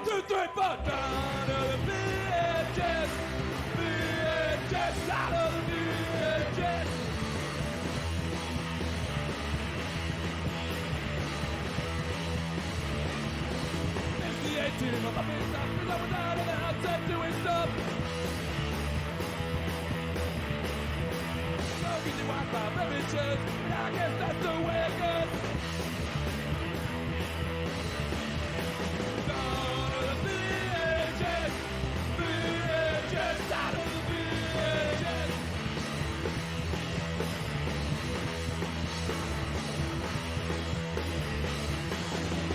2, 3, 4. Down to the VHS. VHS out of the VHS. It's the 18 of the big stuff. Cause I was out of the house doing stuff. Smoking the Wi-Fi beverages. And I guess that's the way it goes. Down to the VHS. VHS out of the VHS.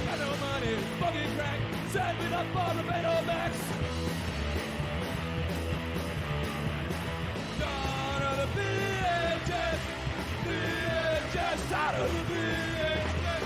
Got no money, fucking crack, saving up for the Betamax. Down to the VHS, VHS out of the VHS.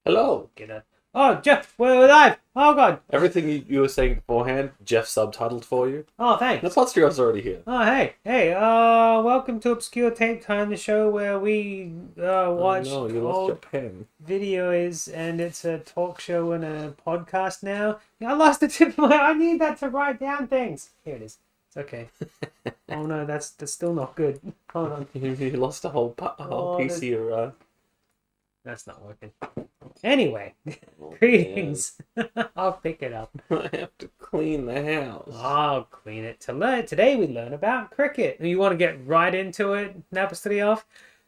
Hello. Get it. Oh, Jeff, we're live. Oh, God. Everything you were saying beforehand, Jeff subtitled for you. Oh, thanks. The Potsterio's already here. Oh, hey. Welcome to Obscure Tape Time, the show where we watch No, you lost old your pen. videos, and it's a talk show and a podcast now. I lost the tip of my... I need that to write down things. Here it is. It's okay. Oh, no, that's still not good. Hold on. You lost a whole piece of your... That's not working. Anyway, Oh, greetings. I'll pick it up. I have to clean the house. I'll clean it. Today we learn about cricket. You want to get right into it, Napastrioff?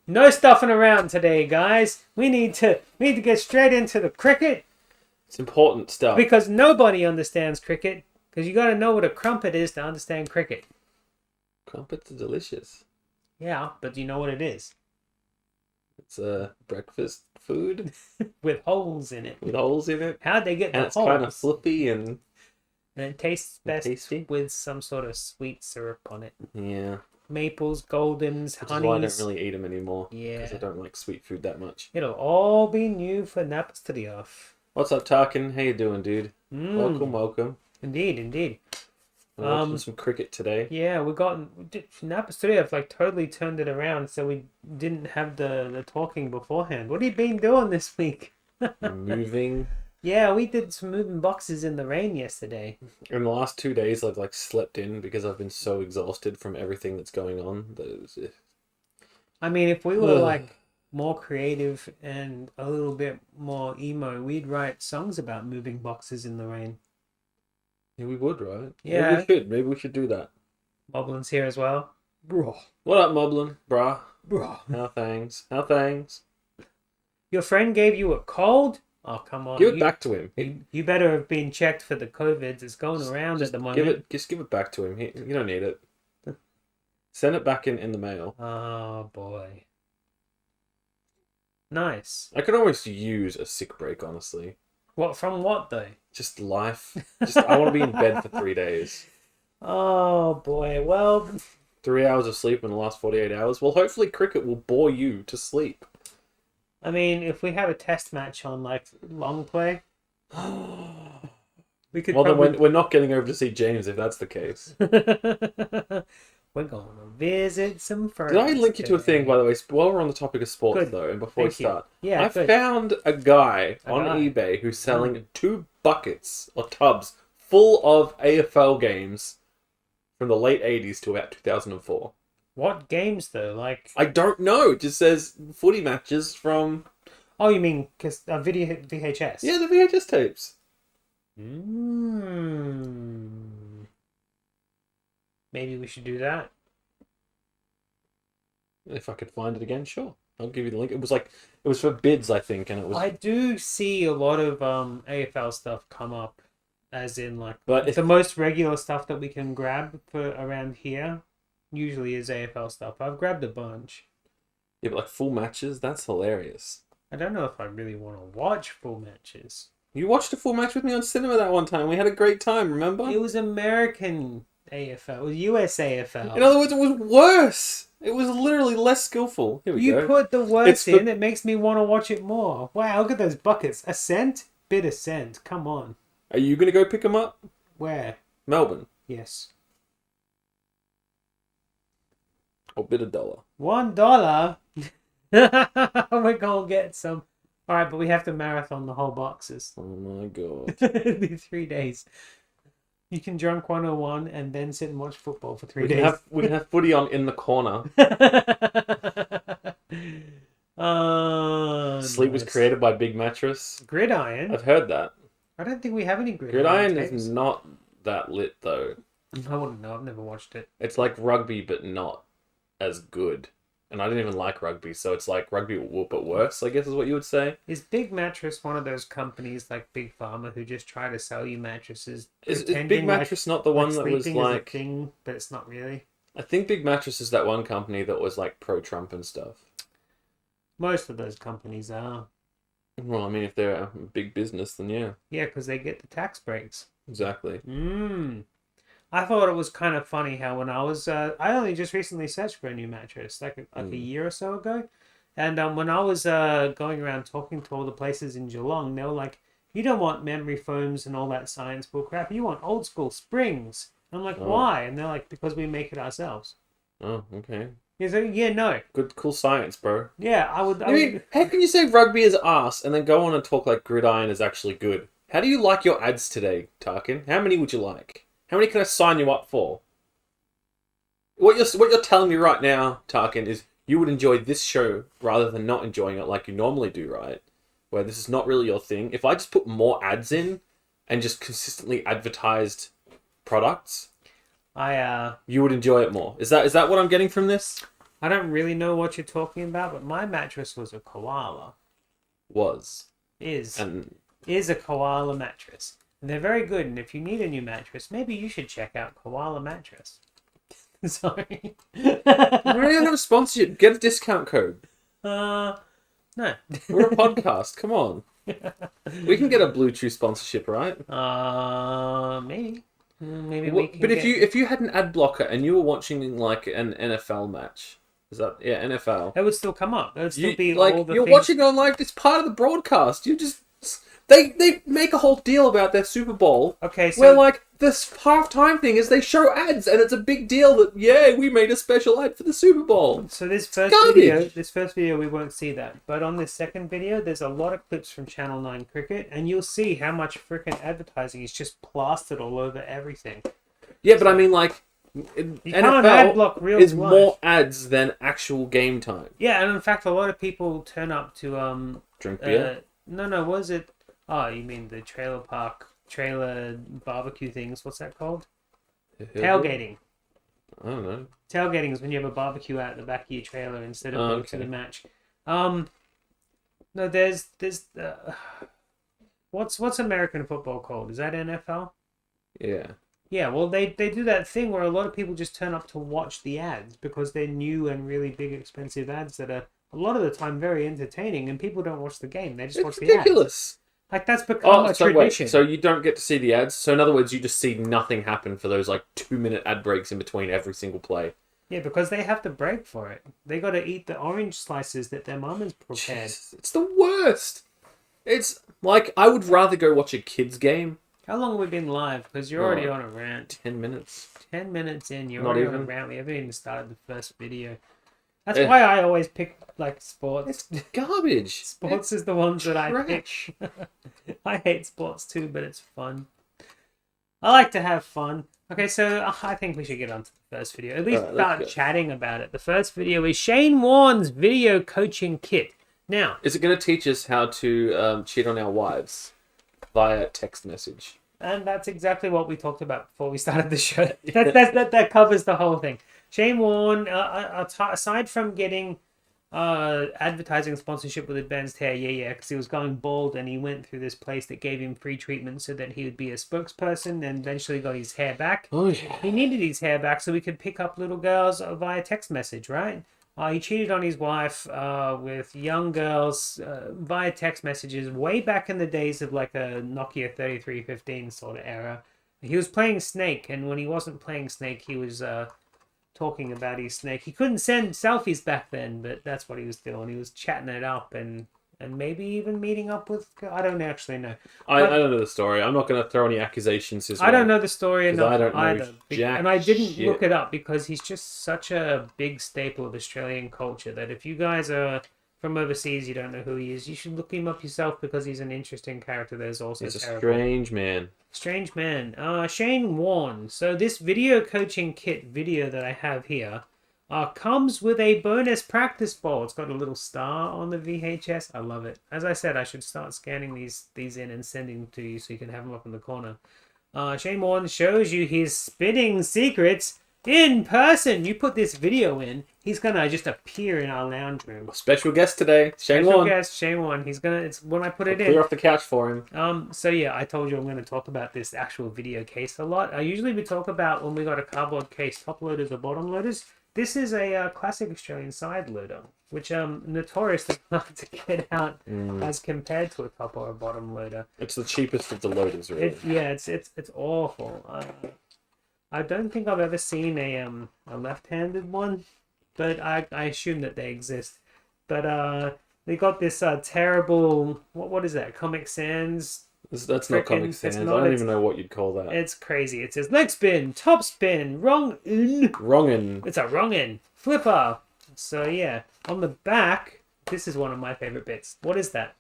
No stuffing around today, guys. We need to get straight into the cricket It's important stuff. because nobody understands cricket. Because you got to know what a crumpet is to understand cricket. Crumpets are delicious. Yeah, but do you know what it is? It's a breakfast food With holes in it. with holes in it. How'd they get And the it's holes? kind of fluffy and... And it tastes best tasty. with some sort of sweet syrup on it. Yeah. Maples, goldens, Which is why I don't honeys. really eat them anymore. Yeah. Because I don't like sweet food that much. It'll all be new for Napastrioff. What's up, Tarkin? How you doing, dude? Welcome. Indeed. We're watching some cricket today. Yeah, Napastrioff like totally turned it around, so we didn't have the talking beforehand. What have you been doing this week? Moving. Yeah, we did some moving boxes in the rain yesterday. In the last 2 days, I've like slept in because I've been so exhausted from everything that's going on. I mean, if we were like more creative and a little bit more emo, we'd write songs about moving boxes in the rain. Yeah, we would, right? Yeah. Maybe we should do that. Moblin's here as well. Bro. What up, Moblin? Brah. Bro. How things? Your friend gave you a cold? Oh, come on. Give it back to him. You better have been checked for the COVID. It's going around at the moment. Just give it back to him. You don't need it. Send it back in the mail. Oh, boy. Nice. I could almost use a sick break, honestly. What, from what, though? Just life. I want to be in bed for 3 days. Oh, boy. Well, 3 hours of sleep in the last 48 hours. Well, hopefully cricket will bore you to sleep. I mean, if we have a test match on, like, long play, we could Well, probably... then we're not getting over to see James if that's the case. We're going to visit some friends. Did I link you to a thing, by the way, while we're on the topic of sports, Good. though, and before we Thank you. start? Yeah, I good. found a guy on eBay who's selling 2 buckets or tubs full of AFL games from the late 80s to about 2004. What games, though? Like... I don't know. It just says footy matches from... Oh, you mean video VHS? Yeah, the VHS tapes. Maybe we should do that. If I could find it again, sure. I'll give you the link. It was for bids, I think, and it was. I do see a lot of AFL stuff come up, as in like But the most regular stuff that we can grab for around here. Usually is AFL stuff. I've grabbed a bunch. Yeah, but like full matches, that's hilarious. I don't know if I really want to watch full matches. You watched a full match with me on cinema that one time. We had a great time, remember? It was American AFL. It was US AFL. In other words, it was worse. It was literally less skillful. Here we go. You put the words It's in, the- it makes me want to watch it more. Wow, look at those buckets. A cent? Bit a cent. Come on. Are you going to go pick them up? Where? Melbourne. Yes. Or bid $1. $1? We're going to get some. Alright, but we have to marathon the whole boxes. Oh my god. It'll be 3 days. You can drunk 101 and then sit and watch football for 3 days. We can have footy on in the corner. Sleep was Nice. created by Big Mattress. Gridiron? I've heard that. I don't think we have any gridiron. Gridiron tapes. is not that lit though. I wouldn't know. I've never watched it. It's like rugby, but not as good. And I didn't even like rugby, so it's like rugby but worse, I guess is what you would say. Is Big Mattress one of those companies like Big Pharma who just try to sell you mattresses? Is pretending Big Mattress not the one that was sleeping is a like... thing, but it's not really. I think Big Mattress is that one company that was like pro-Trump and stuff. Most of those companies are. Well, I mean, if they're a big business, then yeah. Yeah, because they get the tax breaks. Exactly. I thought it was kind of funny how when I was, I only just recently searched for a new mattress, like a year or so ago. And when I was going around talking to all the places in Geelong, they were like, you don't want memory foams and all that science bull crap. You want old school springs. And I'm like, why? And they're like, because we make it ourselves. Oh, okay. Yeah, so, yeah, no. Good, cool science, bro. Yeah, I would. I mean, how can you say rugby is arse and then go on and talk like Gridiron is actually good? How do you like your ads today, Tarkin? How many would you like? How many can I sign you up for? What you're telling me right now, Tarkin, is you would enjoy this show rather than not enjoying it like you normally do, right? Where this is not really your thing. If I just put more ads in and just consistently advertised products, you would enjoy it more. Is that what I'm getting from this? I don't really know what you're talking about, but my mattress was a koala. Is a koala mattress. And they're very good, and if you need a new mattress, maybe you should check out Koala Mattress. Sorry. We don't even have a sponsorship. Get a discount code. No. We're a podcast. Come on. We can get a Bluetooth sponsorship, right? Maybe. Maybe we can. But if you had an ad blocker and you were watching like an NFL match, is that NFL? That would still come up. That would still be like all the you're things... watching it on live. It's part of the broadcast. You just they make a whole deal about their Super Bowl. Okay, so where like this halftime thing is they show ads and it's a big deal that we made a special ad for the Super Bowl. So this first video we won't see that, but on this second video there's a lot of clips from Channel 9 Cricket, and you'll see how much freaking advertising is just plastered all over everything. Yeah, but I mean like you can't ad block real is life. more ads than actual game time. Yeah, and in fact a lot of people turn up to drink beer. No, was it? Oh, you mean the trailer barbecue things? What's that called? Tailgating. I don't know. Tailgating is when you have a barbecue out the back of your trailer instead of going to the match. No, there's what's American football called? Is that NFL? Yeah. Yeah, well, they do that thing where a lot of people just turn up to watch the ads because they're new and really big, expensive ads that are a lot of the time very entertaining, and people don't watch the game; they just watch the ads. Ridiculous. Like that's become a tradition. Wait, so you don't get to see the ads? So in other words, you just see nothing happen for those like 2-minute ad breaks in between every single play. Yeah, because they have to break for it. They got to eat the orange slices that their mum has prepared. Jesus, it's the worst. It's like I would rather go watch a kids game. How long have we been live? Because you're already on a rant. 10 minutes. 10 minutes in, you're Not already even. on a rant. We haven't even started the first video. That's why I always pick like sports. It's garbage. Sports is the ones that I pick. Trash. I hate sports too, but it's fun. I like to have fun. Okay, so I think we should get on to the first video. At least start chatting about it. The first video is Shane Warne's video coaching kit. Now, is it going to teach us how to cheat on our wives via text message? And that's exactly what we talked about before we started the show. That covers the whole thing. Shane Warne, aside from getting advertising sponsorship with advanced hair. Yeah, because he was going bald and he went through this place that gave him free treatment so that he would be a spokesperson and eventually got his hair back. Oh yeah. He needed his hair back so he could pick up little girls via text message, right? He cheated on his wife with young girls via text messages way back in the days of like a Nokia 3315 sort of era. He was playing Snake, and when he wasn't playing Snake, he was talking about his snake. He couldn't send selfies back then, but that's what he was doing. He was chatting it up and maybe even meeting up with... I don't actually know. I don't know the story. I'm not going to throw any accusations his way. I don't know the story enough I don't know either. jack And I didn't shit. look it up because he's just such a big staple of Australian culture that if you guys are from overseas, you don't know who he is, you should look him up yourself because he's an interesting character. There's also He's a terrible. strange man. Strange man. Shane Warne. So this video coaching kit video that I have here comes with a bonus practice ball. It's got a little star on the VHS. I love it. As I said, I should start scanning these in and sending them to you so you can have them up in the corner. Shane Warne shows you his spinning secrets in person. You put this video in, he's gonna just appear in our lounge room. Special guest today, Shane Special Warne. guest, Shane Warne. He's gonna. It's when I put it in. Clear off the couch for him. So yeah, I told you I'm going to talk about this actual video case a lot. Usually we talk about when we got a cardboard case, top loaders or bottom loaders. This is a classic Australian side loader, which notoriously hard to get out as compared to a top or a bottom loader. It's the cheapest of the loaders, really. It's awful. I don't think I've ever seen a left-handed one, but I assume that they exist. But they got this terrible what is that? Comic Sans. That's not Comic Sans. I don't even know what you'd call that. It's crazy. It says leg spin, top spin, Wrongin. It's a wrongin. Flipper. So yeah, on the back, this is one of my favorite bits. What is that?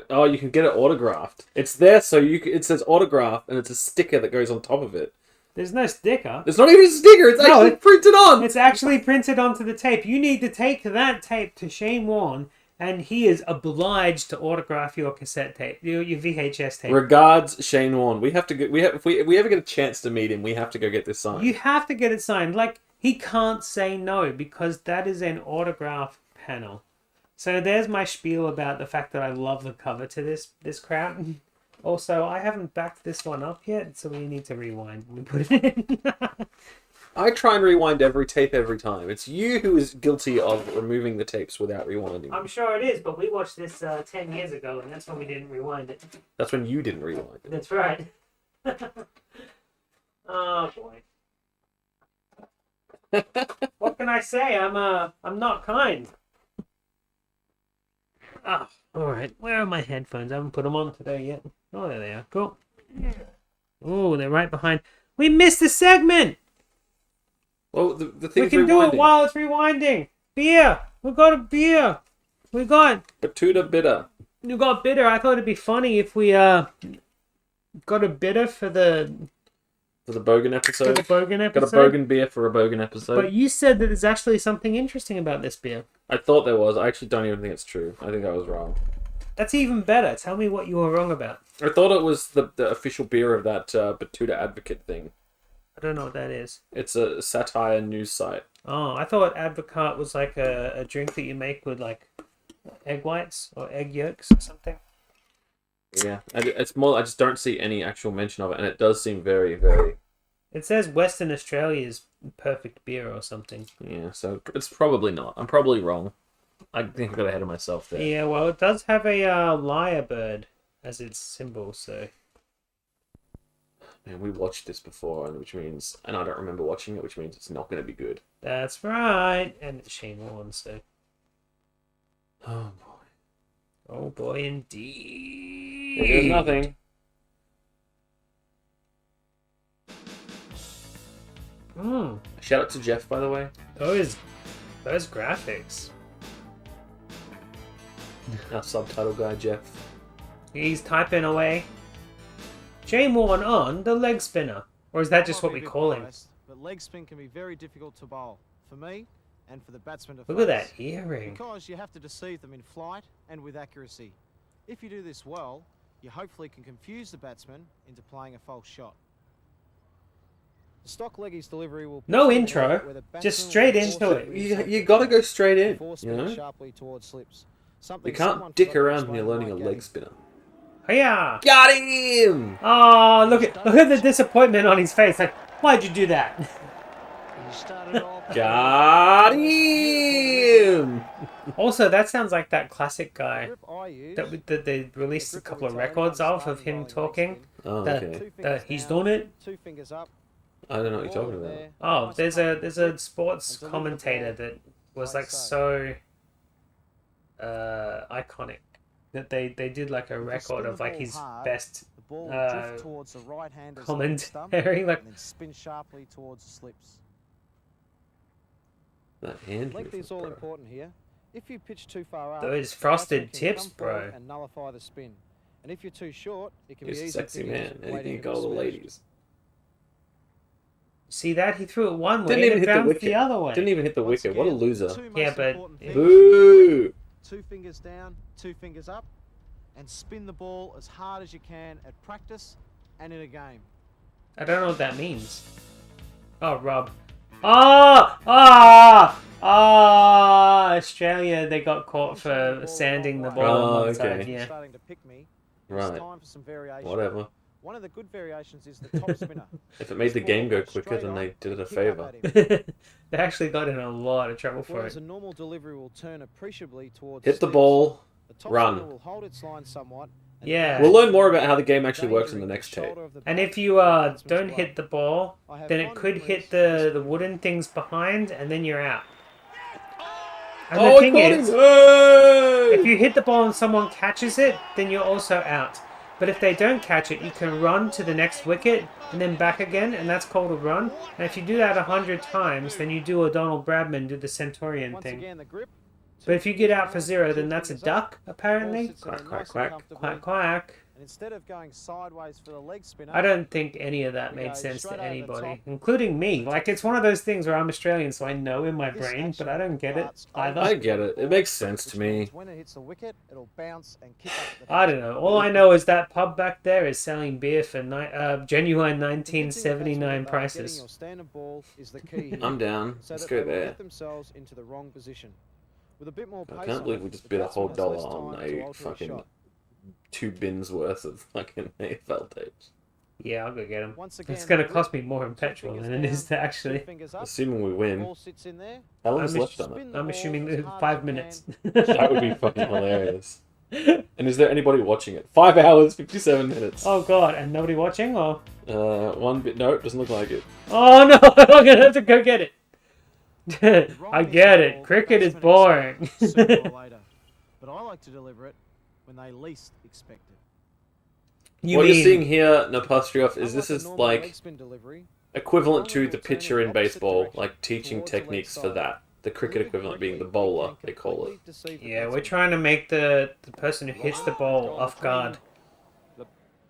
Oh, you can get it autographed. It's there, so it says autograph, and it's a sticker that goes on top of it. There's no sticker. It's not even a sticker. It's actually printed on. It's actually printed onto the tape. You need to take that tape to Shane Warne, and he is obliged to autograph your cassette tape, your VHS tape. Regards, Shane Warne. We have to go. If we ever get a chance to meet him, we have to go get this signed. You have to get it signed. Like, he can't say no because that is an autograph panel. So there's my spiel about the fact that I love the cover to this crap. Also, I haven't backed this one up yet, so we need to rewind and put it in. I try and rewind every tape every time. It's you who is guilty of removing the tapes without rewinding. I'm sure it is, but we watched this 10 years ago, and that's when we didn't rewind it. That's when you didn't rewind it. That's right. Oh boy. What can I say? I'm not kind. Ah, all right. Where are my headphones? I haven't put them on today yet. Oh, there they are. Cool. Oh, they're right behind. We missed a segment. Well, the thing We can do it while it's rewinding. Beer. We got a beer. We got Batuta bitter. You got bitter. I thought it'd be funny if we got a bitter for the Bogan episode. Bogan episode. Got a Bogan beer for a Bogan episode. But you said that there's actually something interesting about this beer. I thought there was. I actually don't even think it's true. I think I was wrong. That's even better. Tell me what you were wrong about. I thought it was the official beer of that Batuta Advocate thing. I don't know what that is. It's a satire news site. Oh, I thought Advocate was like a drink that you make with like egg whites or egg yolks or something. Yeah, it's more. I just don't see any actual mention of it, and it does seem very, very. It says Western Australia's perfect beer or something. Yeah, so it's probably not. I'm probably wrong. I think I got ahead of myself there. Yeah, well, it does have a lyrebird as its symbol, so. Man, we watched this before, which means, and I don't remember watching it, which means it's not going to be good. That's right, and it's Shane Warne, so. Oh boy. Oh boy, indeed. There's nothing. Shout out to Jeff, by the way. Those graphics. Our subtitle guy, Jeff. He's typing away. Shane Warne on the leg spinner. Or is that just what we call him? But leg spin can be very difficult to bowl. For me, and for the batsman to Look at face. that earring. Because you have to deceive them in flight and with accuracy. If you do this well, you hopefully can confuse the batsman into playing a false shot. The stock leggies delivery will No pitch the intro, ball where the just batsman straight will into force it. to You intercept got to the go ball straight in, before you spinning know? sharply towards slips. You Something can't someone dick forgot to around when explain you're in learning a my leg game. spinner. Hiya! Got him! Oh, look at the disappointment on his face. Like, why'd you do that? He started off. Got him! Also, that sounds like that classic guy The grip I use, that they released a couple of records of him talking. Oh, The- okay. He's done it. 2 fingers up. I don't know what you're ball talking in about. there, Oh, nice there's comfortable a grip, sports and deliver the commentator ball that was like like so. so iconic that they did like a If you record spin of the like ball his hard, best The ball will uh, drift towards the right hand commentary. Like, and then spin sharply towards the slips. That hand Length movement, is all bro. important here. If you pitch too far up, those the frosted batsman can tips, come forward bro. And nullify the spin. And if you're too short, it can He's be a easy sexy to man. waiting Anything to got all the be smashed. ladies. See that? He threw it one way Didn't and even it hit the bounced wicket. the other way. Didn't even hit the Once wicket. What a again, loser. the two most Yeah, but important things, Boo! 2 fingers down, 2 fingers up, and spin the ball as hard as you can at practice and in a game. I don't know what that means. Oh, Rob. Australia, they got caught for sanding the ball on one Oh, side, okay. yeah. Starting to pick me. Right. It's time for some variation. Whatever. One of the good variations is the top spinner. If it made the This game ball go goes quicker, straight then on they did it a and kick favour. up at him. They actually got in a lot of trouble for Whereas it. a normal delivery will turn appreciably towards Hit the slips, ball. the top run. spinner will hold its line somewhat. and Yeah. We'll learn more about how the game actually works in the endangering next tape. shoulder of the And bat if you and the batsman's don't glove. hit the ball, I have then it fond could memories hit of the this wooden things behind, and then you're out. And Oh, the I thing caught is, him! Hey! if you hit the ball and someone catches it, then you're also out. But if they don't catch it, you can run to the next wicket and then back again, and that's called a run. And if you do that 100 times, then you do a Donald Bradman, do the Centurion Once thing. again, the grip. But if you get out for 0, then that's a duck, apparently. Quack, quack, quack. Quack, quack. And instead of going sideways for the leg spinner, I don't think any of that made sense to anybody, including me. Like, it's one of those things where I'm Australian, so I know in my this brain, but action I don't get it imparts either. I get it. It makes sense to which me. means when it hits the wicket, it'll bounce and kick up the I don't know. All I know is that pub back there is selling beer for genuine Convincing the 1979 batsman that prices. Getting your standard ball is the key here, I'm down. so Let's that go they will there. get themselves into the wrong position. With a bit more pace I can't on believe it, we just the bid a batsman whole has dollar less on time to a alter his fucking shot. 2 bins worth of fucking AFL tapes. Yeah, I'll go get them. Once again, It's going to the cost grip, me more in two petrol fingers than it is to down, two actually. fingers up, Assuming we the win. ball sits in there. How long's I'm left on it? Spin the I'm ball assuming as that hard as 5 you minutes. That would be fucking hilarious. And is there anybody watching it? 5 hours, 57 minutes. Oh god, and nobody watching? Or One bit. No, it doesn't look like it. oh no, I'm gonna have to go get it. Wrong I hits get the it. ball, the Cricket is batsman boring. expects sooner or later. But I like to deliver it when they least expect it. You what mean you're seeing here, Napastrioff, is Unlike this a is normal leg like spin delivery, equivalent to bowler the will turn pitcher in in the opposite baseball, direction like teaching towards the leg techniques for side. that. The cricket Delivered equivalent being the correctly, bowler, it can they call it. completely deceive the yeah, we're batsman. trying to make the person who hits the ball off guard.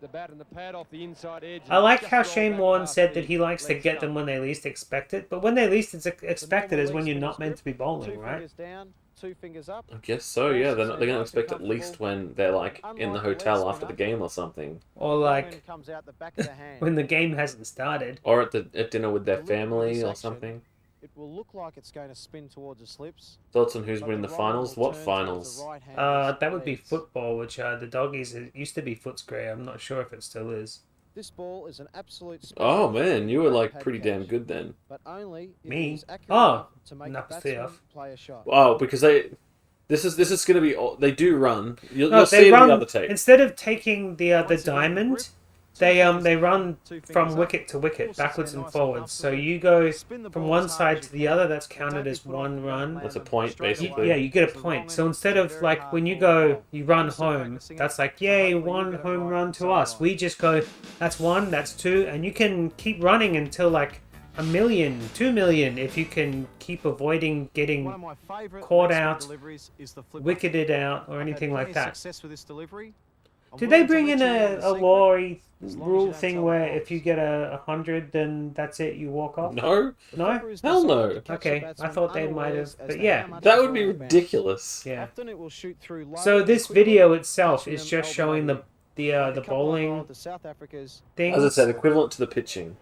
The bat and the pad off the inside edge. I like Just how roll Shane back Warne past said the that he likes to leg get stump. them when they least expect it, but when they least expected is when you're not meant to be Two bowling, right? fingers down, 2 fingers up. I guess so, yeah. They're going to expect at least when they're like in the hotel after the game or something. Or like Comes out the back of the hand. when the game hasn't started. Or at dinner with their Delivery family this or action, something. It will look like it's going to spin towards the slips. Thoughts on who's but winning the roller finals? will What turn towards finals? the right hand That would be legs. football, which the doggies, it used to be Footscray. I'm not sure if it still is. This ball is an absolute Oh special man, you were like pad pretty catch, damn good then. but only if Me? it is accurate Oh, enough to make the knuckles batsman off. play a shot. Oh, because this is going to be they do run. You'll No, see it in the other tape. instead of taking the Once again, diamond, grip, they two fingers they down, run 2 fingers from up, wicket to wicket, forces backwards their and nice forwards. So comfortably. you go Spin the from ball one as hard side as to you the can. other. That's Don't counted be as put off one the run. back That's a man point, straight basically. away. Yeah, you get a It's the point. wrong So end. instead It's of very like hard when you ball to go, bowl. you run I'm still home. practicing it, That's like so yay, hopefully you one get it home right run on to the us. sideline. We just go, that's one, that's two, and you can keep running until like 1 million, 2 million if you can keep avoiding One getting of my favourite caught leg spin out, deliveries is the flipper. wicketed out, or I've had anything plenty like of that. Success with this delivery. I'm Did they willing to bring let in you in on a the secret, law as long as you rule don't thing tell the where boys. if you get a 100, then that's it, you walk off? No, The No? flipper is Hell designed no. to catch the Okay, I batsman thought they might unawares have, as but to yeah. how much that the would be ball will bounce. ridiculous. Yeah. Often it will shoot through low So and this quickly, video itself catching is them just elbow showing level. the Like a couple of bowling of the South Africa's thing. As I said, equivalent to the pitching.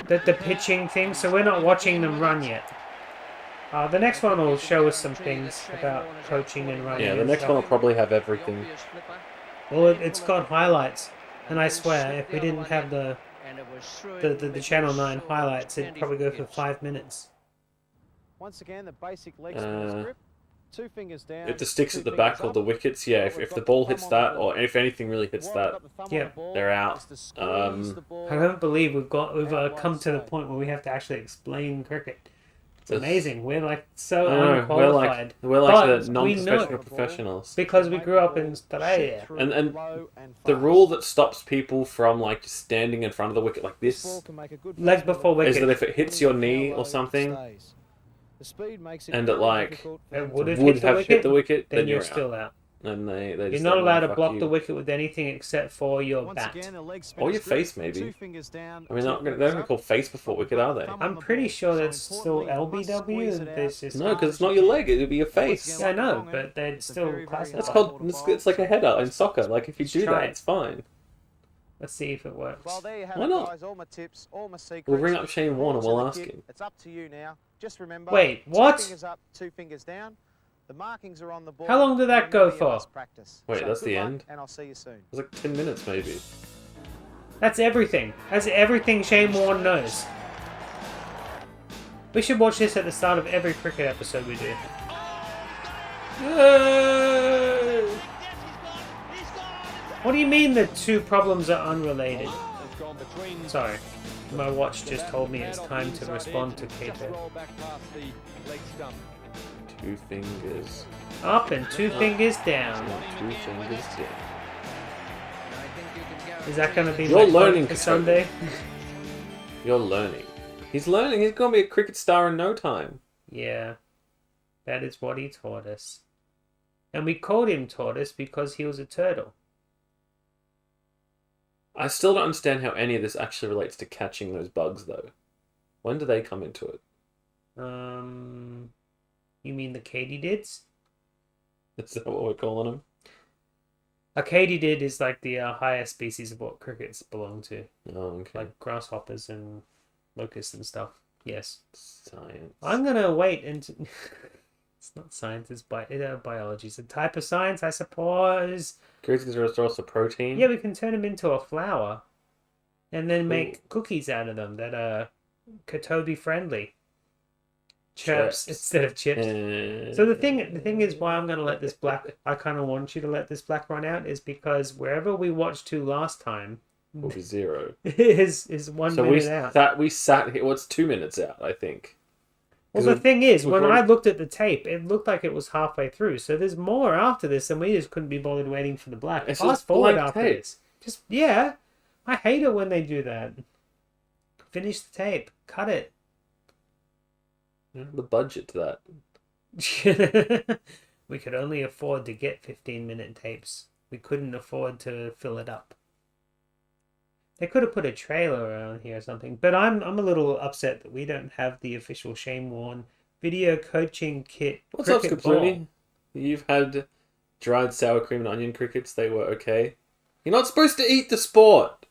the pitching thing, so we're not watching them run yet. The next one will show us some things about coaching and running. Yeah, the and next one will stuff. probably have everything. Well, it's got highlights, and I swear, if we didn't have the Channel 9 highlights, it'd probably go for 5 minutes. Once again, the basic leg spinner's grip. 2 fingers down. If the sticks 2 at the back fingers or the up. wickets, yeah, if the ball hits that, or if anything really hits that, they're out. I don't believe we've come to the point where we have to actually explain cricket. It's amazing. We're like so I know, unqualified. we're like But the we know non-professional it professionals. because we grew up in Australia. And the rule that stops people from like standing in front of the wicket like this Leg before wicket. is that if it hits your knee or something, and it like It would would have hit the wicket, then you're out. still out. And they You're just not say, allowed "No, to fuck block you." the wicket with anything except for your Once bat. again, a leg Or spinner's your grip. face, maybe. 2 fingers down. I mean, 2 they're not fingers going to up. call face before wicket, are they? I'm pretty sure that's still LBW. There's just No, because it's not your leg; it would be your face. Yeah, I know, but they're still classified. That's called. It's like a header in soccer. Like if you do Try that, it. it's fine. Let's see if it works. Well, there you have Why it, not? guys. All my tips, all my secrets. We'll ring up Shane Warne and Rules in we'll the ask kit. him. It's up to you now. Just remember. Wait, 2 what? fingers up, 2 fingers down. The markings are on the ball. How long did that go Remember, you for? must practice. Wait, So that's good the luck, end? And I'll see you soon. It's like 10 minutes, maybe. That's everything. That's everything Shane Warne knows. We should watch this at the start of every cricket episode we do. What do you mean the two problems are unrelated? Sorry, my watch just told me it's time to respond to Kato. 2 fingers. Up and 2 fingers down. 2 fingers down. Is that going to be You're my learning, for Kato. Sunday? You're learning. He's learning. He's going to be a cricket star in no time. Yeah, that is what he taught us. And we called him Tortoise because he was a turtle. I still don't understand how any of this actually relates to catching those bugs, though. When do they come into it? You mean the katydids? Is that what we're calling them? A katydid is like the higher species of what crickets belong to, Oh, okay. like grasshoppers and locusts and stuff. Yes. Science. I'm gonna wait until it's not science. It's biology. It's a type of science, I suppose. Crickets are also protein. Yeah, we can turn them into a flour, and then make cookies out of them that are Katobi friendly. Chirps instead of chips. So the thing is why I'm gonna let this black. I kind of want you to let this black run out is because wherever we watched to last time will be 0. is 1 So minute out. we sat here. Well, it's 2 minutes out, I think. Well, the thing is, we've when already- I looked at the tape, it looked like it was halfway through. So there's more after this, and we just couldn't be bothered waiting for the black. It's Fast just forward blank after tape. this. I hate it when they do that. Finish the tape. Cut it. The budget to that. We could only afford to get 15-minute tapes. We couldn't afford to fill it up. They could have put a trailer around here or something. But I'm a little upset that we don't have the official Shane Warne video coaching kit. What's up, cricket Skaploony? ball. You've had dried sour cream and onion crickets. They were okay. You're not supposed to eat the sport.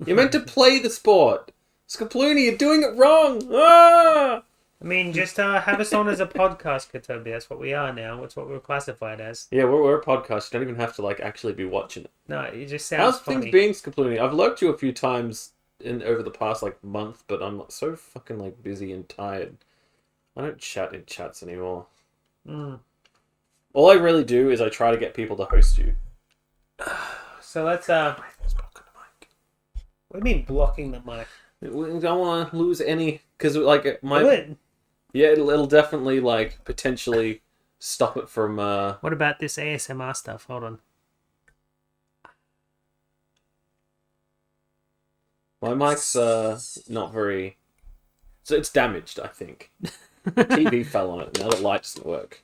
You're meant to play the sport. Skaploony, you're doing it wrong. Ah! I mean, just have us on as a podcast, Katobi. That's what we are now. That's what we're classified as. Yeah, we're a podcast. You don't even have to actually be watching it. No, it just sounds How's funny. things been, Skaploony? I've lurked you a few times over the past month, but I'm so fucking busy and tired. I don't chat in chats anymore. All I really do is I try to get people to host you. So let's what do you mean blocking the mic? We don't want to lose any because my Good. yeah, it'll definitely potentially stop it from. What about this ASMR stuff? Hold on. My mic's not very. So it's damaged, I think. TV fell on it. Now the light doesn't work.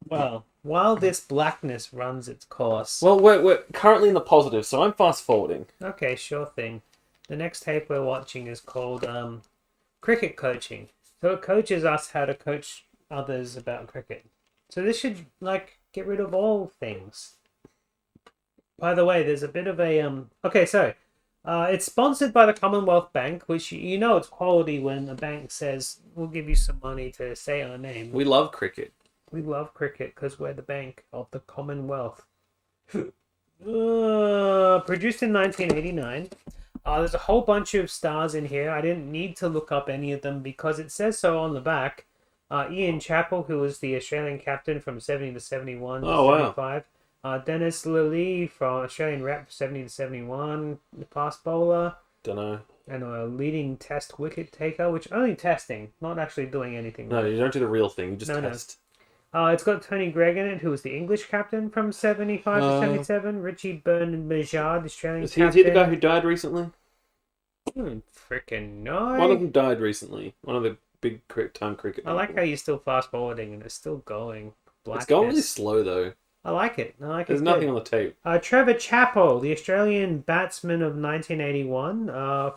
Well, while this blackness runs its course. Well, we're currently in the positive, so I'm fast forwarding. Okay, sure thing. The next tape we're watching is called Cricket Coaching. So it coaches us how to coach others about cricket. So this should get rid of all things. By the way, there's a bit of a okay, so It's sponsored by the Commonwealth Bank, which you know it's quality when a bank says, we'll give you some money to say our name. We love cricket. We love cricket because we're the bank of the Commonwealth. Produced in 1989. There's a whole bunch of stars in here. I didn't need to look up any of them because it says so on the back. Ian Chappell, who was the Australian captain from 70 to 71 to 75. Dennis Lillee from Australian rep 70 to 71, the fast bowler. Dunno. And a leading test wicket taker, which only testing, not actually doing anything. No, you don't do the real thing. You just test. It's got Tony Greig in it, who was the English captain from 75 to 77. Richie Bernard, the Australian captain. Is he the guy who died recently? Freaking no. One of them died recently. One of the big time cricket I like people. how you're still fast forwarding and it's still going. It's going really slow though. I like it. There's nothing on the tape. Trevor Chappell, the Australian batsman of 1981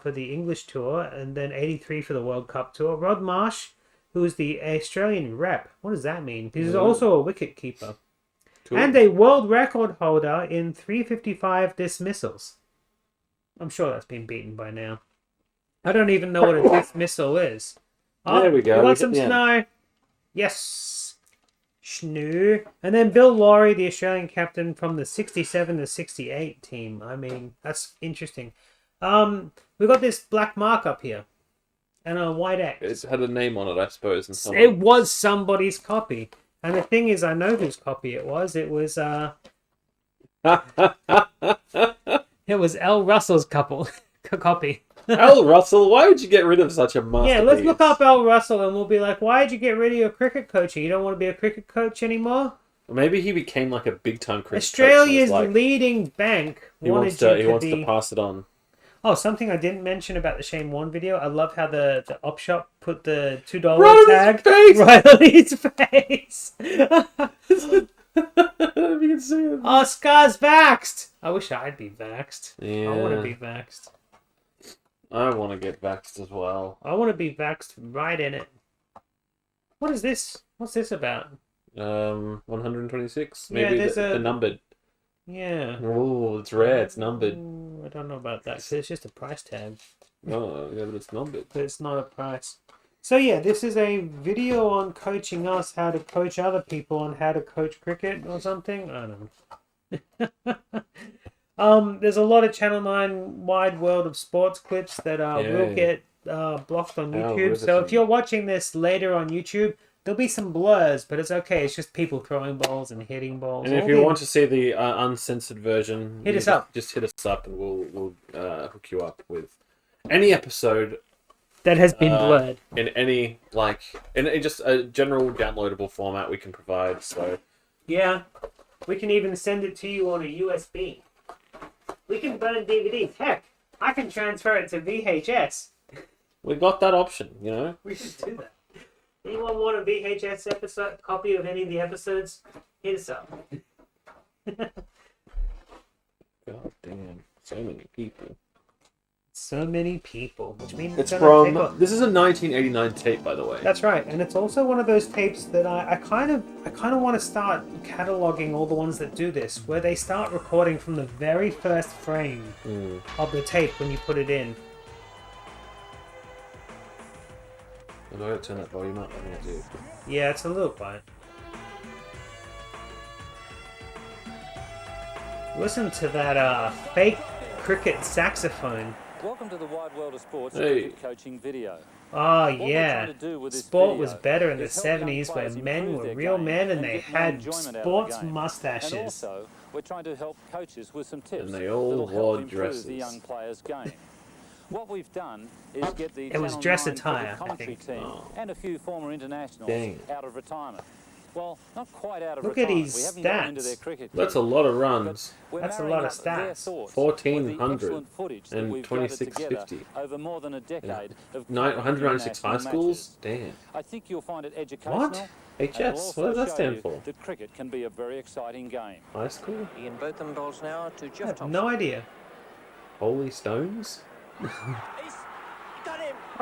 for the English tour, and then 83 for the World Cup tour. Rod Marsh, who is the Australian rep. What does that mean? He's also a wicket keeper. Cool. And a world record holder in 355 dismissals. I'm sure that's been beaten by now. I don't even know what a dismissal is. There we go. We got some snow. Yes. Snow. And then Bill Lawry, the Australian captain from the 67 to 68 team. I mean, that's interesting. We got this black mark up here. And a white X. It had a name on it, I suppose. And it was somebody's copy. And the thing is, I know whose copy it was. It was it was L. Russell's copy. L. Russell? Why would you get rid of such a masterpiece? Yeah, let's look up L. Russell and we'll be like, why did you get rid of your cricket coaching? You don't want to be a cricket coach anymore? Maybe he became like a big time cricket Australia's coach. leading bank He wants to pass it on. Oh, something I didn't mention about the Shane Warne video. I love how the op shop put the $2 tag right on his face. You can see him. Oh, Scar's vaxxed. I wish I'd be vaxxed. Yeah. I want to be vaxxed. I want to get vaxxed as well. I want to be vaxxed right in it. What is this? What's this about? 126. Maybe there's the numbered. Yeah. Oh, it's rare. It's numbered. I don't know about that. 'Cause it's just a price tag. Oh, yeah, but it's numbered. But it's not a price. So yeah, this is a video on coaching us how to coach other people on how to coach cricket or something. I don't know. There's a lot of Channel 9 Wide World of Sports clips that will get blocked on YouTube. So if you're watching this later on YouTube, there'll be some blurs, but it's okay. It's just people throwing balls and hitting balls. And if you want to see the uncensored version, hit us up. Just hit us up, and we'll hook you up with any episode that has been blurred in any in just a general downloadable format we can provide. So yeah, we can even send it to you on a USB. We can burn DVDs. Heck, I can transfer it to VHS. We got that option, you know. We should do that. Anyone want a VHS episode copy of any of the episodes? Hit us up. God damn, so many people. So many people, which means it's from. This is a 1989 tape, by the way. That's right, and it's also one of those tapes that I kind of want to start cataloging all the ones that do this, where they start recording from the very first frame of the tape when you put it in. I'm going to turn that volume up. Yeah, it's a little quiet. Listen to that fake cricket saxophone. Welcome to the wide world of sports coaching video. Oh yeah, sport was better in the 70s where men were real men and they had sports mustaches. And also, we're trying to help coaches with some tips. And they all wore dresses. The young players' game. What we've done is get the it was dress attire, commentary team and a few former internationals out of retirement. Well, not quite out of Look retirement. at his we haven't got into their stats. cricket That's a lot of runs. That's a lot of stats. 1,400 and 2650. Over more than a decade of 196 high schools? matches. Damn. I think you'll find it educational. What? HS? What does that stand for? That cricket can be a very exciting game. High school? Ian Botham bowls now to Jeff I have Thompson. no idea. Holy Stones?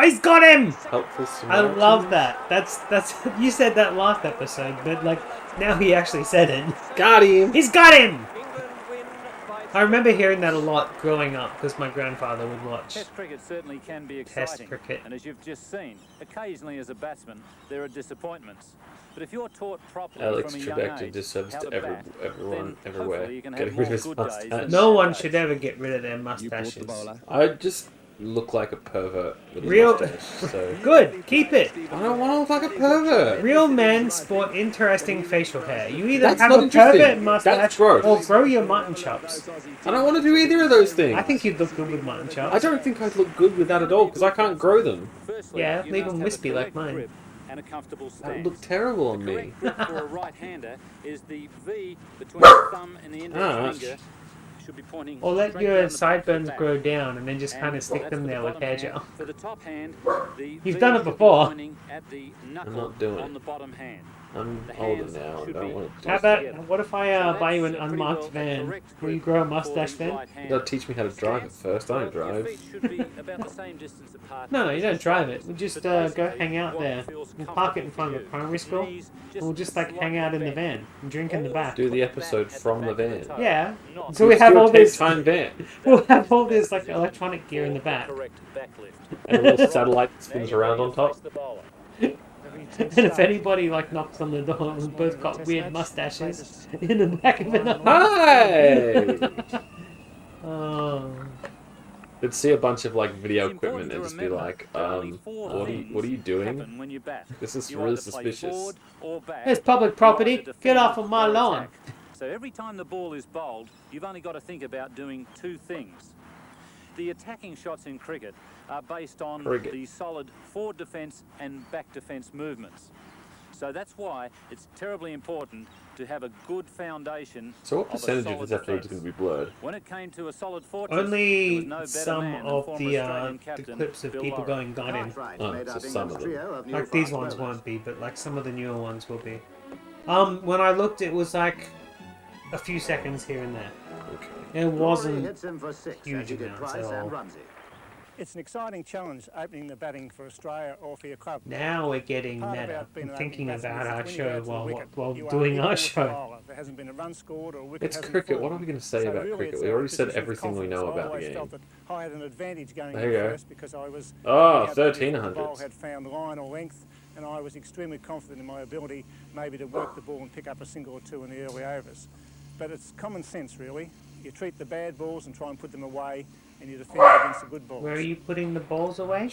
He's got him! Helpful I love that. That's you said that last episode, but like now he actually said it. Got him! He's got him! England win by I remember hearing that a lot growing up because my grandfather would watch. Test cricket certainly can be Test exciting, cricket. and as you've just seen, occasionally as a batsman, there are disappointments. But if you're taught properly Alex from a young Trebek did age disservice how to to bat, everyone, then everywhere. hopefully you can have Getting rid of more his good days mustache. than No bad one days. should ever get rid of their You bought the mustaches. bowler. I just look like a pervert with a Real- mustache, so... Good, keep it. I don't want to look like a pervert! Real men sport interesting facial hair. You either That's have not a interesting. pervert mustache That's gross. or grow your mutton chops. I don't want to do either of those things! I think you'd look good with mutton chops. I don't think I'd look good with that at all, because I can't grow them. Firstly, Yeah, you leave must them have a wispy like correct mine. grip and a comfortable That would stance. look terrible on The me. correct grip for a right-hander is the V between the thumb and the index Ah. finger. Should be pointing Or let straight your down the back of the sideburns bat. grow down and then just And kind of stick that's them for the there with bottom hair hand. gel. For the top hand, the You've V done it should be before. pointing at the knuckle not doing on it. the bottom hand. I'm The older hands now, I should don't be want to How do about, it. what if I So buy you an that's pretty unmarked well a van? correct Will you grip grow a for mustache the then? right-hander. You gotta teach me how to drive it first, I don't Well, your drive. feet should be about the same distance apart. No, you don't drive it. We just But go basically, hang out what there. feels We'll park it in comfortable front for of a you. primary school. Knees And we'll just like hang slightly out in the bent. van and drink in the back. Do the episode from the van. Yeah. Not So we have all this. Time van. We'll have all this like electronic gear in the back. Correct backlift. And a little satellite that spins around on top. And if anybody like knocks on the door, we've both got weird mustaches in the back of it. Hi! Oh. They'd see a bunch of like video It's equipment important and to just be remember like, that only four what are you things doing? happen when you bat. This is You really either play suspicious. forward or back. It's public You property. either Get defend off of my or lawn. attack. So every time the ball is bowled, you've only got to think about doing two things. The attacking shots in cricket are based on Cricket. the solid forward defence and back defence movements. So that's why it's terribly important to have a good foundation. So what of a percentage of solid this episode is defence. going to be blurred? When it came to a solid fortress, there was Only no better some man than of former the Australian captain clips of Bill people Lawrie. going got in. Oh, so some of them. Like these ones won't be, but like some of the newer ones will be. When I looked, it was like a few seconds here and there. Okay. It wasn't huge amounts at all. It's an exciting challenge opening the batting for Australia or for your club. Now we're getting Part meta. about being I'm an thinking opening about batsman our is when you go show to the while wicket, you are doing equal our with the show. bowler. There hasn't been a run scored or a wicket It's hasn't cricket. What fallen. are we going to say So about really cricket? it's We a already said position of everything we know confidence. I about the always game. felt that I had an advantage going There you in go. first because I was Oh, the outfield, the 1300s. ball had found line or length, and I was extremely confident in my ability maybe to work the ball and pick up a single or two in the early overs. But it's common sense really. You treat the bad balls and try and put them away, and you defend against the good balls. Where are you putting the balls away?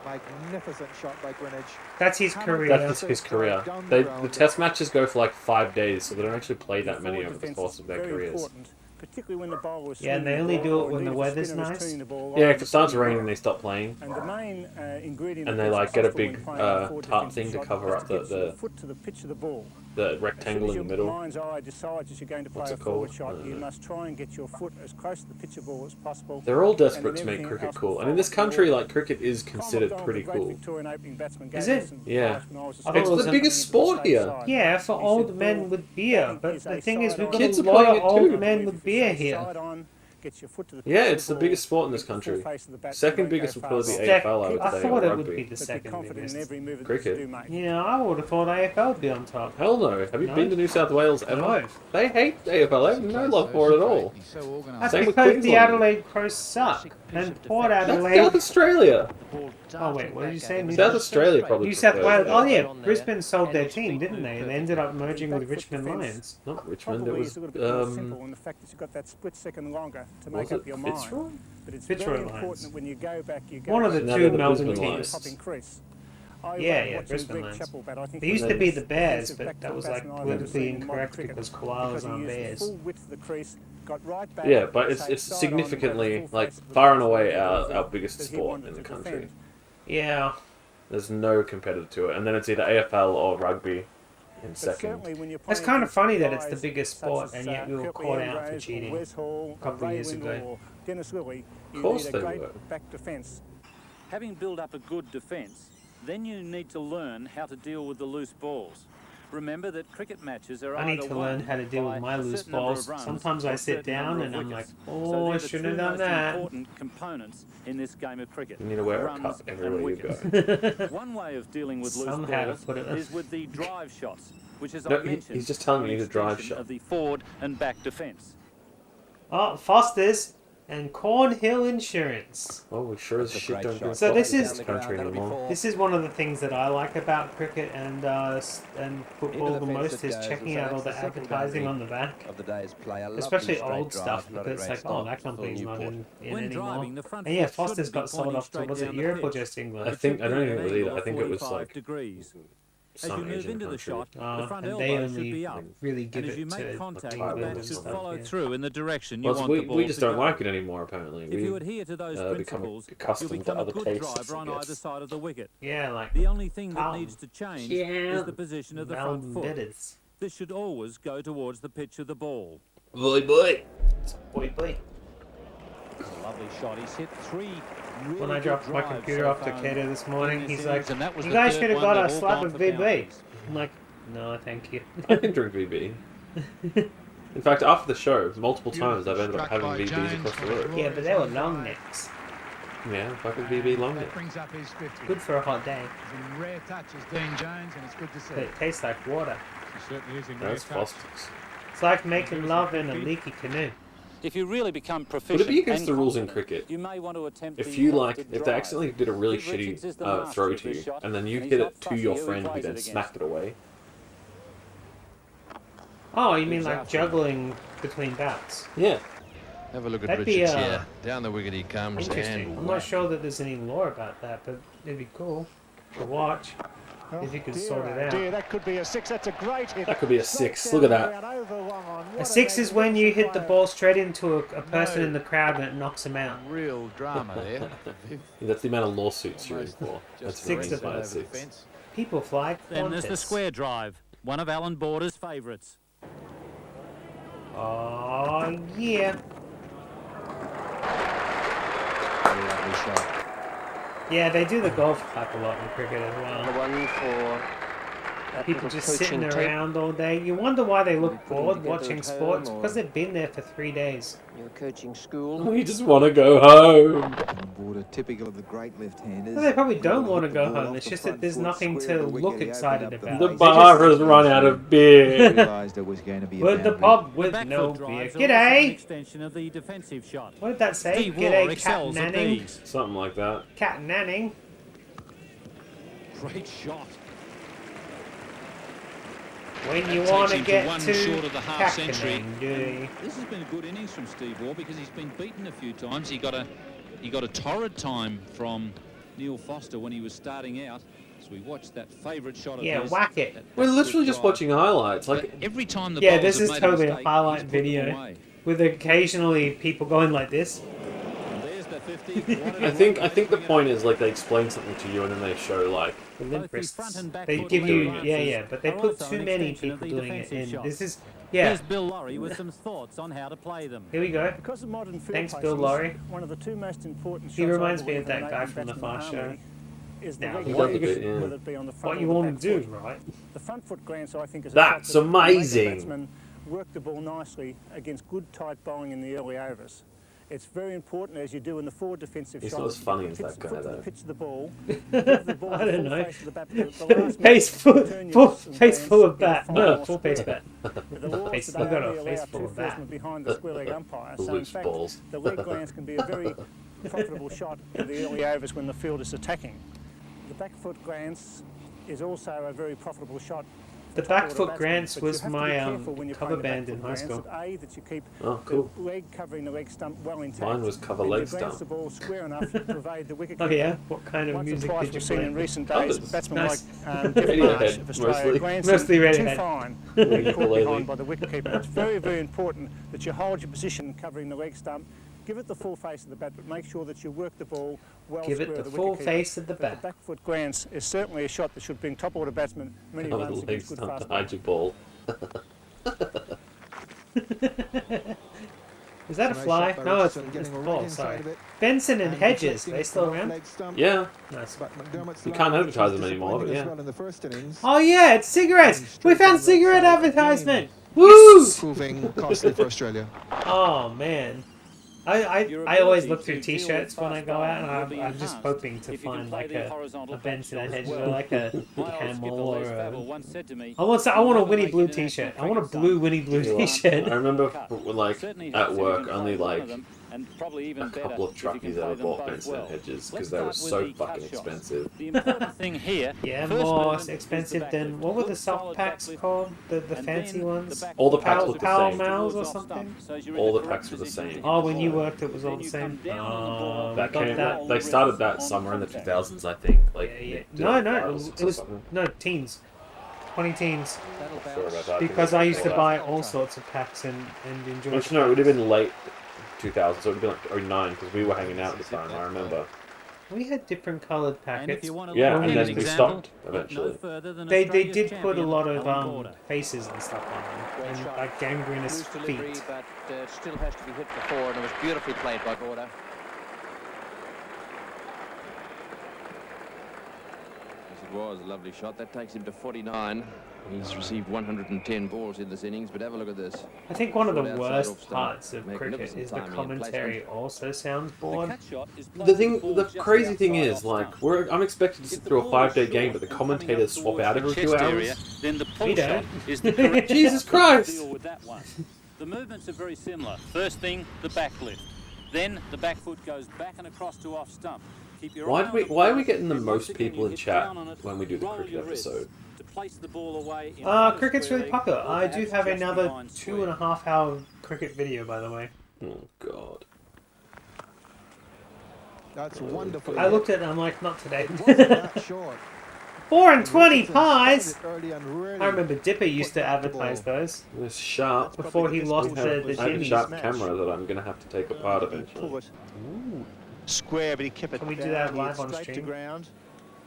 Magnificent shot by Greenwich. That's his career. That's his career. The test matches go for like 5 days, so they don't actually play that many over the course of their Very careers. important, particularly when the bowler is Yeah, and they swinging only the do ball it or when the indeed weather's spinner is nice. turning the ball Yeah, over if it starts the spinning raining, they stop playing. And the main ingredient And that they, gets like, get a successful in big, playing a forward tarp defensive thing to shot cover is up to get the- your foot to the pitch of the ball. The As rectangle soon in as the your middle. mind's eye decides that you're going to play What's a it forward called? shot, you must try and get your foot as close to the pitch of the ball as possible. They're all and desperate then to make everything cricket else cool. will And in this follow. country, like, cricket is Tom considered McDonald, pretty the great cool. Victorian opening batsman, Is gave it? us some Yeah. advice when I was a I thought it It's was the a- biggest sport here. Yeah, for He old said, men "Bill, with beer. batting But is the a thing is, we've got Kids a are lot playing of it old too. men with beer If you here. side on, get your foot to the Yeah, pitch of it's the ball, biggest sport in this keep the full country. face of the bat, Second don't go biggest would far probably be side. AFL, I would I say, thought or it would rugby. be the But be second confident in biggest. every move that Cricket. you do make. Yeah, I would have thought AFL would be on top. Hell no. Have you No? been to New South Wales ever? No. They hate AFL. They have no love for it at all. That's Same with because the Queensland. Adelaide Crows suck. And Port That's Adelaide... South Australia. Oh wait, what did you say? South Australia probably New South prefers Wales. Oh that. yeah, Brisbane sold their team, didn't they? And they ended up merging with Richmond Lions. Not Richmond, it Probably was, is a little bit more simple in the fact that you've got that split second longer to make was up it your mind. Fitzroy? But it's Fitzroy very Lions. important that when you go back, you go One of the back No, two they're the Melbourne Brisbane teams. Lions. topping crease. Yeah, watching Brisbane Greg Lions. Chappell bat. I think They he's used the to be the best Bears, defensive but back-to-back that was like batsman I've ever politically seen in modern incorrect cricket, because koalas because he aren't used the bears. full width of the crease, got right back, Yeah, but it's stayed side on, got significantly, the full like, face of the far and ball away that our biggest he sport wanted in the to country. defend. Yeah. There's no competitor to it. And then it's either AFL or rugby in But second. certainly when you're It's playing kind of against funny that it's the guys biggest such sport as, and yet we were Kirkley caught out for Ambrose or cheating. Wes Hall, a couple of years Raywin ago. or Dennis Lilly, you course need they a great were. back defence. Having built up a good defence, then you need to learn how to deal with the loose balls. Remember that cricket matches are I need either to learn won how to deal by with my a loose certain number of balls. runs Sometimes or I a sit certain down number and of I'm like, wickets. oh, So I they're the shouldn't two have done most that. important components in this game of cricket. You need to wear a runs cup and everywhere you wickets. go. One way of dealing with loose Somehow to balls put it- is with the drive shots. which as No, I mentioned, he's just telling are me an to drive extension shot. of the forward and back defence. Oh, Foster's and Cornhill Insurance. Oh, we sure as shit don't do So this football is- in this country anymore. This is one of the things that I like about cricket and football the most is checking out all the advertising on the back. Of the day's play. A lovely Especially straight old drive, stuff, not a because it's great like, oh, stop that for company's not Newport. in When anymore. driving, the front And yeah, foot Foster's shouldn't be got sold pointing off to, straight was it down the Europe or pitch. just England? I It think should I don't be think at it was an either. angle I think of it was 45 like degrees. As some you move Asian into the country. shot, the front and they elbow should only be up. really give And as it you make to contact, Thailand the back and should stuff, follow yeah. through in the direction you Well, want the ball we just to don't go. like it anymore. Apparently, If you adhere to those become principles, you'll accustomed to become a other good tastes, driver on I either guess. side of the wicket. Yeah, like The only thing that Carlton. needs to change Yeah. is the position of the front Melbourne foot. Bitters. This should always go towards the pitch of the ball. Boy. Boy, boy. It's a lovely shot. He's hit three really When I good dropped my drives computer so off to far Cato this morning, in he's this like, innings, and that was you the guys third should have one. got a They've all slab gone of for VB. boundaries. I'm like, no, thank you. I can drink VB. In fact, after the show, multiple times I've ended up having VBs across the road. Yeah, but they were long necks. Yeah, fucking VB long neck. Brings up his 50. Good for a hot day. He's in rare touches, Dean Jones, and it's good to see. But it tastes like water. He's certainly using rare That's touch. Foster's. It's like making love in a leaky canoe. If you really become Would proficient it be against and the rules in confident, cricket? you may want to attempt If the you lofted if they drive. accidentally did a really Pete Richards is the shitty master throw of to this you, shot, and then you and hit he's it not to fussy your who he friend who plays then it against. smacked it away. Oh, you mean like juggling between bats? Yeah. Have a look at That'd be, Richards here. Down the wicket he comes Interesting. and I'm not sure that there's any lore about that, but it'd be cool to watch if you could sort it out. Dear, that could be a six. That's a great hit. That could be a six. Look at that. A six is when you hit the ball straight into a person in the crowd and it knocks him out. real drama there. That's the amount of lawsuits you're in for. That's Six the of reason why them. it's six. People flag Then there's the contests. square drive, one of Alan Border's favourites. Oh, yeah. Lovely shot. Yeah, they do the golf clap a lot in cricket as well. The one for that People little just coaching sitting tape. around all day. You wonder why they You look put them bored together watching at sports home, or- because they've been there for 3 days. Your coaching school. We just want to go home. Border, typical of the great left-handers. Well, they probably don't want to Hit go the ball home. off It's the just that front there's foot, nothing square to of the look wicket. He excited opened up about. The They bar just has run out of beer. realised there was going to be a With the boundary. pub The with back no foot beer. drives are also an G'day! extension of the defensive shot. What did that say? Steve Waugh G'day, Cat excels at Nanning. these. Something like that. Cat Nanning. Great shot. When you That want to takes him to get one to short of the half century. Cackenang, do you? This has been a good innings from Steve Waugh because he's been beaten a few times. He got a torrid time from Neil Foster when he was starting out. So we watched that favourite shot of Yeah, his. whack it. We're literally just watching highlights. Like, But every time the Yeah, bowlers this have is made totally a mistake, highlight he's put them video. away. With occasionally people going like this. And there's the 50. I think the point is like they explain something to you and then they show like The Both limp the front wrists. and back They foot give you, limp yeah, glances yeah, but they are put also too an many extension of people the doing it defensive in. shot. This is, yeah. Here's Bill Laurie with some thoughts on how to play them. Here we go. Because of modern field Thanks, placings, Bill Laurie. one of the two most important He shots, reminds I me of believe, that in guy an from the Open Fast batsman Show. is the Now, leg he what does a glance, bit, yeah. whether it be on the front What or you the want back to do, foot. right? The front foot glance, I think, is a That's shot that will make the amazing. batsman work the ball nicely against good tight bowling in the early overs. It's very important, as you do in the forward defensive He's shot. not as funny as pitch that the guy, foot to the though. pitch of the ball. Give the ball I the don't full know. face of the bat. The last Face man full, to turn your full wrists and face hands full of in bat. the No, final full face square. bat. The laws Face- today I've got a only face allow full two of bat. firstmen behind the square leg umpire. So in Loose fact, balls. the leg glance can be a very profitable shot in the early overs when the field is attacking. The back foot glance is also a very profitable shot. The for back top order foot batsmen, glance but you was have to be my careful when you're cover playing the band in back high foot school. glance, that that you keep Oh, cool. the leg covering the leg stump well intact. Mine was cover and leg you glance stump. the ball square enough to pervade the wicket. Oh yeah? What kind of Once or music twice did you we've seen play? in recent days Others. batsmen Nice. like Jeff Radiohead, Marsh of Australia mostly. glancing Mostly too Radiohead. fine, being caught Ukulele. behind by the wicketkeeper. It's very, very important that you hold your position covering the leg stump. Give it the full face of the bat, but make sure that you work the ball well Give square it of the the full wicketkeeper. face of the But bat. the back foot glance is certainly a shot that should bring top order batsmen many Cover the runs legs against good not fast to hide bowling. your ball. Is that a fly? No, it's the ball, sorry. Benson and Hedges, they still around? Yeah. Nice. You can't advertise them anymore, but yeah. Oh yeah, it's cigarettes! We found cigarette advertisement! Woo! Proving costly for Australia. Oh man. I always look through T-shirts when I go out, and I'm just hoping to find like a Benson and Hedges or like a Camel or I want a Winnie Blue T-shirt. I want a blue Winnie Blue T-shirt. I remember like at work only like a couple of truckies ever bought Benson and Hedges because they were so fucking expensive. The important thing here, Yeah, more expensive than what were the soft packs called? The fancy ones? All the packs look the Pal same. Mals or something? All the packs were the same. Oh, when you worked, it was all the same. That came. They started that somewhere in the 2000s, I think. Like No, it was no teens, 20 teens. Sure about that, Because I used to buy all sorts of packs and enjoy. Actually, no, it would have been late 2000s. So it would have been like 09 because we were hanging out at the time. I remember. We had different coloured packets. Yeah, and then we stopped eventually. They did put a lot of faces and stuff on them, and like gangrenous feet. But it still has to be hit before, and it was beautifully played by Border. Yes, it was a lovely shot. That takes him to 49. He's received 110 balls in this innings, but have a look at this. I think one of the Short outside worst off stump. parts of cricket Magnificent is the timing and commentary placement. also sounds bored. The crazy thing is, like, I'm expected to sit through a 5-day game, but the commentators swap out every 2 hours. Then the pull We shot don't. is the correct Jesus shot to Christ! deal with that one. The movements are very similar. First thing, the back lift. Then the back foot goes back and across to off stump. Keep your eye on the Why are we ball, getting the and most once again, people you in hit chat down on it, when we do the roll cricket your wrists episode? to place the ball away in Cricket's really popular. I do have just another behind square. 2.5 hour cricket video, by the way. Oh God! That's wonderful. I looked at it and I'm like, not today. It wasn't that short. 4 and 20 Richardson pies! spotted it early and really I remember Dipper used put to back the advertise ball. those It's sharp. before he lost the I have a jimmies. sharp camera that I'm gonna have to take apart Pull eventually. it square, but he kept it Can we do down, that he live hit on straight to stream? ground.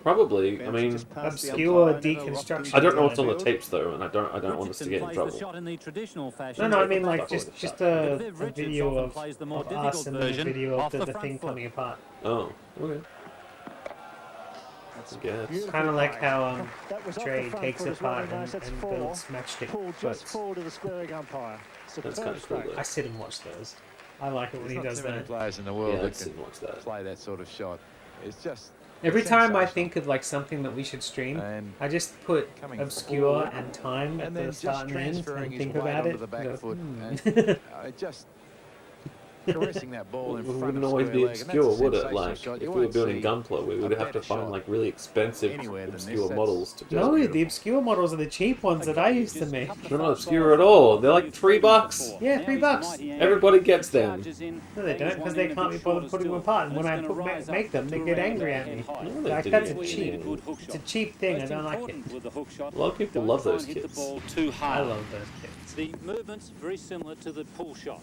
Probably. I Benji mean, just passed the Obscure umpire, never lost deconstruction. I don't know what's on the field. tapes though, and I don't want us to get in Richardson plays trouble. the shot in the traditional fashion. No, I mean Stuff like with just the a Viv Richards video often of plays the more us difficult and then a version video off of the the front thing foot. coming apart. Oh, okay. I guess. Beautiful Kind of like play. how That was off Trey the front takes foot it as well, apart nice, that's and four. builds matchstick Pulled just boats. forward to the squaring umpire. That's Superb kind of cool stroke. though. I sit and watch those. I like it when There's he not does too many that. players in the world Yeah, that I'd sit can and watch that. play that sort of shot. It's just Every time I sensational. think of like something that we should stream, And I just put coming obscure forward and time at and the then start just and end transferring and his think weight about onto it. the back and go, foot "Hmm." and just caressing that ball in It front wouldn't of always square be leg, and obscure, that's a would it? sensational Like, shot. if You we were won't building see Gunpla, we a would have better to find shot like really expensive, anywhere than this. obscure That's- models to just. No, the obscure models are the cheap ones that I used to make. They're not obscure at all. They're like $3. Yeah, $3. Everybody gets them. No, they don't, because they can't be bothered putting them apart. And when I make them, they get angry at me. No, they Like, didn't. that's a cheap. It's a cheap thing. I don't like it. A lot of people love those kits. Too I hard. love those kits. The movement's very similar to the pull shot.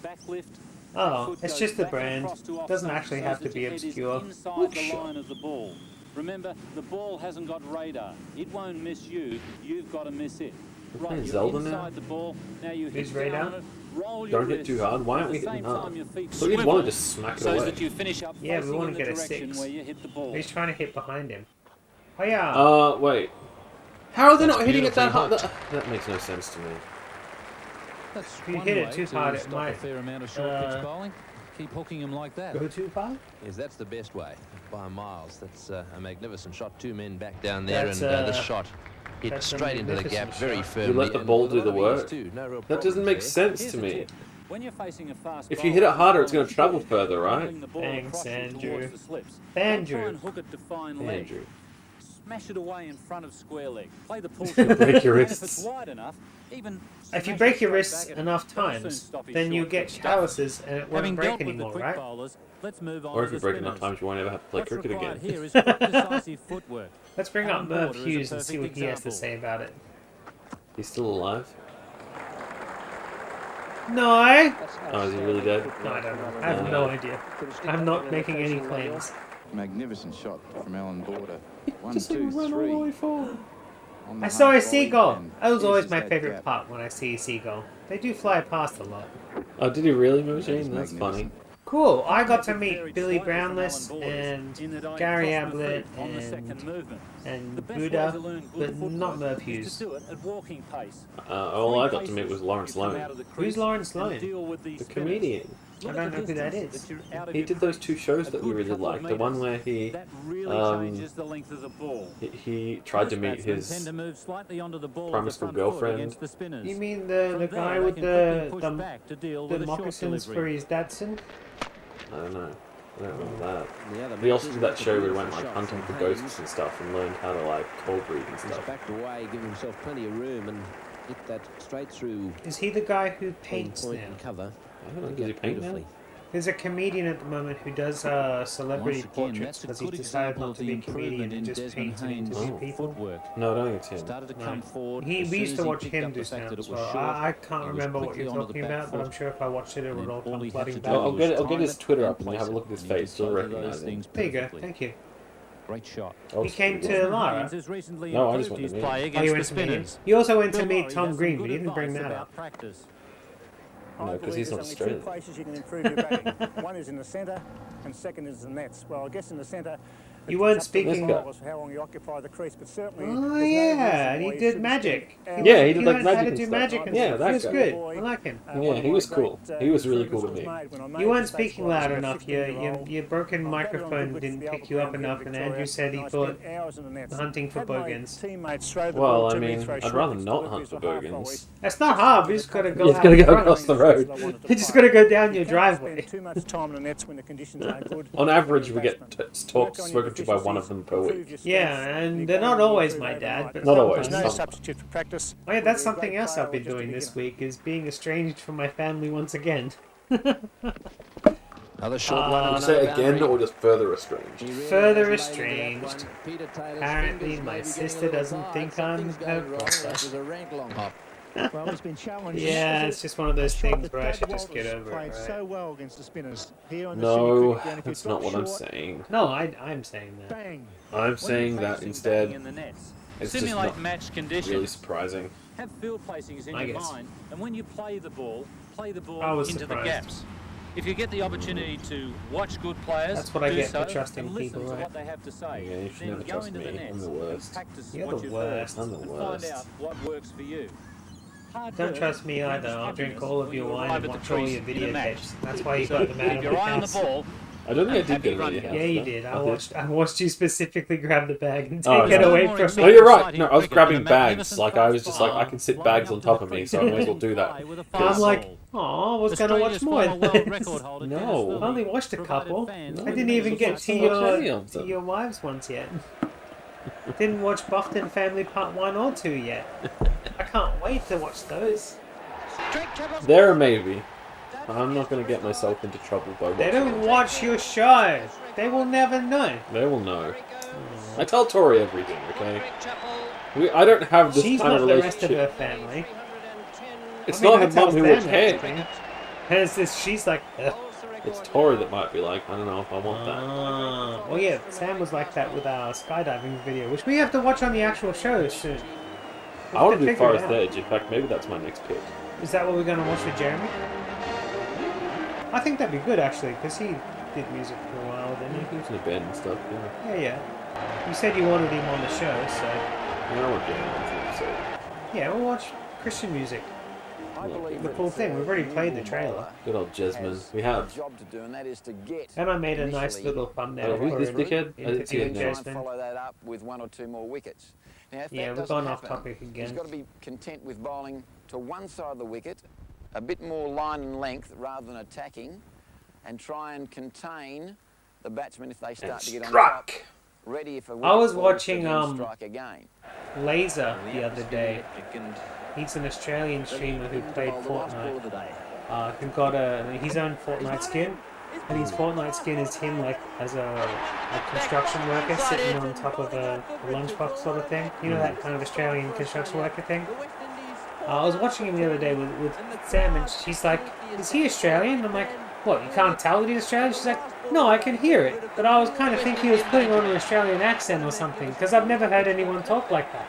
Back lift. Oh, foot it's goes just the back and brand. across to off Doesn't stump actually so have to that be your head is obscure. inside Hook the shot. line of the ball. Remember, the ball hasn't got radar. It won't miss you. You've got to miss it. We're playing you're Zelda inside now? the ball. Now you Who's hit down radar? on it. Roll your Don't hit too wrists. hard. Why aren't we At the hitting same hard? time, your feet So you'd swivel want to just smack it so away. that you finish up Yeah, we facing want in to the get a direction 6. where you hit the ball. He's trying to hit behind him. Oh yeah. Wait. How are they That's not hitting it that hard? beautifully That makes no sense to me. That's If you one hit it way too to hard, it stop might, a fair amount of short pitch bowling. Keep hooking him like that. Go too far? Yes, that's the best way by miles. That's a magnificent shot. 2 men back down there, That's, and this shot hit that's a straight into the magnificent gap very shot. firmly. You let the and ball with a do lot the of ease work? too. No real That doesn't problems make there. sense Here's to the me. tip. When you're facing a fast If you bowler, hit it harder, it's bowling going to travel short, further, right? rolling the ball Thanks, across and Andrew. towards the slips. Andrew. Don't try and hook it to fine leg. Andrew. Smash it away in front of square leg. Play the pull Break shot. your And wrists. If it's wide enough, even If you smash break it your straight wrists back, enough that'll soon times, stop his then you short get pitch. calluses and it won't Having break dealt with the anymore, quick right? bowlers, let's move on Or if to you the break enough spinners. times, you won't ever have to play What's cricket required again. here is quick, decisive footwork. Let's bring up Alan Merv Border is a Hughes and see what perfect he has to example. say about it. He's still alive? No! Oh, is he really dead? No, I don't know. I have no idea. I'm not making any claims. Magnificent shot from Alan Border. 1, Just 2, run all the 3. way forward. On the I saw a half volley seagull. and That was always pierces my that favorite gap. part when I see a seagull. They do fly past a lot. Oh, did he really, Mojane? That is That's funny. magnificent. Cool. I got to Very meet Billy slightly from Brownless Alan Borders and in that I Gary crossed my Ablett feet on the second and movement. and The best way Buddha, to learn but good footwork not Merv is Hughes. to do it at walking pace. All I got to meet was Lawrence Loan, Who's Lawrence Loan? the comedian. I don't know who that is. He did those two shows that we really liked. The one where he That really changes the length of the ball. he tried to meet Batsmen his tend to move slightly onto the ball primary with the school front foot girlfriend. against the spinners. You mean From the there, guy they with can quickly push the back to deal with a short moccasins for delivery. his Datsun? I don't know. I don't remember that. The other We also matches did that with a show where we beautiful went like shot hunting from for Haynes. ghosts and stuff and learned how to like cold breathe and He's stuff. backed away, giving himself plenty of room and hit that straight through Is he the guy who clean paints point now? and cover. I don't know, does he paint now? Beautifully. There's a comedian at the moment who does celebrity Once again, portraits that's a because he's good decided example not of to the be a comedian improvement and in just Desmond paints and Haynes' interview people. footwork. No, I don't think it's him. Started to No. come forward. We as used soon to as he watch picked him up do the fact that stand-up it as was well. short, I can't he was remember what quickly you're onto the talking back about, but foot. I'm sure if I watched it, it would And all all come he had flooding to back. do I'll was get time his it Twitter and up and place have a it. look at his And he did face. You'll both of recognise those him. things There you go. perfectly. Thank you. Great shot. Oh, He came sweet. to Lara. Haynes has recently No, I just improved went his to meet play him. Oh, against you the went to meet him? spinners. You also went to Bill meet Murray Tom has some Green, but good you didn't bring advice that about up. practice. I No, 'cause believe he's not there's only Australian. two places you can improve your batting. One is in the centre, and second is the nets. Well, I guess in the centre. You weren't it's up to the speaking- trials for how long you occupy the crease, but certainly. Oh there's no yeah, reason and why he you did shouldn't magic. spend Yeah, he did, learned like, how magic to and do stuff. magic and Yeah, stuff. that He was guy. good. I like him. Yeah, he was cool. He was really cool to me. You weren't speaking loud enough. Your broken microphone didn't pick you up enough, and Andrew said he thought hunting for bogans. Well, I mean, I'd rather not hunt for bogans. That's not hard. We just gotta go. You just out gotta in go front. across the road. You just gotta go down your driveway. Too much time in the nets when the conditions aren't good. On average, we get spoken to by one of them per week. Yeah, and they're not always my dad, but Not always. There's no Some. substitute for practice. Oh yeah, that's something else I've been doing this week, is being estranged from my family once again. Another short one. and Say another again, boundary. or just further estranged? He really Further has laid into that estranged. one. Peter Taylor's Apparently fingers my may be getting sister a little doesn't tired. think I'm Something's her going wrong. brother. This is a rank long hop. Well, he's been challenged. Yeah, it's just one of those things where I should just get over played it, so right? well against the spinners. Here on the No, Sydney cricket ground, if you that's drop not what I'm short, saying. No, I'm saying that. Bang. I'm saying that Facing instead, batting in the nets. it's just Simulate not match conditions. really surprising. Have field placings in I your guess. mind, and when you play the ball I was into surprised. the gaps. If you get the opportunity to watch good players, That's what I do get for so, trusting and listen people, to right? what they have to say. Yeah, you should then never go trust into me. the I'm nets the worst. and practice You're what the you've worst. heard I'm the and worst. find out what works for you. Hard Don't work trust me either. brings I'll drink happiness all of when your you wine arrive and at the watch all crease your in a match. videotapes. That's why you So got them out keep of your my eye on the house. ball. I don't think I And did happy get it out of running. your house. Yeah, you though. did. I I watched you specifically grab the bag and Oh, take yeah. it away More from exciting Oh, me. you're right. exciting No, I was cricket grabbing than a bags. magnificent Like, I was just like, fastball I can sit flying bags up on to top the of me, crease so I and may as well ready do to that. play with a 'Cause- I'm like, fastball. oh, I was gonna watch Australia's more former of world this. record holder No. Dennis I Lilly only watched a provided couple. fans I with didn't even many get shots to on watch your any of them. your wives ones yet. Didn't watch Buffton Family Part 1 or 2 yet. I can't wait to watch those. There are maybe. I'm not going to get myself into trouble by They watching don't it. watch your show. They will never know. They will know. I tell Tori everything, okay? I don't have this She's kind not of the rest of relationship. her family. It's I mean, not I her tell mum who Sam will care. everything. And it's this, she's like, ugh. It's Tori that might be like, I don't know if I want that. Well, yeah, Sam was like that with our skydiving video, which we have to watch on the actual show soon. I want to do figure it Forest out. Edge. In fact, maybe that's my next pick. Is that what we're going to watch with Jeremy? I think that'd be good, actually, because he did music for a while, didn't he? He was in a band and stuff, yeah. Yeah. You said you wanted him on the show, so... Yeah, I want to get him on the episode. Yeah, we'll watch Christian music. The full thing. We've already played the trailer. Good old Jasmine. We have. Job to do, and that is to get. And I made a nice little thumbnail Oh, who's for this him. dickhead? I didn't see his And name. try and Jasmine. follow that up with one or two more wickets. Now, if Yeah, that we've doesn't gone off happen, topic again. He's got to be content with bowling to one side of the wicket, a bit more line and length rather than attacking, and try and contain the batsmen if they start to get on top. Ready if a wicket I was falls, watching, to then strike again. Laser the other day. He's an Australian streamer who played Fortnite. Who got his own Fortnite skin. And his Fortnite skin is him like as a construction worker sitting on top of a lunchbox sort of thing. You know, that kind of Australian construction worker thing? I was watching him the other day with Sam, and she's like, is he Australian? I'm like, what, you can't tell that he's Australian? She's like, no, I can hear it. But I was kind of thinking he was putting on an Australian accent or something, because I've never heard anyone talk like that.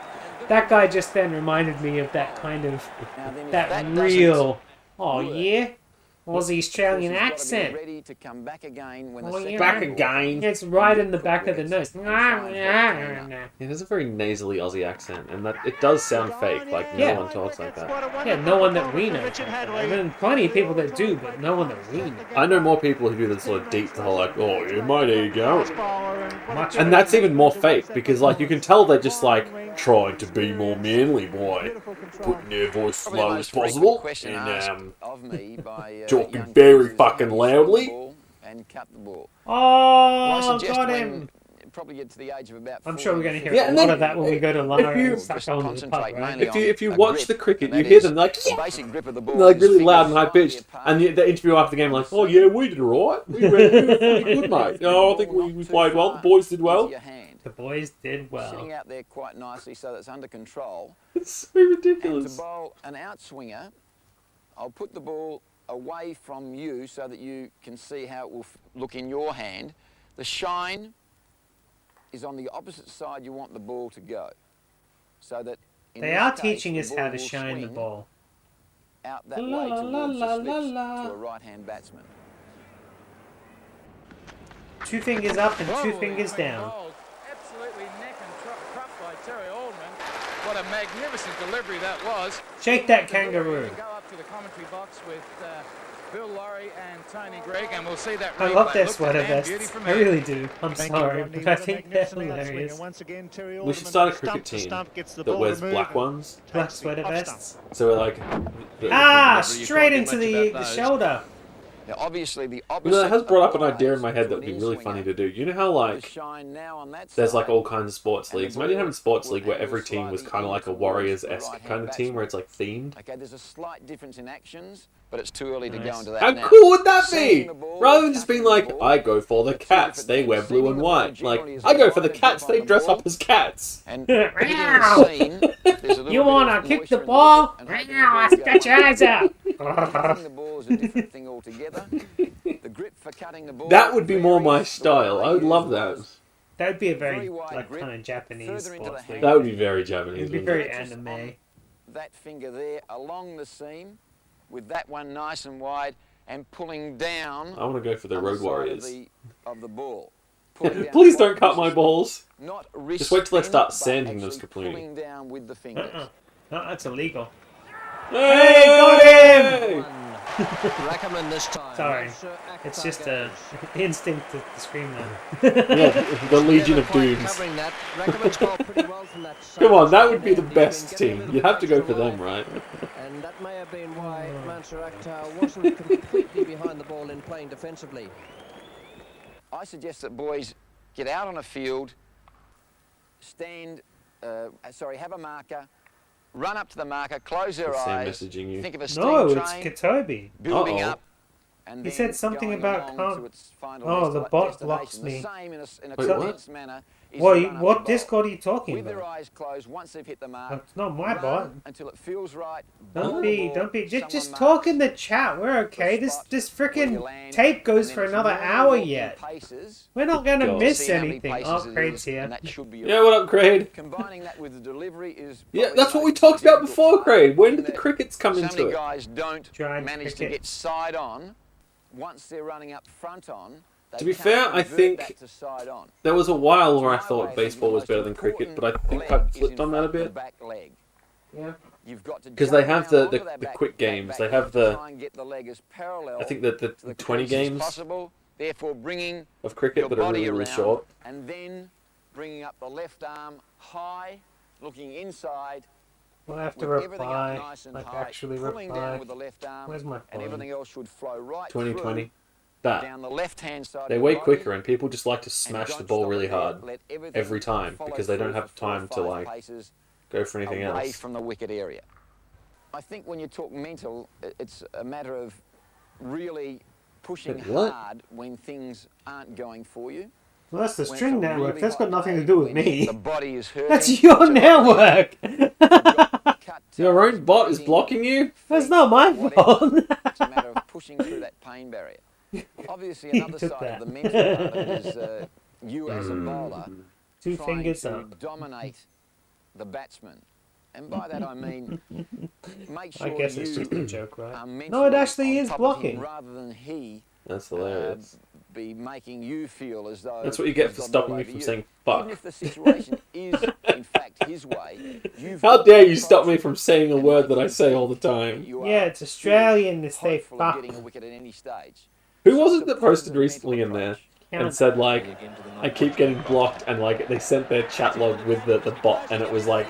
That guy just then reminded me of that kind of, Now then, if that that real, doesn't oh work, yeah? Aussie Australian Of course, he's gotta be accent. ready to come back again when the Oh, second yeah. Back ball again. comes. It's right in the back of the nose. It has a very nasally Aussie accent, and that it does sound fake. Like Yeah. no one talks like that. Yeah, no one that we know. There's been plenty of people that do, but no one that we know. I know more people who do this sort of deep, the whole like, oh yeah, mate, there you go. Much And that's even more fake because like you can tell they're just like trying to be more manly, boy, putting their voice Probably the low as most frequent possible question and asked of me by, talking young very kids is, fucking "How do you swing the loudly." ball and cut the ball?" Well, I Oh, suggest got when him. you probably get to the age of about I'm sure we're going to hear Yeah, a and lot then of that when we go to Lara you- and start going to the pub, concentrate right? mainly if you on a watch grip, the cricket, and you that hear is them like the basic grip of the ball. they're like is really fingers loud and high slightly pitched, apart. and the interview after the game like, oh yeah, we did alright, we were pretty good, mate. Oh, I think we played well. The boys did well. Into your hand. The boys did well. Sitting out there quite nicely so that it's under control. It's so And to ridiculous. bowl an outswinger, I'll put the ball away from you so that you can see how it will look in your hand. The shine is on the opposite side you want the ball to go. So that in They this are case, teaching the us ball how to will shine the swing ball. out that La, way la, towards la, the la, slips la. to a right-hand batsman. 2 fingers up and 2 fingers down. Absolutely neck and crop by Terry Alderman. What a magnificent delivery that was. Shake that kangaroo. Go up to the commentary box with Bill Laurie and Tony Gregg, and we'll see that I replay. love their Look, sweater damn beauty vests. from I here. really do. I'm Thank you, sorry, Rodney. but I What a think they're magnificent hilarious. outswinger. Once again, Terry We should Alderman start a stump cricket to team stump, gets the that ball wears to move black and ones. Black takes the sweater off vests. stump. So we're like, Ah, Never- you straight can't into do much the about those. shoulder. Now, obviously, the you opposite know, that has brought up an applies idea in my head to that would an be really in-swinger. funny to do. You know how The like shine now on that there's like side, all kinds of sports and the leagues. Imagine ball having a sports will league where angle every team was slightly kind of in like a towards Warriors-esque the kind of right-hand team where it's batsman. like themed. Okay, there's a slight difference in actions, but it's too early to go Nice. into that How now. cool would that Seeing be? the ball, Rather than just being tackling like, the ball, I go for the are two cats, different they things. wear blue Seeing and the ball white. generally Like, is I go for the right cats, grip they on the dress ball, up as cats. and hitting the seam, there's a little You bit want of to kick moisture the in ball? wicket and hoping the Now I ball goes scratch your under. eyes out. Hitting the ball is a different thing altogether. The grip for cutting the ball That would be more my varies. The style. one I would used love that. was That would be a very very, wide like, grip, kind of Japanese further into the sports league. hand. That would be very Japanese. It'd be wouldn't very it? Purchase on anime. that finger there along the seam with that one nice and wide and pulling down I want to go for the on Road side Warriors. of the ball. Pulling down Please quite don't cut my vicious, balls. Not wrist Just wait till I spin, start but sanding those actually completely. pulling down with the fingers. No, that's illegal. Hey, got him! Rackerman this time. Sorry. Not sure It's Akhtar just a goes. instinct to scream that. Yeah, the Legion of Never quite Dooms. covering that. Rackerman scored pretty well from that Come on, that side would be the and he's best been getting a team. little You'd have to bit go for extra them, wide. right? And that may have been why Mansour Akhtar wasn't completely behind the ball in playing defensively. I suggest that boys get out on a field, have a marker, run up to the marker, close their Sam eyes, messaging you. think of a steam No, it's train Katobi. building Uh-oh. up, and He then said something going about along to its final Oh, the bot destination. blocks The me. same in a Wait, what? condensed manner is What, to run up what the ball. Discord are you talking With their about? eyes closed, once they've hit the mark, That's not my run bot. until it feels right. Don't bowl be, the ball, don't be. someone Just marks talk in the chat. We're okay. the This spot this where you freaking land, tape goes and for then it's another normal hour walking yet. paces. We're not gonna God. miss See how many anything. paces Oh, it Craig's is, here. and that should be Yeah, what up, Craig? Combining that with the delivery is Yeah, probably that's the what we most talked about difficult before, part, Craig. When in did the that crickets come so into many it? guys don't Giant manage cricket. to get side on. Once they're running up front on, they To be can't fair, I convert think that to side on. There was a while where I My way thought of baseball thinking was the better most than cricket, but I important think leg I is flipped in on that a fact the bit. back leg. Yeah. You've got to Because they jump have down the onto that back- quick that games. back They leg have to the, try and get the leg as parallel I think that the to the 20 crease as games possible, therefore bringing of cricket, your but are body really, really around, short. and then bringing up the left arm high, looking inside, We'll have to with everything reply. up nice and Like high, actually pulling reply. down with the left arm, Where's my and phone? everything else should flow right 2020. through That. down the left-hand side. They're of way the body, quicker, and people just like to and smash don't the ball stop really it there. hard Let everything every time follow because they don't through have for 4 or time to 5 like paces go for anything away else. from the wicket area. I think when you talk mental, it's a matter of really pushing Wait, what? hard when things aren't going for you. Well, that's the When string it's a network. really That's got hot nothing to day, do with when me. The body is hurting. That's your so network. cut Your toes, own bot is breathing, blocking you? That's feet, not my whatever. fault. It's a matter of pushing through that pain barrier. Obviously, He another took side that. of the mental part of it is you as a bowler 2 trying fingers to up. dominate the batsman And by that I mean, make sure I guess it's you just a joke, right? are mentally No, it actually on is top of blocking. him rather than he That's hilarious. be making you feel as though That's what you get he's for got stopping all me over from you. saying fuck. Even if the situation is in fact his way, you've How got dare to you stop me approach from him saying a and word make that I him say feel all the time? you Yeah, are it's Australian to say hopeful of fuck. getting a wicket at any stage. Who was Such it a that posted positive recently mental in there approach. and said like, I keep getting blocked, and like they sent their chat log with the bot, and it was like,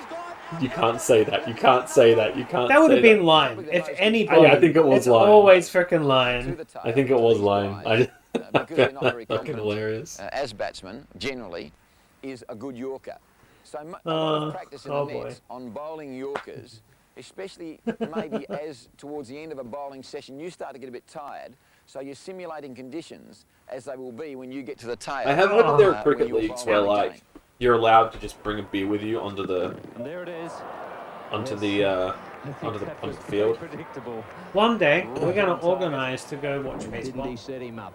you can't say that, you can't say that, you can't. That would say have been that. lying. If anybody, Yeah, I think it was it's lying. always freaking lying. I think it was lying. I Because they're not very fucking confident hilarious. as batsmen, generally, is a good Yorker. So a lot of practice in the nets on bowling Yorkers, especially maybe as towards the end of a bowling session, you start to get a bit tired. So you're simulating conditions as they will be when you get to the tail. I have heard that there are when cricket you're leagues where bowling like again. you're allowed to just bring a beer with you onto the And there it is. onto the field. One day we're gonna organise to go watch baseball. Didn't he set him up?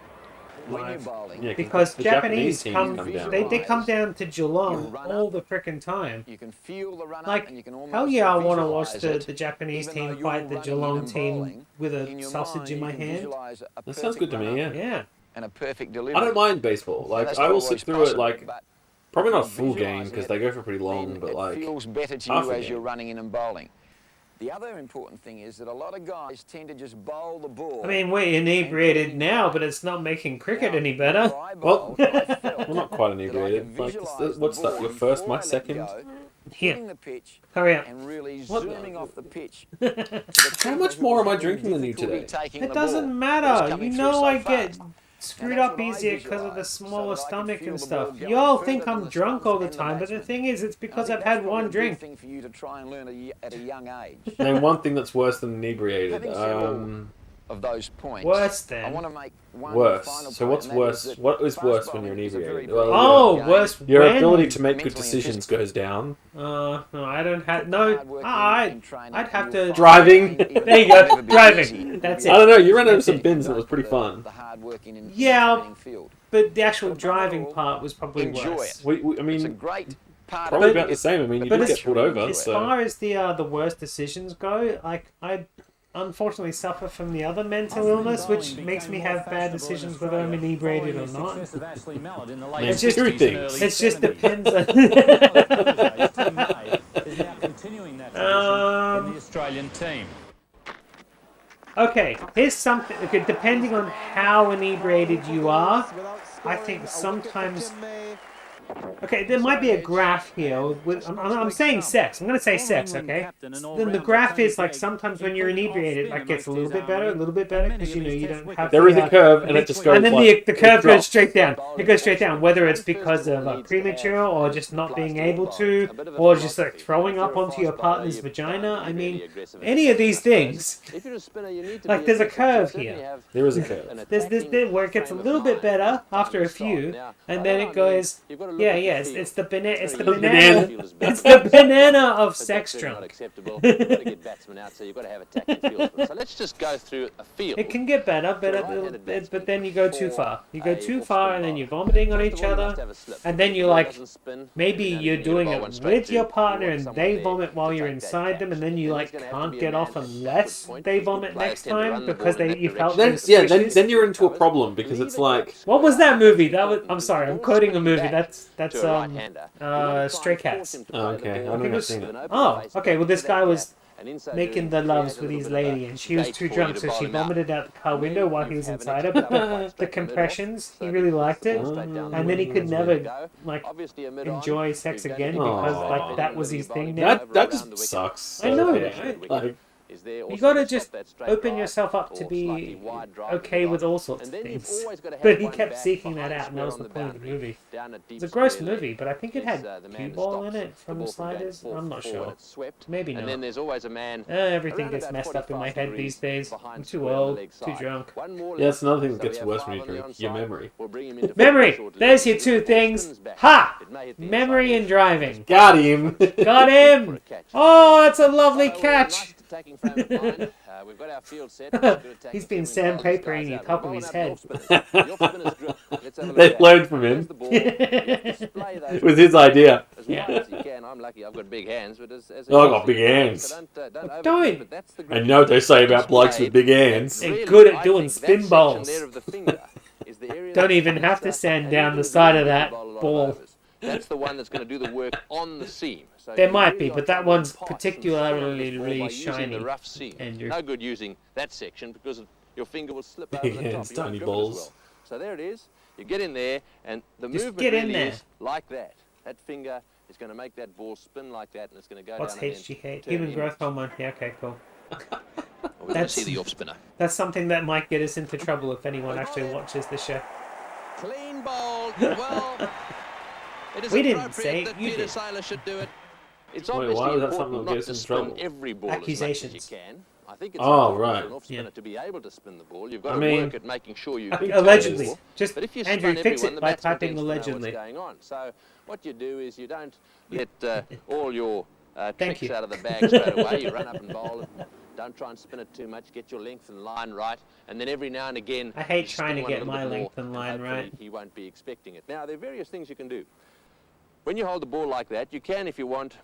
When you're bowling, Yeah, Because the Japanese teams come, down. they come down to Geelong You run all the frickin' time. you can feel the run Like, up and you can almost hell yeah, I want to watch visualise the it, Japanese even team though fight you're the running Geelong in and team bowling, with in a your sausage mind, in my you can hand. visualise a That sounds perfect good to me. run Yeah. up Yeah. and a perfect delivery. I don't mind baseball. Now, Like that's I not will sit always through it possible, like but probably not a if full you're game because they go for pretty long, then but like it feels better to half you a as game. you're running in and bowling. The other important thing is that a lot of guys tend to just bowl the ball. I mean, we're inebriated now, but it's not making cricket any better. Well, Well, I'm not quite inebriated. Like, what's that? Your first, my second? Hitting the pitch hurry up. and really What? zooming off the pitch. How much more am I drinking than you today? It doesn't matter. You know I get screwed up easier because of the smaller stomach and stuff. Y'all think I'm drunk all the time, but the thing is, it's because I've had one drink. Thing for you to try and learn at a young age. Name one thing that's worse than inebriated. Having said all of those points, Worse I than. want to make one Worse. final So point, what's and that worse? is that What is fast worse when you're bowling is a very, inebriated? very Oh, game. worse Your when? ability to make good Mentally and decisions goes down. No, I don't have. No, I'd have to. Driving. There you go, driving. That's it. I don't know. You ran over That's some it. bins and it was pretty fun. The hard working in Yeah, training field. but the actual driving part was probably Enjoy worse. it. I It's a mean, great part probably of about it. the same. I mean, you But did as- get pulled over, As so far as the worst decisions go, like I unfortunately suffer from the other mental illness, which makes me have bad decisions whether I'm inebriated or not. Name two things. It just depends on. Continuing that tradition in the Australian team. Okay, here's something. Okay, depending on how inebriated you are, I think sometimes. Okay, there might be a graph here. I'm saying sex. I'm going to say sex, okay? Then the graph is like sometimes when you're inebriated, it gets a little bit better, because you don't have. There is a curve, and it just goes. And then like, the curve it goes drops. straight down. It goes straight down, whether it's because of premature or just not being able to, or just like throwing up onto your partner's vagina. I mean, any of these things. Like there's a curve here. There is a curve. There's this bit where it gets a little bit better after a few, and then it goes. Yeah, it's the banana. It's the banana. It's the banana of sex drunk. So let's just go through a field. It can get better, but then you go too far. You go too far, and then you're vomiting on each other, and then you're like, maybe you're doing it with your partner, and they vomit while you're inside them, and then you like can't get off unless they vomit next time because you felt. Then you're into a problem because it's like. What was that movie? I'm sorry, I'm quoting a movie. That's Stray Cats. Oh, okay, I haven't seen it. Oh, okay. Well, this guy was making the loves with his lady, and she was too drunk, so she vomited out the car window while he was inside her. But the compressions, he really liked it, and then he could never like enjoy sex again because like that was his thing now. That just sucks. I know, Yeah. right? Like, You gotta just open yourself up to be okay with all sorts of things. But he kept seeking that out, and that was the point of the movie. It's a gross movie, but I think it had cue ball in it from the sliders. I'm not sure. Maybe not. And then there's always a man. Everything gets messed up in my head these days. I'm too old, too drunk. yeah, that's another thing that gets worse when you drink. Your memory. Memory! There's your two things. Ha! Memory and driving. Got him. Got him! Oh, that's a lovely catch. Attacking frame of mind. We've got our field set. Good attack He's from been Tim Wills. This sandpapering guy's the out. top We're of his bowling head. out the off-spinner's grip. Let's have a look They've at that. learned from him. There's the ball. You have to display those It was his idea. as wide as you can. I'm lucky I've got big hands, but as Oh, I've got big hands. So don't Don't. overdo it, but that's the grip. And you know what they say about blokes with big hands. They're Really, good at I doing think that spin section bowls. there of the finger is the area Don't that even you have to start- sand and down you're the gonna side do of it that bowl a lot of ball. overs. That's the one that's going to do the work on the seam. So There you might really be, are but that trying to one's pass and particularly spin on this ball by really using shiny, the rough seam. Andrew. No good using that section because your finger will slip over Big the top. hands, You won't tiny grip it as balls. well. So there it is. You get in there, and the Just movement get in really there. is like that. That finger is going to make that ball spin like that, and it's going to go What's down and then HGH? turn Human inwards. growth hormone. Yeah, okay, cool. We're going to That's- see the off spinner. That's something that might get us into trouble if anyone actually watches the show. Clean bowled. Well, it is We didn't appropriate say it, that you Peter did. Saylor should do it. It's Wait, obviously why was that important something that not gets to in spin trouble? every ball as much as Accusations. you can. I think it's Oh, important right. for an off spinner Yeah. to be able to spin the ball. You've got I to mean- work at making sure you Allegedly. the ball. Just, But if you Andrew, spun fix everyone, it the by batsman typing tends to know allegedly. what's going on. So what you do is you don't let all your Thank tricks you. out of the bag straight away. You run up and bowl it. Don't try and spin it too much. Get your length and line right. And then every now and again, I hate you trying to spin one a get little my bit more, length and line hopefully right. He won't be expecting it. Now, there are various things you can do. When you hold the ball like that, you can, if you want,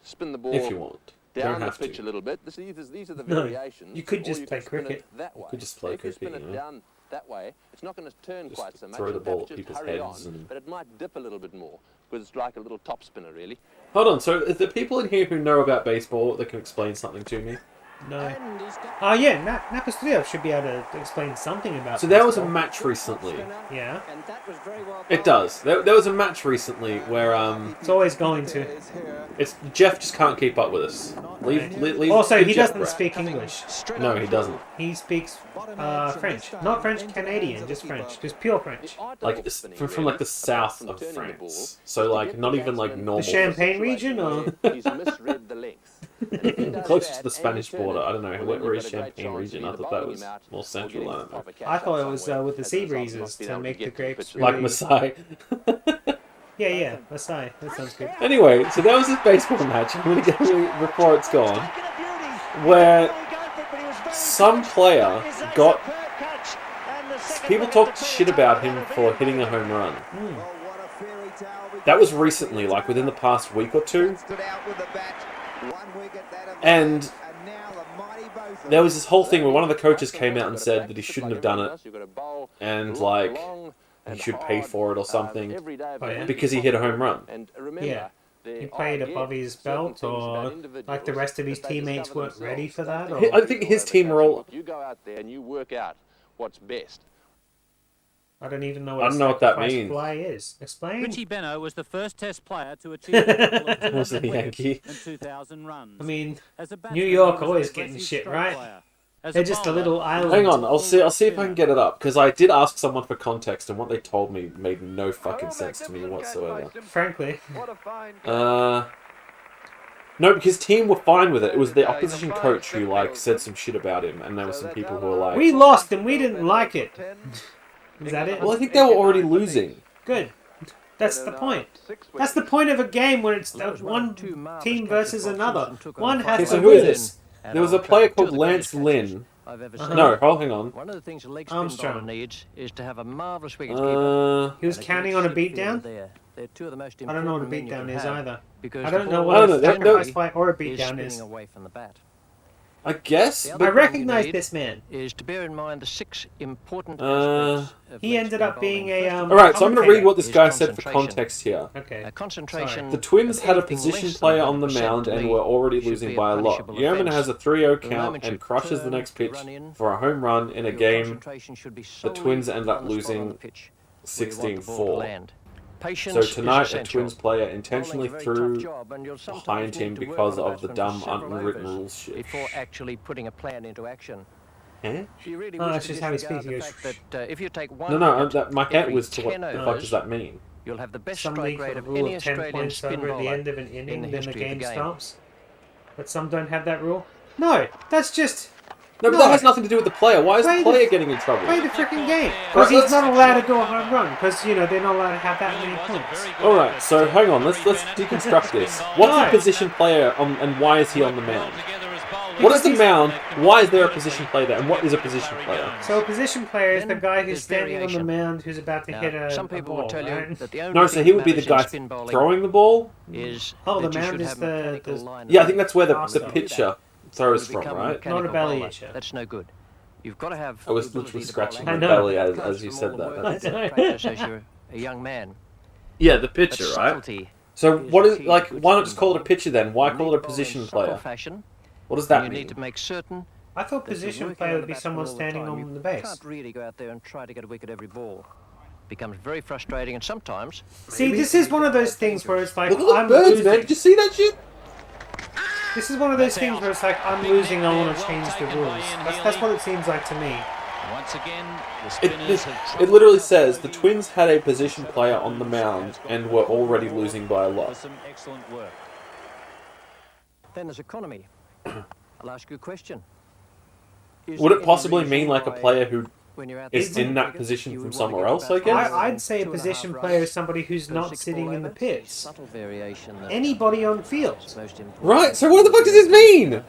spin the ball If you want. You don't down the have pitch to. a little bit. These are the No, variations. you could or just you play can spin cricket. It that way. could just play if you spin cricket, it yeah. down that way, it's not going to turn Just quite so much. throw the You'll ball have at to just people's hurry heads on, and- but it might dip a little bit more because it's like a little top spinner, really. Hold on, so is there people in here who know about baseball that can explain something to me? No. And he's got Oh yeah, Napastriov should be able to explain something about. So there was a baseball. match recently. Yeah, and that was very well It does. There was a match recently where it's always going to. it's Jeff just can't keep up with us. Leave Also, leave he Jeff doesn't Brett. speak English. No, he doesn't. He speaks French, not French Canadian, just French, just pure French. Like it's from like the south of France. So like not even like normal. The Champagne region, or He's misread the length. And if he does Close to that the and Spanish you turn border. it, I don't know. well, Where then you've is got a great Champagne chance of region? I either thought that bowling was him out more or central. getting I him don't know. proper catch I thought up it was somewhere with the as a sea result of not breezes being to able make the get grapes pitch Like really- Masai. Yeah, Masai. That sounds good. Anyway, so there was this baseball match. I'm going to go before it's gone, where some player got. People talked shit about him for hitting a home run. That was recently, like within the past week or two. And there was this whole thing where one of the coaches came out and said that he shouldn't have done it, and like he should pay for it or something because he hit a home run. Yeah. He played above his belt, or like the rest of his teammates weren't ready for that. Or... I think his team were all. You go out there and you work out what's best. I don't even know I what don't know what that sacrifice means. fly is. Explain. Richie Benno was the first Test player to achieve a total of Was it 200 Yankee? and 2,000 runs. I mean, As a New batsman, York he was always an getting aggressive shit stroke right. player. As They're a just a bowler, little island. Hang on, I'll see if I can get it up because I did ask someone for context and what they told me made no fucking sense to me whatsoever. Frankly. No, because team were fine with it. It was the opposition coach who like said some shit about him, and there were some people who were like, We lost and we didn't like it. Is that it? "Well, I think they were already losing." Good. That's the point. That's the point of a game when it's one team versus another. One Okay, has so to who is win. this? There was a player called Lance Lynn. No, hang on. One of the things a leg spin Armstrong. bowler needs is to have a marvellous wicketkeeper. He was counting on a beatdown? They're two of the most I don't know what a important men you beatdown can is have, either. because I the don't know ball what a no, sacrifice no. fly or a is beatdown spinning is. away from the bat. I guess. The I other thing recognise you need this man. is to bear in mind the 6 important Uh, aspects of He leg ended spin up being bowling. a First of All right, so I'm going to read what this is guy said for concentration. context here. Okay. Concentration. The Twins of had a anything position less player than on the mound and 100% were already should losing be a by a lot. punishable Yeoman offence. has a 3-0 The count moment and you crushes the turn next pitch run in, for a home run in a your game. concentration should be The solely Twins end up on the spot on losing the pitch where you want the ball to 16-4. land. Patience So is tonight, a essential. Twins player Bowling's intentionally a very threw tough job, and you'll sometimes behind need him to work because on a of the batsman dumb for several unwritten overs rules shit. before actually putting a plan into action. Eh? You really Oh, wish that's to just how he disregard speaks. the fact that if you take one No, no, wicket that, my hat every was to what 10 the fuck overs, does that mean? you'll have the best Some strike league rate have a of rule any of 10 Australian points spin over at the bowler end of an in inning, the then the history of game the game. stops. But some don't have that rule. No, that's just... No, but that has nothing to do with the player. Why is Play the the- player getting in trouble? Play the freaking game. Right, Because he's let's- not allowed to do a home run. Because, you know, they're not allowed to have that many points. All right, so hang on. Let's deconstruct this. What's No. a position player on, and why is he on the mound? What is the mound? Why is there a position player there? And what is a position player? So a position player is the guy who's there's standing on the variation. mound who's about to hit a Some people ball, will tell right? you that the only No, so thing he that would be the matters in guy spin bowling throwing the ball? is Oh, the that you mound should is have the- mechanical the- line Yeah, I of think that's where the pass to pitcher do throws that. from, Become a right? mechanical Not a belly bowler. itcher. That's no good. You've got to have. I was the literally ability to scratching bowl my I out. know. belly It comes as you from said all the that. work That's- that you practice as you're a young man. Yeah, the But pitcher, right? subtlety So is what the is key to like? good Why not spin just call it a bowling. pitcher then? Why You call need it a to bowl in position subtle player? fashion, What does and that you mean? need to make certain I thought that you're position working player on would the be batsman someone all the standing time. on You the base. can't really go out there and try to get a wicket every ball. Becomes very frustrating, and sometimes. See, this is one of those things where it's like, Look at the I'm birds, losing. man! Did you see that shit? This is one of those things where it's like, I'm losing, I want to change the rules. That's what it seems like to me. Once again, the It, spinners have it troubled literally out says the bogey. Twins had a position player on the mound and were already losing by a For lot. some excellent work. Then there's economy. I'll ask you a question. Is Would there it any possibly reason mean like a why player who when you're out is there in playing that cricket, position you from would somewhere want else, to I get batsmen guess? I'd say a 2.5 position runs, player is somebody who's go not 6 sitting ball in the overs. pits. Subtle variation that Anybody on field. is most important. Right, so what the fuck does this mean?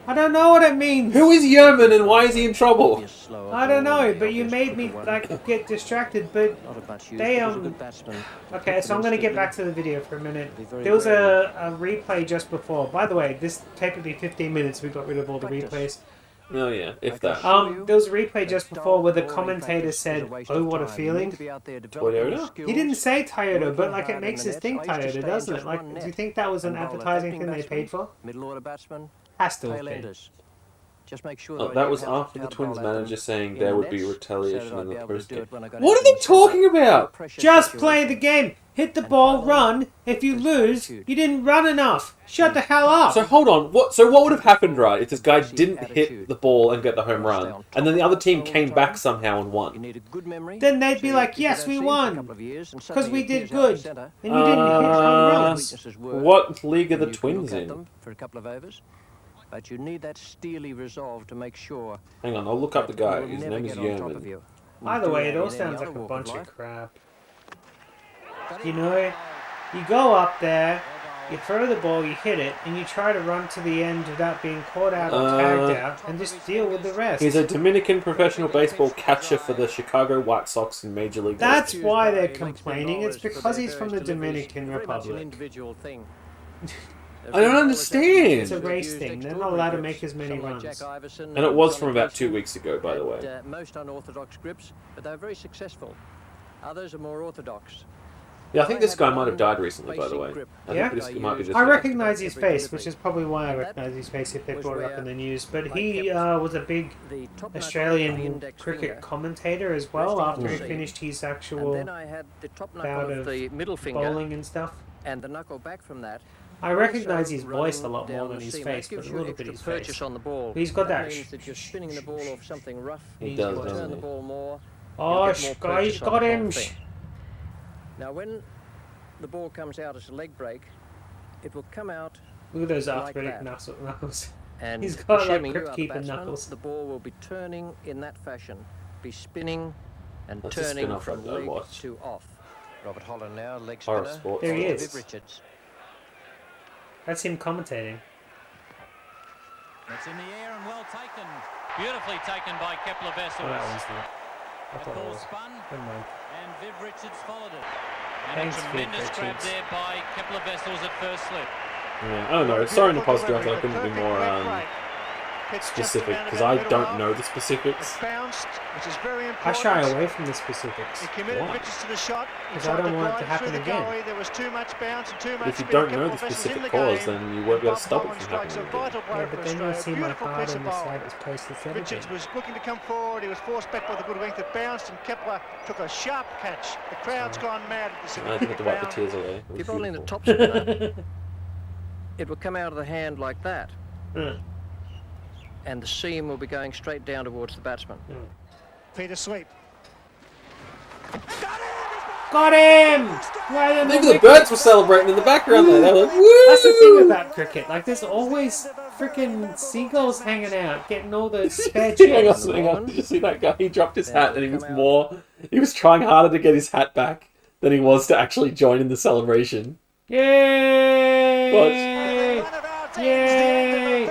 I don't know what it means. Who is Yeoman and why is he in trouble? Obvious slower I don't ball, know, the but you obvious made me quicker one. like get distracted. But Not a much use, they, but he's a good batsman. okay, so I'm gonna get back to the video for a minute. Be very There was wary. a replay just before. By the way, this technically 15 minutes. We got rid of all the replays. Oh yeah, if that. There was a replay just before where the commentator said, "Oh, what a feeling." Toyota? He didn't say Toyota, but like it makes us think Toyota, doesn't it? Like, do you think that was an advertising thing they paid for? Middle order batsman, Has to have tail been. enders. Just make sure Oh, I that know was how after the to Twins bowl at them manager saying in there the would be nets, retaliation so that in I'd be the able to post do game. it when I got What out are they in the centre. talking about? Pressure Just situation. play the game. Hit the ball, run. If you lose, you didn't run enough. Shut the hell up. So hold on, what would have happened, right, if this guy didn't hit the ball and get the home run, and then the other team came back somehow and You won? need a good memory. Then they'd so be you like, keep yes, that we scene for a won. couple of years, and Because suddenly we it did appears out good. of centre. And you didn't hit home runs. Weaknesses were, What league are the and you can Twins look at in? them for a couple of overs. But you need that steely resolve to make sure Hang on, I'll look up the that guy. he will His never name is get on top of Yeoman. you. Either Do way, that it all in any sounds other like a walk bunch of life. crap. You know, you go up there, you throw the ball, you hit it, and you try to run to the end without being caught out or tagged out, and just deal with the rest. He's a Dominican professional baseball catcher for the Chicago White Sox in Major League That's Baseball. why they're complaining. It's because he's from the Dominican Very much an Republic. individual thing. I don't understand. It's a race thing. They're not allowed to make as many runs. And it was from about 2 weeks ago, by the way. Most unorthodox grips, but they're very successful. Others are more orthodox. Yeah, I think this guy might have died recently, by the way. I Yeah? think this might be just... I recognize his face, which is probably why I recognize his face if they brought it up in the news. But he was a big The top knuckle of the Australian index cricket finger, commentator as well after he Mm. finished his and actual then I had the top bout knuckle of of the middle finger bowling and stuff. and the knuckle back from that. I recognize his also voice a running lot more down than the his seam. face, That but gives a you little extra bit his purchase face. on the ball. He's got that means that you're spinning the ball off something rough. He You does, turn doesn't the he? ball more. Oh, you'll get more guys, purchase on got the whole him. thing. Now, when the ball comes out as a leg break, it will come out Look at those like arthritic that. knuckles. and He's got like assuming you grip are the keeper batsman, knuckles. the ball will be turning in that fashion, be spinning and That's a turning spin-off from I've never leg watched. to off. Robert Holland now, leg Horror spinner. sports. There he Viv is. Richards. That's him commentating. It's in the air and well taken. Beautifully taken by Kepler Oh, that Vessels. one's the... I The thought it ball was... spun Never mind. and Viv Richards followed it. And Thanks, a Viv tremendous grab Richards. there by Kepler Vessels at first slip. Yeah, I don't know. Sorry, Napoleon, I couldn't be more specific, because I don't know the specifics. Bounced, which is very important. I shy away from the specifics. He committed Why? Richards to the shot. He Because I tried don't want it glide to happen through the again. gully. There was too much bounce and too much If you spin. don't know the Kepler Vessels in specific the cause, game. then you won't be able to stop it Bob from Holland strikes a happening again. vital blow Yeah, for but then you'll Australia. see my Beautiful card piece on of the bowling. side that's posted for Richards everything. was looking to come forward. He was forced back by the good length. It bounced, and Kepler took a sharp catch. The crowd's gone mad at this. I didn't have to wipe the tears away. It If was you're bowling the beautiful. top spinner, it will come out of the hand like that. And the seam will be going straight down towards the batsman. Peter Sweep. Got him! Right in the Maybe the wicket. birds were celebrating in the background there. They were like, woo! That's the thing about cricket. Like, there's always freaking seagulls hanging out, getting all the spare Hang on, chips. hang on. Did you see that guy? He dropped his hat and he was trying harder to get his hat back than he was to actually join in the celebration. Yay! Watch. Yay!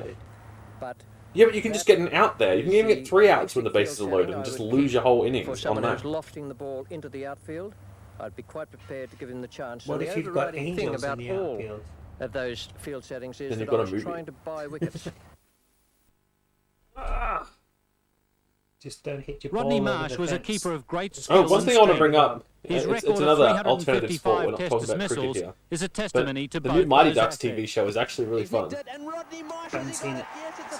loaded. But Yeah, but you can just get an out there. You can even get 3 outs when the bases are loaded and just lose your whole innings for on someone that. who's lofting the ball into the outfield, I'd be quite prepared to give him the chance. What So if the you've got overriding thing angels in about the all outfield? of those field settings is Then you've that I got a was movie. trying to buy wickets. Just don't hit your Rodney ball over Marsh the was a fence. keeper of great Oh, skill. one thing I want to bring up His It's record of another alternative sport. We're 355 not test talking about cricket dismissals here. is a But testimony to the both new Mighty those Ducks aspects. TV show is actually really fun. Haven't seen it.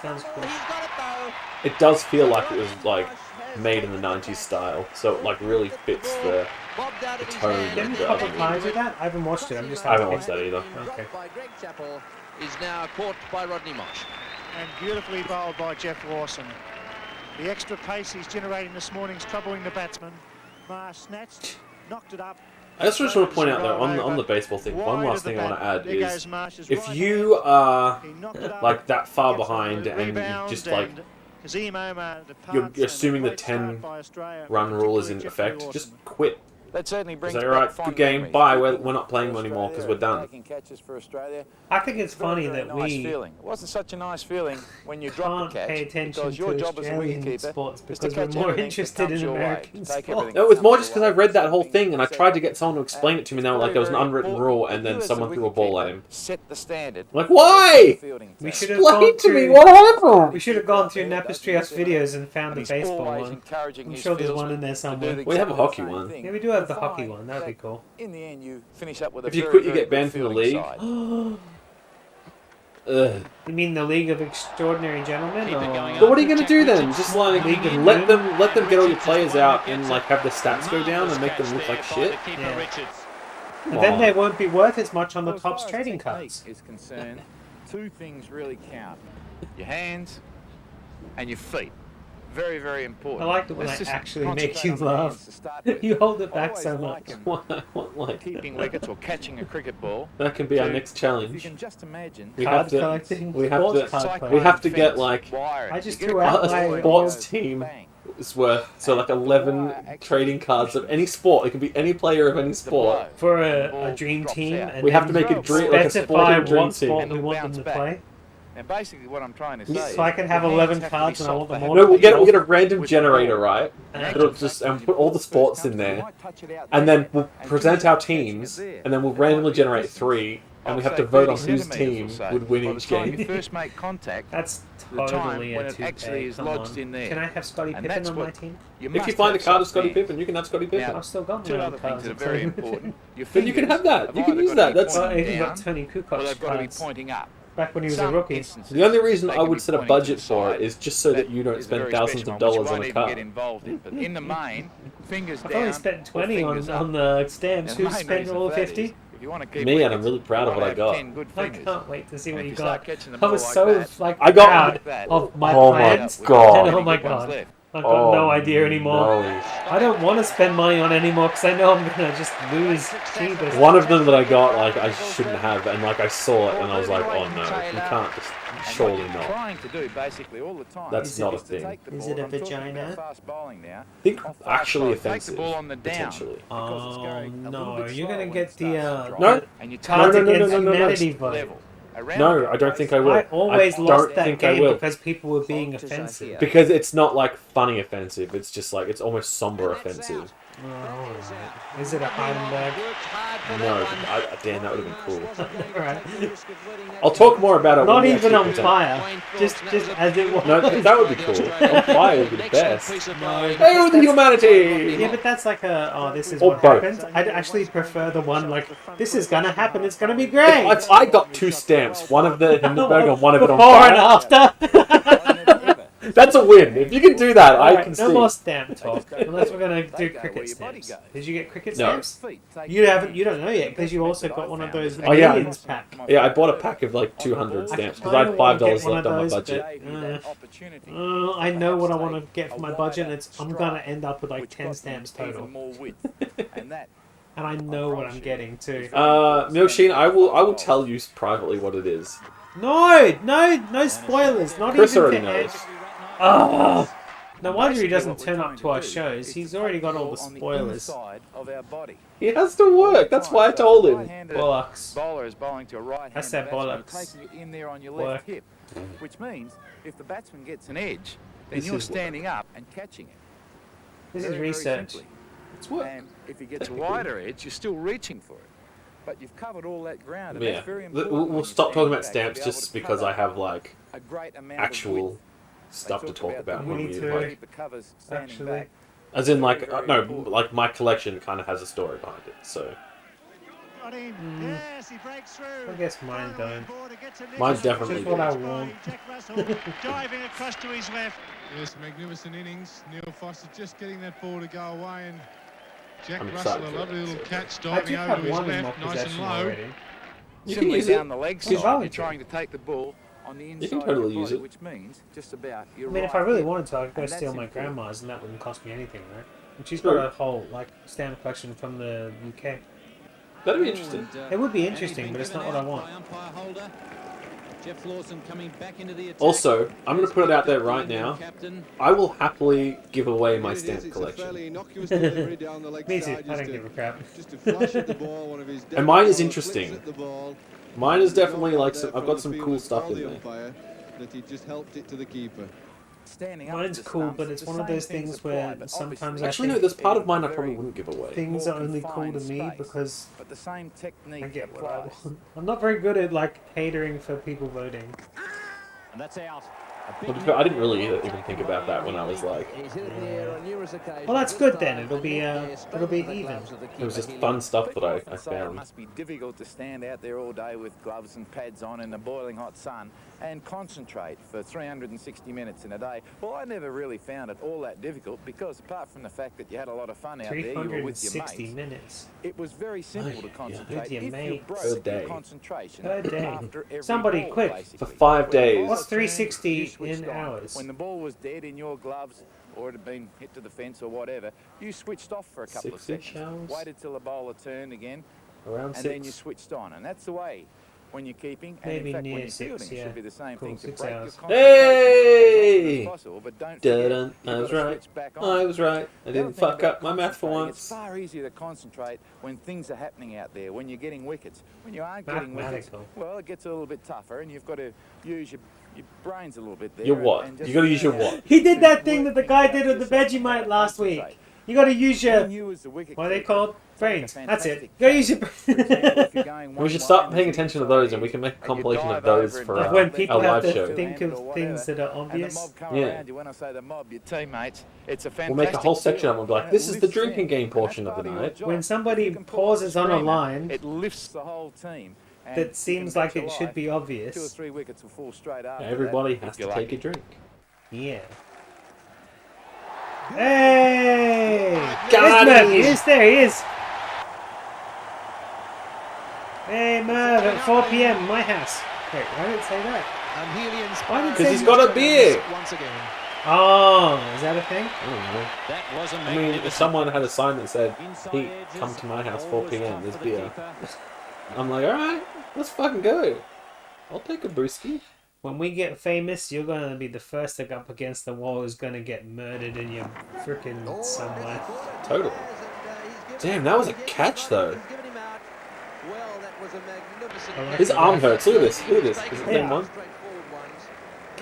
Sounds cool. It does feel like it was like made in the 90s style, so it like really fits the tone Didn't of the Copper other Pie movie. do that? I haven't watched it. I'm just I haven't watched that either. Okay. By Greg Chappell is now caught by Rodney Marsh. And beautifully bowled by Jeff Lawson. The extra pace he's generating this morning's troubling the batsman. Marsh snatched, knocked it up. I just want to point out though, on the baseball thing, one last thing I want to add is, if you are like that far behind and you just like, you're assuming the 10-run rule is in effect, just quit. That certainly brings Say, alright, good game, bye, we're not playing anymore because we're done. I think it's funny that we It wasn't such a nice feeling when you drop the can't catch, pay attention because your to job as a Australian wicketkeeper sports is to because we're catch more everything that interested in comes your way, American to take sport. everything No, it was that more comes just your because I way. read that whole thing and I tried to get someone to explain it to me now like it was an unwritten rule and then someone threw a ball at him. Set the standard. Like, why? We should have Explain gone to me through. what happened. We should have gone through Napastrios videos and found the He's baseball always one. encouraging I'm his sure there's one fieldsmen in there to do somewhere. the We have a exactly hockey the same one. thing. Yeah, we do have the To hockey find one. That'd be that cool. In the end, you finish up with a If you very, quit, you very get banned good from the fielding league. side. Ugh. You mean the League of Extraordinary Gentlemen? Keep it Or... going But what are you going to do then? Just like League of let Moon? them get all your players out and like have the stats go down and make them look like shit? Yeah. Come And then on. they won't be worth as much on the Well, as Topps far as trading technique cards. is concerned, two things really count: your hands and your feet. Very, very important. I like it when Let's I just actually make concentrate you on the hands laugh. to start with. You hold it back Always so much. liken What, like keeping wickets or catching a cricket ball. that can be our to- next If you challenge. can just imagine. We Card have to. collecting, We have sports to. card We have to collecting. get like Wiring. I just You get threw a out ball, my it sports goes, team. bang. is worth so like 11 trading cards of any sport. It can be any player of any sport. For a dream team, and We have to then make a dream like a specify sporting dream what sport team. we want them to play. And basically, what I'm trying to say. So I can have your 11 hands have to be cards and I want soft. them They all No, to we'll get a random with generator, the right? ball. It'll just and put all the sports in there, and then we'll present our teams, and then we'll randomly generate 3, and we have to vote on whose team would win each By the time game. you first make contact, That's the time totally when a it 2K. actually is Come lodged on. in there. Can I have Scottie And Pippen that's on my what team? you If you must find a have card of soft Scottie hands. Pippen, you can have Scottie Pippen. I've still got Two my other things that are cards. very important. Your Then you can fingers have that. have You can either use got to that. be That's Well, pointing even got down, Tony or Kukoc's they've got to be cards pointing up. back when he was Some a rookie. instances, The only reason they I can would be set a pointing to budget the for it side. is just so that you don't is a spend very thousands special of one, which dollars you on won't a even get card. involved in. But in the main, fingers I've down. only spent or 20 fingers up. on the stamps. And the Who main spent reason all for that 50? is, if you want to keep Me, and I'm wickets, really proud you of what I wanna got. have 10 good I fingers. can't wait to see what And you if you start got. catching the I ball was like so that, like I got- proud of my Oh my plans. God. And oh my Good ones god. left. I've got no idea anymore. no. I don't want to spend money on anymore because I know I'm gonna just lose cheapest. One of them that I got, like, I shouldn't have, and like I saw it, and I was like, oh no, you can't just, And surely what you're not. trying to do basically all the time That's is not a to thing. take the Is ball, it a I'm talking about vagina? fast bowling now. I think Not fast actually bowling. offensive, Take the ball on the down. potentially. Because it's Oh going a little no, bit you're slower gonna when get it the starts to drop. No. And you take Cards No, no, no, Against no, no, no. Humanity vote. level. Around No, about I don't think I will. I always I lost don't that think I game will. because people were being offensive. Because it's not like funny offensive, it's just like, it's almost somber offensive. Oh, alright. Is it a Heidenberg? No, damn, that would have been cool. Alright. I'll talk more about it Not when we even actually on present. fire. Just as it was. No, that would be cool. On fire would be the best. No, Hail the humanity! yeah, but that's like a, oh, this is Or what both. happens. I'd actually prefer the one like, this is gonna happen, it's gonna be great! I got 2 stamps, one of the Hindenburg and one of it on Before fire. and after! That's a win. If you can do that, I Alright, can no see. more stamp talk, unless we're gonna do They go where cricket your body stamps. goes. Did you get cricket No. stamps? You don't know yet, because you also got one of those Oh, yeah. Millions pack. Yeah, I bought a pack of like 200 stamps because I had $5 left on my budget. I know what I want to get for my budget, and I'm gonna end up with like 10 stamps total. And that And I know what I'm getting too. Milsheen, I will tell you privately what it is. No spoilers. Not Chris even already to knows. Oh, no wonder he doesn't turn up to our shows. He's already got all the spoilers. of our body. It has to work. That's why I told him. Bollocks. Bowler is bowling to a right-handed I said batsman, bollocks. taking it in there on your Work. left hip, which means if the batsman gets an edge, then This you're is standing up and catching it. This is Very, very research. simply. It's work. And if he gets a wider edge, you're still reaching for it. But you've covered all that ground, and Yeah. that's very important. We'll when you're stop talking standing about back to stamps be able just to because cover I have like a great amount of actual width. stuff to They talk about We when need we to like. Keep the covers standing Actually, back. As in, like, no, like my collection kind of has a story behind it. So Got him. Yes, he breaks through. I guess mine don't. mine's definitely Just what I good. want. Jack Russell diving across to his left. Yes, magnificent innings. Neil Foster just getting that ball to go away, and Jack I'm Russell, excited a for lovely it. little catch, I diving do over have to his one in my left, nice and possession low. already. You can Simply use down it. the leg You side, can you're trying to take the ball on the inside can of totally your use body, it. which means just about your I mean, if right I really hip. wanted to, I could go And steal that's my important. grandma's, and that wouldn't cost me anything, right? And she's True. got a whole like stamp collection from the UK. That'd be interesting. It would be interesting, but it's not what I want. Jeff Lawson coming back into the attack. Also, I'm going to put it out there right now. Captain. I will happily give away my stamp collection. Me too. I don't give a crap. And mine is interesting. Mine is definitely like I've got some cool stuff in there. That he just helped it to the keeper. Standing up Mine's to the cool, stumps, but it's the one of same those things things apply, where but sometimes obviously I Actually, no, think there's part of mine I very probably wouldn't give away. things more are only cool to confined me space, because but the same technique I get what I applies. want. I'm not very good at like catering for people voting. And that's out. I didn't really even think about that when I was like, Well, that's good then. It'll be even. it was just fun stuff that I Often say it found. must be difficult to stand out there all day with gloves and pads on in the boiling hot sun and concentrate for 360 minutes in a day. Well, I never really found it all that difficult because apart from the fact that you had a lot of fun out there, you were with your 360 mates, minutes. it was very simple to concentrate With your if you mates. broke Per your day. concentration Per day. after every Somebody ball, quick. basically. For 5 When the days. ball What's turned, 360 you switched in on. hours? When the ball was dead in your gloves or it had been hit to the fence or whatever, you switched off for a couple of 6-ish seconds, hours? waited till the bowler turned again, Around and then you 6. switched on. And that's the way when you're keeping, and Maybe in fact near when you're 6, fielding, it yeah. should be the same Cool, thing to 6 break your hours. concentration as often Hey! as possible. But don't forget, Dun-dun. I you've was got to right. switch back on. I was right. I The other didn't thing fuck about up my math for concentrating, once. It's far easier to concentrate when things are happening out there, when you're getting wickets. When you aren't getting wickets, Mathematical. well, it gets a little bit tougher, and you've got to use your brains a little bit there. Your what? and just You gotta use your learn how what? He did that to thing work that the things guy out did for with the yourself and how Vegemite to last week. concentrate. You got to use your When you as the wicket what are they keeper called? Brains. take a That's it. fantastic Go use your For example, if you're going We should one start way paying and the attention to inside those, and we edge, can make a and you compilation of dive those over and for dive Like when left people our have live to show. think Hand of or things whatever, that are and the obvious. mob come Yeah. around you. When I say the mob, your teammates, it's a fantastic We'll make a whole section of them. feeling, Like, and this it is the lifts drinking them. game And portion that's of the part your night. job. When If somebody you can pull off pauses the on a screen, line it lifts the whole team. And that you seems can like bet it your should life be 2 or obvious. 3 wickets will fall straight after Everybody that, has if you're to take lucky. a drink. Yeah. Hey! Got There's Merv. him! He is. There he is. Hey Merv at 4 p.m. my house. Wait, why did it say that? And Healy Why inspired did it Because say he's got a beer! once again. Oh, is that a thing? I don't know. That was a I mean, if magnificent someone had a sign that said, inside "Pete, edges, come to my house 4 always p.m. tough There's for the beer." keeper. I'm like, alright, let's fucking go. I'll take a brewski. When we get famous, you're gonna be the first to go up against the wall who's gonna get murdered in your freaking somewhere. Totally. Damn, that was a catch though. His arm hurts. Look at this. Look at this. Is it the same one?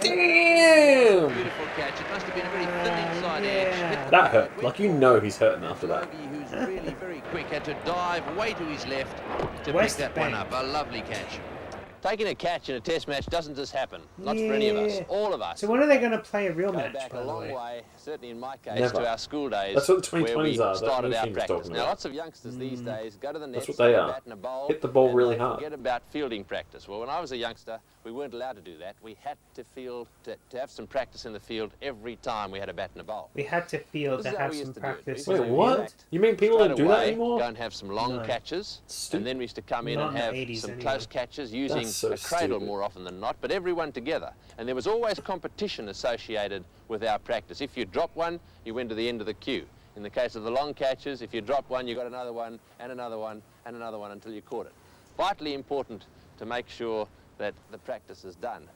Damn! Beautiful catch. It must have been a very thin inside edge. That hurt. Like, you know he's hurting after that. Logie, who's really very quick, had to dive way to his left to West pick that one Bank. up. A lovely catch. Taking a catch in a test match doesn't just happen. Not for any of us. Yeah. All of us. So when are they gonna play a real Go match, back by a the long way? way, certainly in my case, Never. to our school days. That's what the where 2020s we are. That started new our thing was practice. talking Now, about. lots of youngsters these days go to the nets, That's what they take a are. bat and a bowl, Hit the ball and really they hard. forget about fielding practice. Well, when I was a youngster, we weren't allowed to do that. We had to field to have some practice in the field every time we had a bat and a bowl. We had to feel This to is how have we some used to do it. practice. We Wait, used to what? react You mean people straight don't do that away, anymore? Go and have some long No. catches, Stupid. and then we used to come in Not and in the have 80s some anyway. close catches using That's so a cradle stupid. more often than not, but everyone together. And there was always competition associated with our practice. If you drop one, you went to the end of the queue. In the case of the long catches, if you dropped one, you got another one, and another one, and another one until you caught it. Vitally important to make sure that the practice is done.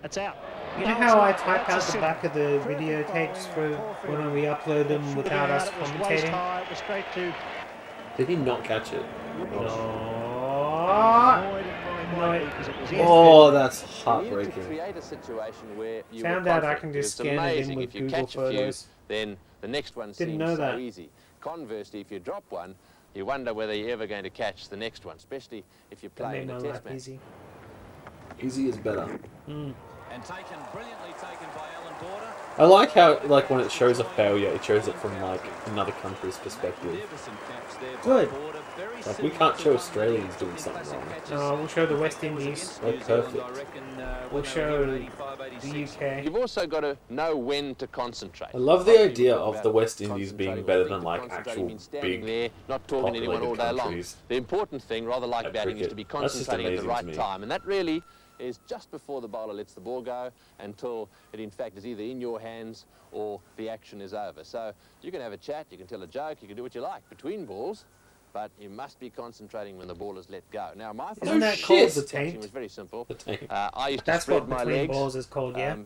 It's out. You know how I type out the back of the videotapes for when we upload them without us commentating? It was straight to Did he not catch it? No. Oh, that's You need to heartbreaking. create a situation where you Found were out I confident, can because just it's scan it in amazing. with If you Google catch a few, Photos. then the next one Didn't seems know so that. easy. Conversely, if you drop one, you wonder whether you're ever going to catch the next one, especially if you That play made in my a life test match. easy. Easy is better. And taken brilliantly taken by Alan Border. I like how, like, when it shows a failure, it shows it from, like, another country's perspective. Good. Like, we can't show Australians doing something wrong. No, we'll show the West Indies. They're perfect. We'll show the UK. You've also got to know when to concentrate. I love the idea of the West Indies being better than, like, actual big, there, not talking to anyone all day long. countries. The important thing, rather like At batting, is cricket. to be That's just concentrating at the amazing to right me. time, and that really is just before the bowler lets the ball go until it in fact is either in your hands or the action is over. So you can have a chat, you can tell a joke, you can do what you like between balls, but you must be concentrating when the ball is let go. Now my Isn't that shit. called the catching taint? was very simple. The taint. I used to That's spread what my between legs balls is called, yeah?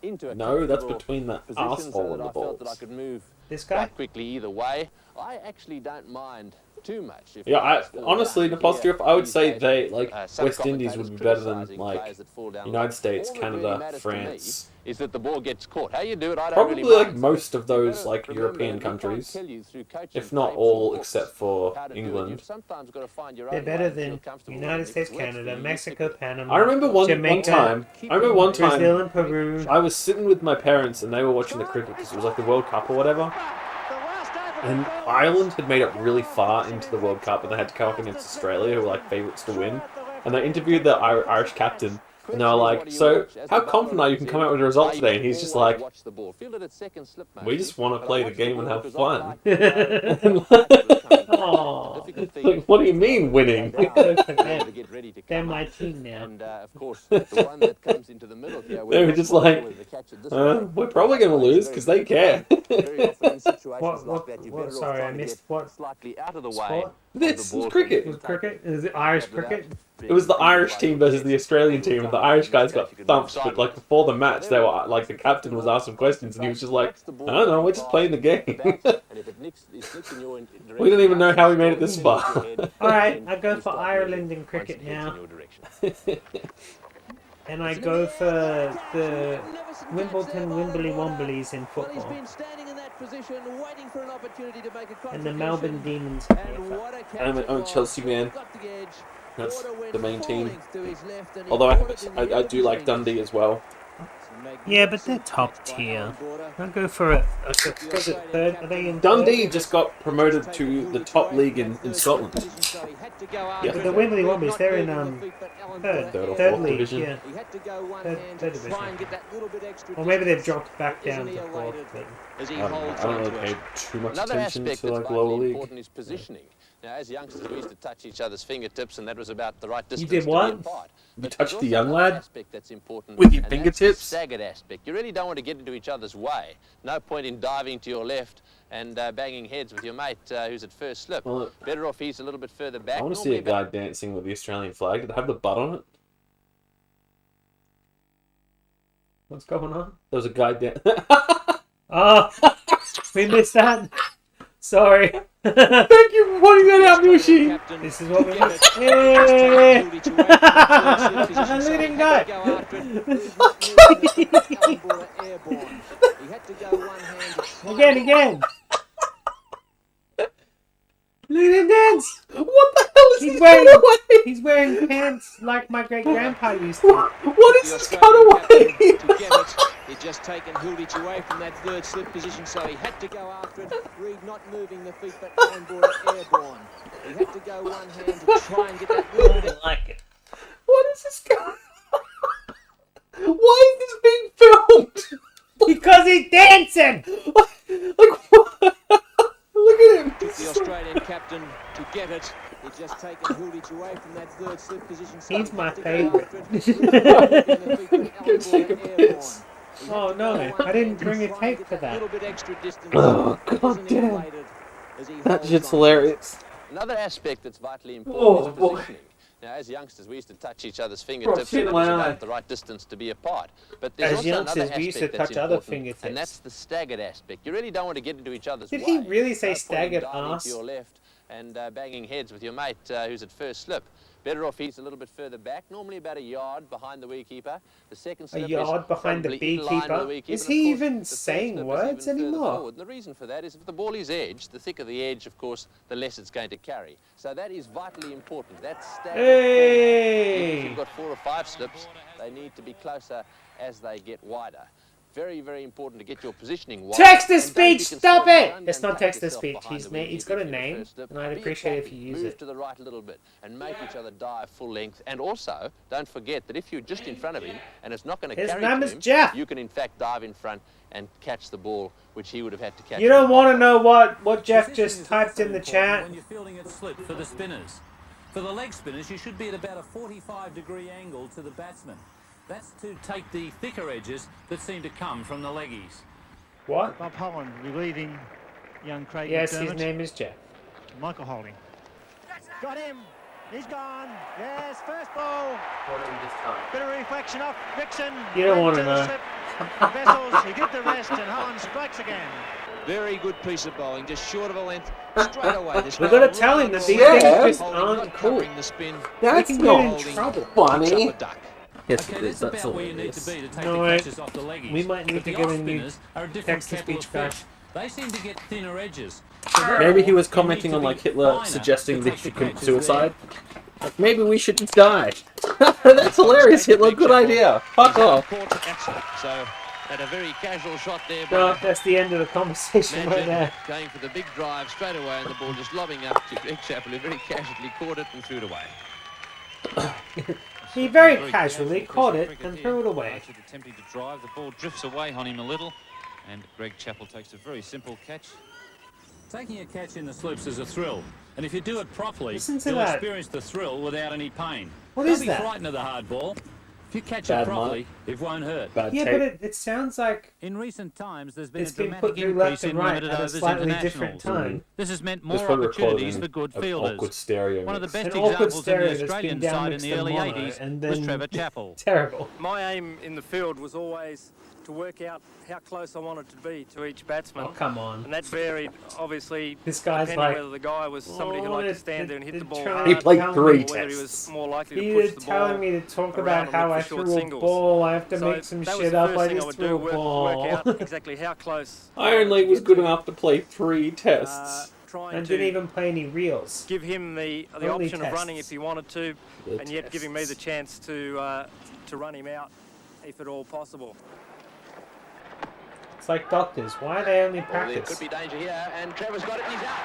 into a No, that's comfortable between the position arsehole so and that the I felt that I balls. could move This guy? quite quickly either way. I actually don't mind too much. If Yeah, players fall honestly, in down a positive, here I would these say days, they, like, some West Indies would be better than, criticising like, players that fall down United low. States, All that really Canada, matters to me France. is that the ball gets caught. How you do it, I don't Probably, really like, mind. most of those, You've like, gotta remember European that we can't countries. tell you through coaching If not tapes all, or books except for how to do it. England. You've sometimes got to find your They're own better way and feel than comfortable United with it. States, If it works for Canada, you, Mexico, stick with it. Panama. I remember one Jamaica, time. Brazil and Peru. I was sitting with my parents and they were watching the cricket because it was like the World Cup or whatever. And Ireland had made it really far into the World Cup and they had to come up against Australia, who were like favourites to win. And they interviewed the Irish captain and they were like, so how confident are you can come out with a result today? And he's just like, we just want to play the game and have fun. Like, what do you mean winning? They're my team now. And of course, the one that comes into the middle here, They were just like, we're probably going to lose because they care. What, sorry, I missed what? Slightly out of the way. Sport? This is cricket. It was cricket? Is it Irish cricket? It was the Irish team versus the Australian team, and the Irish guys got thumped. But like before the match, they were like the captain was asking questions, and he was just like, "I don't know, we're just playing the game." We didn't even know how we made it this far. Alright, I go for Ireland in cricket now. And I go for the Wimbledon Wimbley Womblies in football. And the Melbourne Demons. I'm a Chelsea man. That's the main team. Although I do like Dundee as well. Yeah, but they're top tier. I'll go for it. Was it third? Are they in Dundee third? just got promoted to the top league in Scotland. Yeah, but the Wimbley Womblies, they're in third or third fourth league, division. yeah. Third division. Or maybe they've dropped back down to fourth. But... I don't really pay too much Another attention aspect to that's like lower vitally league. important is positioning. Now, as youngsters, we used to touch each other's fingertips, and that was about the right distance did to what? be apart. You But touched there's the also young another lad aspect that's important, with your and that's fingertips? the staggered aspect. You really don't want to get into each other's way. No point in diving to your left and banging heads with your mate who's at first slip. Well, Better off he's a little bit further back. I want to see a guy dancing with the Australian flag. Did it have the butt on it? What's going on? There was a guy dancing. Oh, we missed that. Sorry. Thank you for pointing that out, Mushi. This is what we missed. Hey! Look at him go. Again. Look at him dance. What the hell is this wearing, cutaway? he's wearing pants like my great grandpa used to. What is this cutaway? He'd just taken Hilditch away from that third slip position, so he had to go after it. Reed not moving the feet, but on board airborne. He had to go one hand to try and get that little bit. I like it. What is this guy? Why is this being filmed? Because he's dancing. Like what? Look at him. Took the Australian captain to get it. He'd just taken Hilditch away from that third slip position. So He's he my had to go favourite. after it. Go take a piss. Oh no, I didn't bring a tape for that. Oh god damn. That shit's hilarious. Another aspect that's vitally Oh, important is boy. positioning. Now, as youngsters, we used to touch each other's fingertips, shit and in it was my about eye. the right distance to be apart. But there's As also youngsters, another we used to aspect that's touch other important, fingertips. and that's the staggered aspect. You really don't want to get into each other's Did way. he really say No point in staggered diving arse? to your left and banging heads with your mate who's at first slip. Better off he's a little bit further back, normally about a yard behind the wicketkeeper. The second A slip yard is behind the probably in line with beekeeper? the wicketkeeper, Is and of he course, even the third saying slip is words even further anymore? forward. And the reason for that is if the ball is edged, the thicker the edge, of course, the less it's going to carry. So that is vitally important. That's staggered. Even if Hey! you've got 4 or 5 slips, they need to be closer as they get wider. very, very important to get your positioning wide. Text to And don't speech, be stop concerned it! and It's not tuck text to yourself speech. behind the He's wing got a if you're the name, first step. and I'd Be appreciate it if attacking. you use Move it. to the right a little bit and make each other dive full length. And also, don't forget that if you're just in front of him and it's not going to His carry name to is him, Jeff. you can in fact dive in front and catch the ball, which he would have had to catch. You don't want to know what Jeff just typed in the chat? When you're fielding it slip for the spinners. For the leg spinners, you should be at about a 45-degree angle to the batsman. That's to take the thicker edges that seem to come from the leggies. What? Bob Holland relieving young Craig Yes, McDermott. his name is Jeff. Michael Holding. Got him. He's gone. Yes, first ball. Bit of reflection off Rickson. You don't Went want to the know. slip. Vessels, he did the rest, and Holland strikes again. Very good piece of bowling, just short of a length, straight away. This We've got to tell him that these things just aren't cool. The spin. That's We can not get in trouble. funny. Up a duck. Yes, Okay, it is. that's That's about all where you it need to is. be to take No, the wait. catches off the leggies. We might need But to the give off a new spinners are a different text-to-speech kettle of guy. fish. They seem to get thinner edges. Maybe he was You commenting need to on like be Hitler finer suggesting to they take should the commit catches suicide. Like, maybe we should just die. That's hilarious, Hitler. Good idea. Fuck off. So, had a very casual shot there. No, by that's the end of the conversation right Manchester, there. going for the big drive straight away, and the ball just lobbing up to Greg Chappell, who very casually caught it and threw it away. He very casually caught it and threw it away. Archer attempting to drive, the ball drifts away on him a little, and Greg Chappell takes a very simple catch. Taking a catch in the slips is a thrill, and if you do it properly, Listen to you'll that. experience the thrill without any pain. What Don't is be that? frightened of the hard ball. If you catch Bad it properly, mark. it won't hurt. Bad Yeah, tape. but it sounds like In recent times, there's been it's a been dramatic put through left increase and in right limited at a overs slightly internationals. different time. This has meant Just more probably opportunities recording for good an fielders. awkward stereo One of the mix. best An awkward examples in stereo the that's been Australian side in downmixed the in early mono, 80s and was then Trevor Chappell. terrible. My aim in the field was always to work out how close I wanted to be to each batsman. Oh, come on. And that varied, obviously, This guy's depending like, whether the guy was somebody who liked to stand there and hit the ball trying hard, He to played tell 3 me- or whether he was tests. more likely to You're push the ball telling me to talk about around and how look I for short threw a singles. ball. I have to So make some that was shit the up. first I thing I just would threw do, a work ball. out exactly how close I only was good enough to play 3 tests. trying And to didn't even play any reels. give him the Only option of running tests. if he wanted to, The and yet giving me the tests. chance to run him out if at all possible. It's like doctors. Why are they only Well, there practice? could be danger here, and Trevor's got it, and he's out.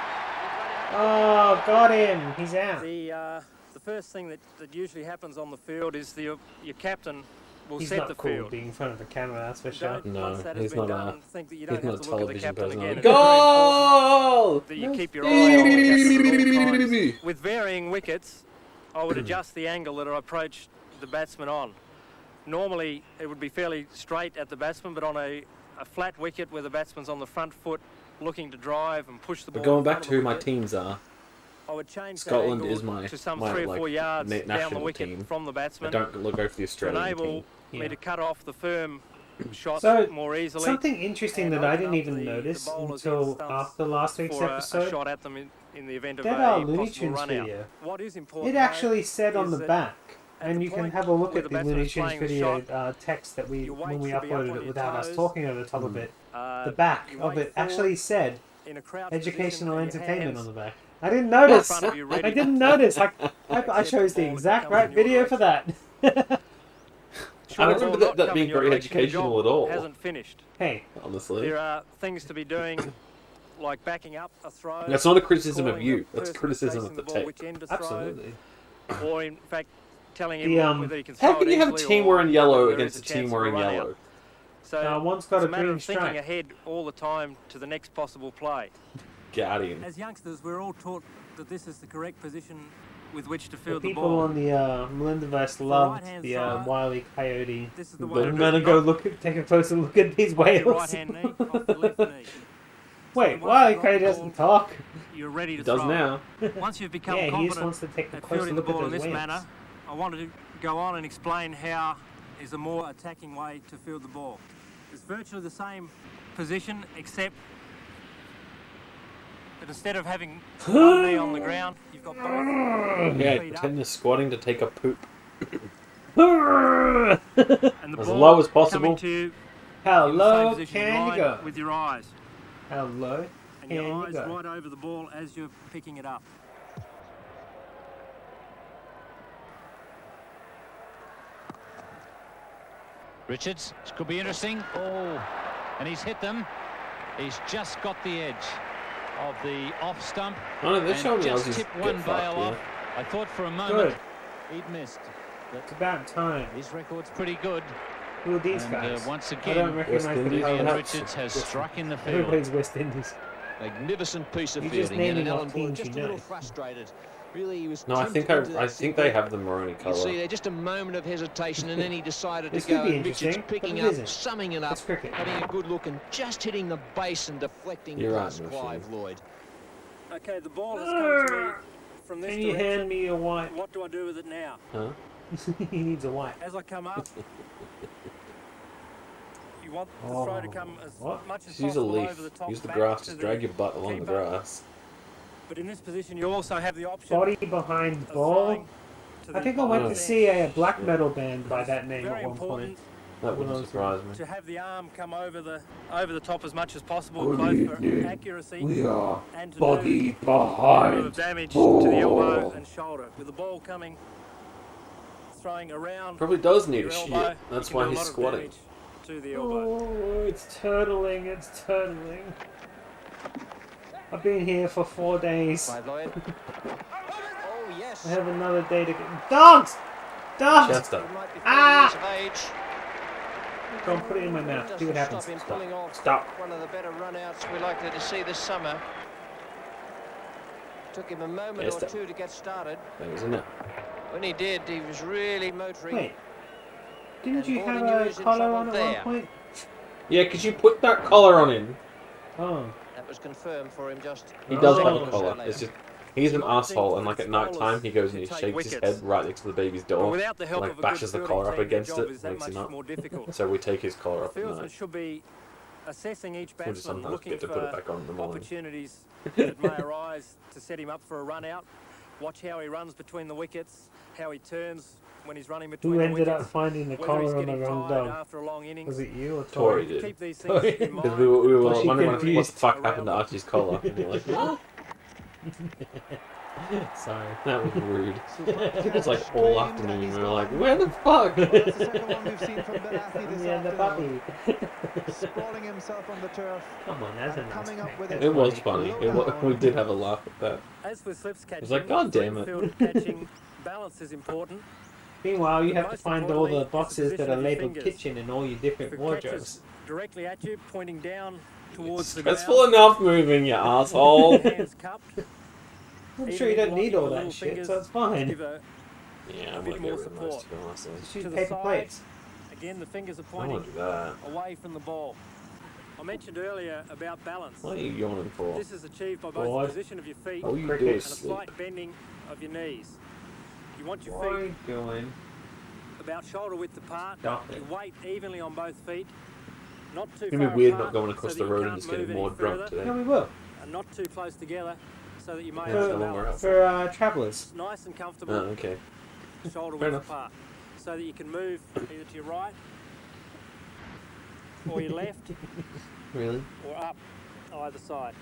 Oh, got him. He's out. The first thing that usually happens on the field is your captain will He's set not the cool field. being in front of a camera, that's for sure. Don't, No, once that has he's been not done, a- think that you he's don't have not to look at the television captain personality. again. It's very Goal! important that you keep your eye on the captain at all times. With varying wickets, I would adjust the angle that I approach the batsman on. Normally, it would be fairly straight at the batsman, but on a flat wicket where the batsman's on the front foot looking to drive and push the ball But going in back front to of the who my wicket, teams are, I would change Scotland that angle is my to some my 3 or like 4 yards down the national wicket team. from the I batsman don't look over the to Australian enable team. me to cut off the firm shots So, more easily. something interesting and that I open didn't up even the notice bowlers until in stumps after last week's for a episode. shot at them in the event of That a Looney possible Tunes run video. out. What is important, It actually though, said on is the that back, at and the you can point have a look where at the the Looney batsman is Tunes playing the video shot, text that your when weight we should be up on uploaded it your without us toes. talking over the top of it. Uh, The back you of wait it forward actually said in a crouch educational position and your entertainment hands on the back. I didn't notice. in front of you, ready I didn't to notice. I accept chose the the ball exact that right comes in your video for that. I don't Sure, remember not that coming being your very direction, your educational job at all. Hasn't finished. Hey, Honestly, There are things to be doing, like backing up a throw. that's not a criticism of calling you. the That's a person criticism chasing of the ball tape. which end to throw, absolutely. or in fact telling him The, whether he can How throw can it you have a easily team or wearing yellow whether there against is a chance team of wearing run out. yellow? So one's got it's a a matter green of thinking stripe. ahead all the time to the next possible play. Guardian. As youngsters, we're all taught that this is the correct position with which to The field the people ball. on the Melindaverse loved right-hand the throw, Wile E. Coyote. this is the But way to I'm do gonna it. go Not take a closer look at these off your whales. right-hand knee, off the left knee. Wait, once Wile E. you've got Coyote the doesn't ball, talk. You're ready to It does throw. now. Once you've become Yeah, he just confident wants to take a at closer fielding the look at ball in those this whales. manner, I wanted to go on and explain how is a more attacking way to field the ball. It's virtually the same position, except that instead of having one knee on the ground, you've got both Yeah, feet up, pretend you're squatting to take a poop. and the As ball low as coming possible. to you How in the same low position, can you right go? with your eyes, How low and can your you eyes go? right over the ball as you're picking it up. Richards, this could be interesting. Oh, and he's hit them. He's just got the edge of the off stump. Oh, no, they're and showing me just Aussies tipped get one fucked, bail yeah. off. I thought for a moment he'd missed. It's about time. His record's pretty good. Who are these And, guys? once I again, don't recognise the Vivian colours. Richards has struck in the field. Everybody's West Indies. Magnificent piece of You're just fielding, and naming Alan off Boyle teams just you a little know. frustrated. Really, he was. No, I think I think they have the maroon You colour. see there, just a moment of hesitation, and then he decided This to go. could be And Richards interesting, picking but it up, isn't. summing it up, It's cricket. having a good look, and just hitting the base and deflecting You're right, past Murphy. Clive Lloyd. Okay, the ball has come to me from this Can you direction. hand me a white? What do I do with it now? Huh? He needs a white. As I come up, you want the throw to come as What? much as Just use a possible leaf. over the top. Use the back grass. to Just the drag your butt along the keeper. grass. But in this position, you also have the option. Body behind of ball. throwing to I the think I went Oh, to see a black shit. metal band by that name Very at one point. important That wouldn't surprise me. to have the arm come over the top as much as possible, both for accuracy are and to body do a behind of damage to the elbow and shoulder. With the ball coming, throwing around. Probably does need your a elbow, shit. That's you can why do a he's lot of squatting. damage to the elbow. Oh, it's turtling, it's turtling. I've been here for 4 days. Clive Lloyd. Oh yes. I have another day to get. Dogs! Dogs! Chester. He might be 30 Ah! years of age. Go and put it in my mouth. See what happens. Stop him pulling off Stop. one of the better run-outs we're likely to see this summer. Took him a moment Yes, or sir. two to get started. That was enough. When he did, he was really motoring. Wait. Didn't And you more have than you a is in collar trouble on at there. one point? Yeah, because you put that collar on him. Oh. That was confirmed for him just. He does Oh. have a collar. It's just he's an asshole, and like at night time he goes and he shakes his head right next to the baby's But door, without the and help like of a bashes good the fielding collar up team, the against job it, is that wakes him much up. more difficult. So we take his collar The off at fieldsman night. should be assessing each We just batsman, sometimes looking get to put it for back on in the morning. opportunities that may arise to set him up for a run out. Watch how he runs between the wickets, how he turns when he's running between Who the ended wickets. up finding the whether he's collar on the getting wrong tired dog? after a long innings. Was it you or Tori Tori? did. Keep these Tori. things in Because mind. we were Was she wondering what the confused? fuck happened to Archie's collar. And you're like, what? Sorry. That was rude. It was like all afternoon. We were like, where the fuck? Well, that's the second one we've seen from Barathi this Yeah, the afternoon. puppy. Sprawling himself on the turf. Come on, that's a and nice coming up pick. with That's It was funny. funny. We did have a laugh at that. As with slips catching, was like, God damn it. field catching, balance is important. Meanwhile, you But have to most find all the importantly, boxes it's that the are position of your labeled fingers. kitchen in all your different If it wardrobes. catches directly at you, pointing down towards the Stressful ground, enough moving, you asshole. hands cupped. I'm Even sure you if don't need all your that little shit, fingers so it's fine. give a Yeah, I'm bit gonna more get rid of those support. two, honestly. Just use to the paper side. plates. Again, the fingers are I want pointing to do that. away from the ball. I mentioned earlier about balance. What are you yawning for? This is achieved by both Bored. the position of your feet All you do cricket. and a is sleep. slight bending of your knees. You want your What are feet you doing? about shoulder width apart. Stop it. Your weight evenly on both feet. Not too It's far gonna be weird apart not going across so the that you road and can't just getting move more any drunk further, today. Yeah, we will. and not too close together so that you may Yeah, have so the long we're balance. For travellers. It's nice and comfortable, Oh, okay. shoulder Fair width enough. apart, so that you can move either to your right or your left Really? or up either side.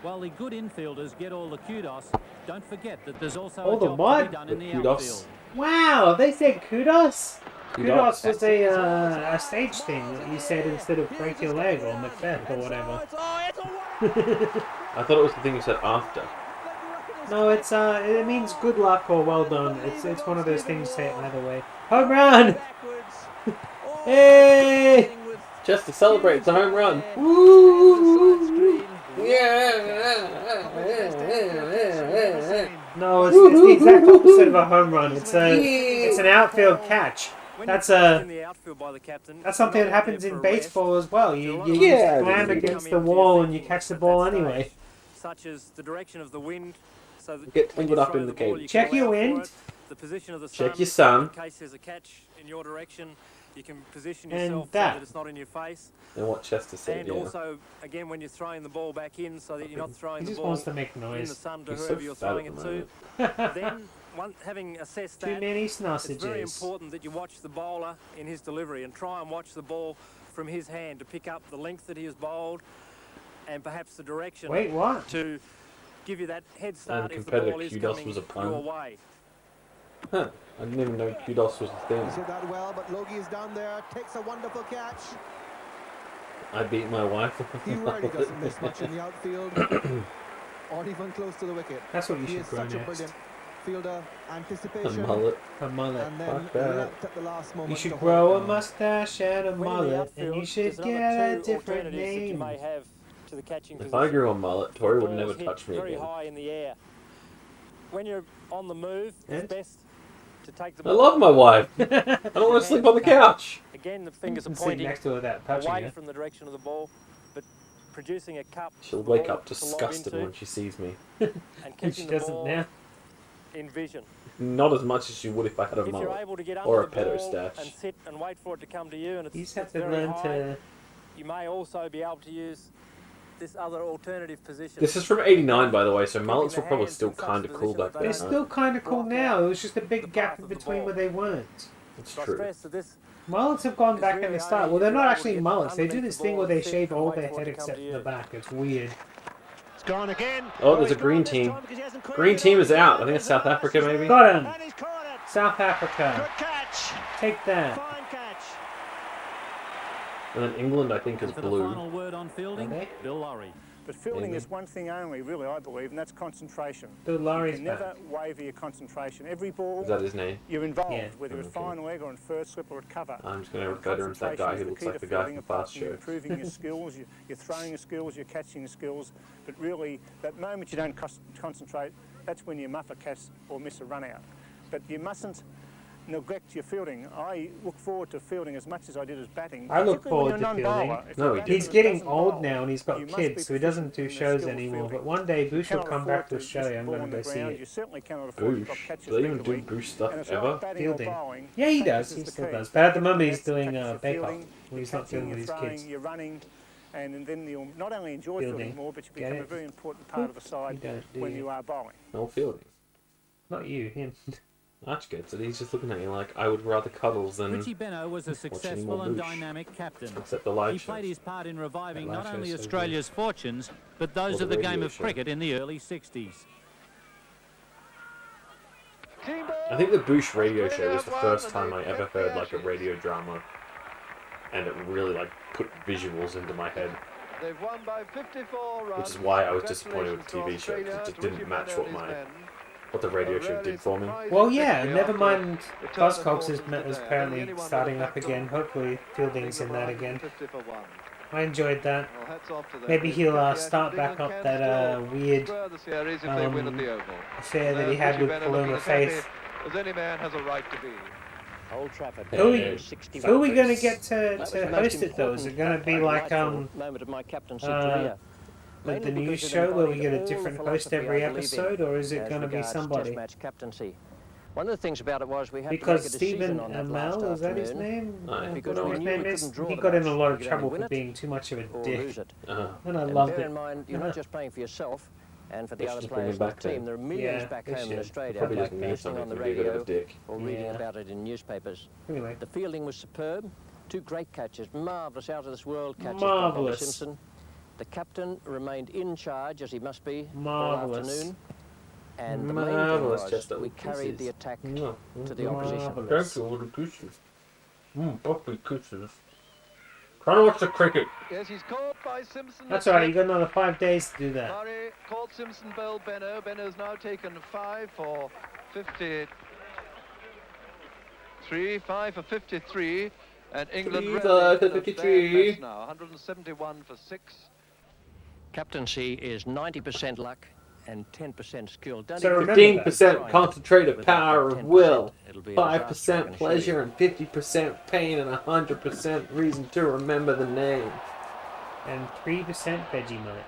While the good infielders get all the kudos, don't forget that there's also All a the job what? to be done The in the kudos. outfield. Wow, they said kudos? Kudos. Kudos was a stage thing that you said instead of break your leg or Macbeth or whatever. I thought it was the thing you said after. No, it's it means good luck or well done. It's one of those things say it either way. Home run! Hey! Just to celebrate the home run. Woo! Yeah. No, it's the exact opposite of a home run. It's an outfield catch. That's in the outfield by the captain. That's something that happens in baseball as well. You Yeah, slam it is. against the wall and you catch the ball anyway. Such as the direction of the wind, so that Get when you tangled up throw in the ball, cage. you Check can your allow for wind. it, the position of the Check sun, your sun. in case there's a catch in your direction, you can position And yourself so that. that it's not in your face. And what Chester said, And yeah. also, again, when you're throwing the ball back in, so that you're not throwing He the just ball wants to make in the noise. sun to He's so whoever you're fat at throwing the it to. Then, having assessed Too that, many it's very sausages. important that you watch the bowler in his delivery and try and watch the ball from his hand to pick up the length that he has bowled and perhaps the direction Wait, what? to give you that head start And if the competitor ball is kudos coming was a pun. your way. Huh. I didn't even know kudos was a thing. He's hit that well, but Logie is down there, takes a wonderful catch. I beat my wife. He rarely doesn't miss much in the outfield, or even close to the wicket. That's what you He should is grow such a next. brilliant fielder. A Anticipation. mullet. A mullet. And then Fuck that. leapt at the last moment You to should hold grow it a down. mustache and a When in the mullet, outfield, and you should there's get another a two different alternatives that you name. may have to the catching If position. I grew a mullet, Tori would never Ball's hit touch me very again. high in the air. When you're on the move, And? it's best to take the I ball. love my wife. I don't want to sleep on the couch. Again, the fingers are You can sit pointing next to her without touching away her. from the direction of the ball, but producing a cup. She'll for the wake ball up to lob disgusted into when she sees me. and And keeping she the doesn't ball now. in vision. Not as much as she would if I had a If you're mullet. able to get Or under a the pedo ball stash. and sit and wait for it to come to you, and You it's just have to very learn high, to. you may also be able to use this other alternative position. This is from '89, by the way, so Keeping mullets the were probably hands still in such kind of cool position back that then. They're don't huh? still kind of cool block now. out It was just a the big gap path in of the between ball. where they weren't. It's So I true. stress that this Mullets have gone It's back really in the only start. Well, if they're you're not able actually to get mullets. They do underneath this the thing ball where they and sit shave and all wait their for it head to come except to for you. the back. It's weird. It's gone again. Oh, there's a green team. Green team is out. I think it's South Africa, maybe. Got him! And he's caught it. South Africa. Good catch. Take that. Fine catch. And then England, I think, is For the blue. final word on fielding, Okay. Bill Lowry. But fielding Maybe. is one thing only, really, I believe, and that's concentration. Bill You Lowry's can back. never waver your concentration. Every ball, Is that his name? you're involved, Yeah. whether it's Okay. fine leg or in first slip or at cover. I'm just going to And refer to that guy concentration who is looks key like to the guy fielding, from apart Fast from Show. improving your skills, your throwing your skills, your catching your skills. But really, that moment you don't concentrate, that's when you muff a catch or miss a run out. But you mustn't neglect your fielding. I look forward to fielding as much as I did as batting. I look particularly forward when to you're fielding. non-bowler. If No, you're he a batter He's that getting doesn't old bowl, now and he's got you must kids, be so he doesn't do proficient in the shows skill of anymore. fielding. But one day You Boosh will cannot come afford back to to Australia. miss the I'm ball going on to the go see ground. it. You certainly cannot afford to drop Boosh. catches Do they even do regularly. Boosh stuff And it's like ever? batting or Fielding. bowling, Yeah, he practice does. is He the still key. does. But at the moment he's Practice, doing practice Bake your Off fielding, when he's your not filming catching, with your his throwing, kids. You're running, and then you'll not only enjoy Fielding. fielding more, but you Get become a it? very important part of the side You don't, do when you? you are bowling. No fielding. Not you, him. Arch gets it. He's just looking at you like, I would rather cuddles than Richie Benno was a watch any successful more and Boosh. dynamic captain. Except the live He shows. played his part in reviving That live not only show's so Australia's fortunes, but those Or of the the game radio of show. cricket in the early 60s. I think the Boosh radio show was the first time I ever heard like a radio drama, and it really like put visuals into my head, They've won by 54 runs. which is why I was disappointed with the TV show, because it just didn't match what the radio show did for me. Well, yeah, never mind. Buzzcocks is apparently starting up again. Hopefully, Fielding's in that again. I enjoyed that. Maybe he'll start back up that weird affair that he had with Paloma Faith. As any man has a right to be. Old Trafford. Who are we going to get to host it though? Is it going to be like moment of my captaincy career. the news show where we get a different host every episode, or is it going to be somebody? Test match captaincy. One of the things about it was we had Because to make a decision Stephen on that last Amell, is that his afternoon, name? Aye. because What we his knew name we is? couldn't draw He the got in a match. lot We of could trouble only for win it being too much of a or dick. lose it. And I And loved bear it. in mind, you're not just playing for yourself and for the They other should bring players him in the back then. team. There are millions Yeah, back they home in should. Australia Probably like doesn't mean listening something on the to be a bit of radio a dick. or reading Yeah. about it in newspapers. Anyway, The fielding was superb. Two great catches, marvellous out-of-this-world catches by Bobby Marvellous. Simpson. The captain remained in charge, as he must be, all Marvellous. afternoon. And the main thing Marvellous, was Chester. we carried the attack No. to the opposition. Marvellous. Thank you, all the kisses. Buffy kisses. Trying to watch the cricket. Yes, he's caught by Simpson. That's alright, you got another 5 days to do that. Murray caught Simpson, bowled Benno. Benno's now taken 5 for 53. 5 for 53. And England 3 really for in a bad 53. mess now. 171 for 6. Captaincy is 90% luck and 10% skill. Don't So even remember think about 15% trying concentrated without power that of 10%. will, It'll be a disaster, I 5% can assure pleasure, you. and 50% pain, and 100% reason to remember the name. And 3% Vegemite.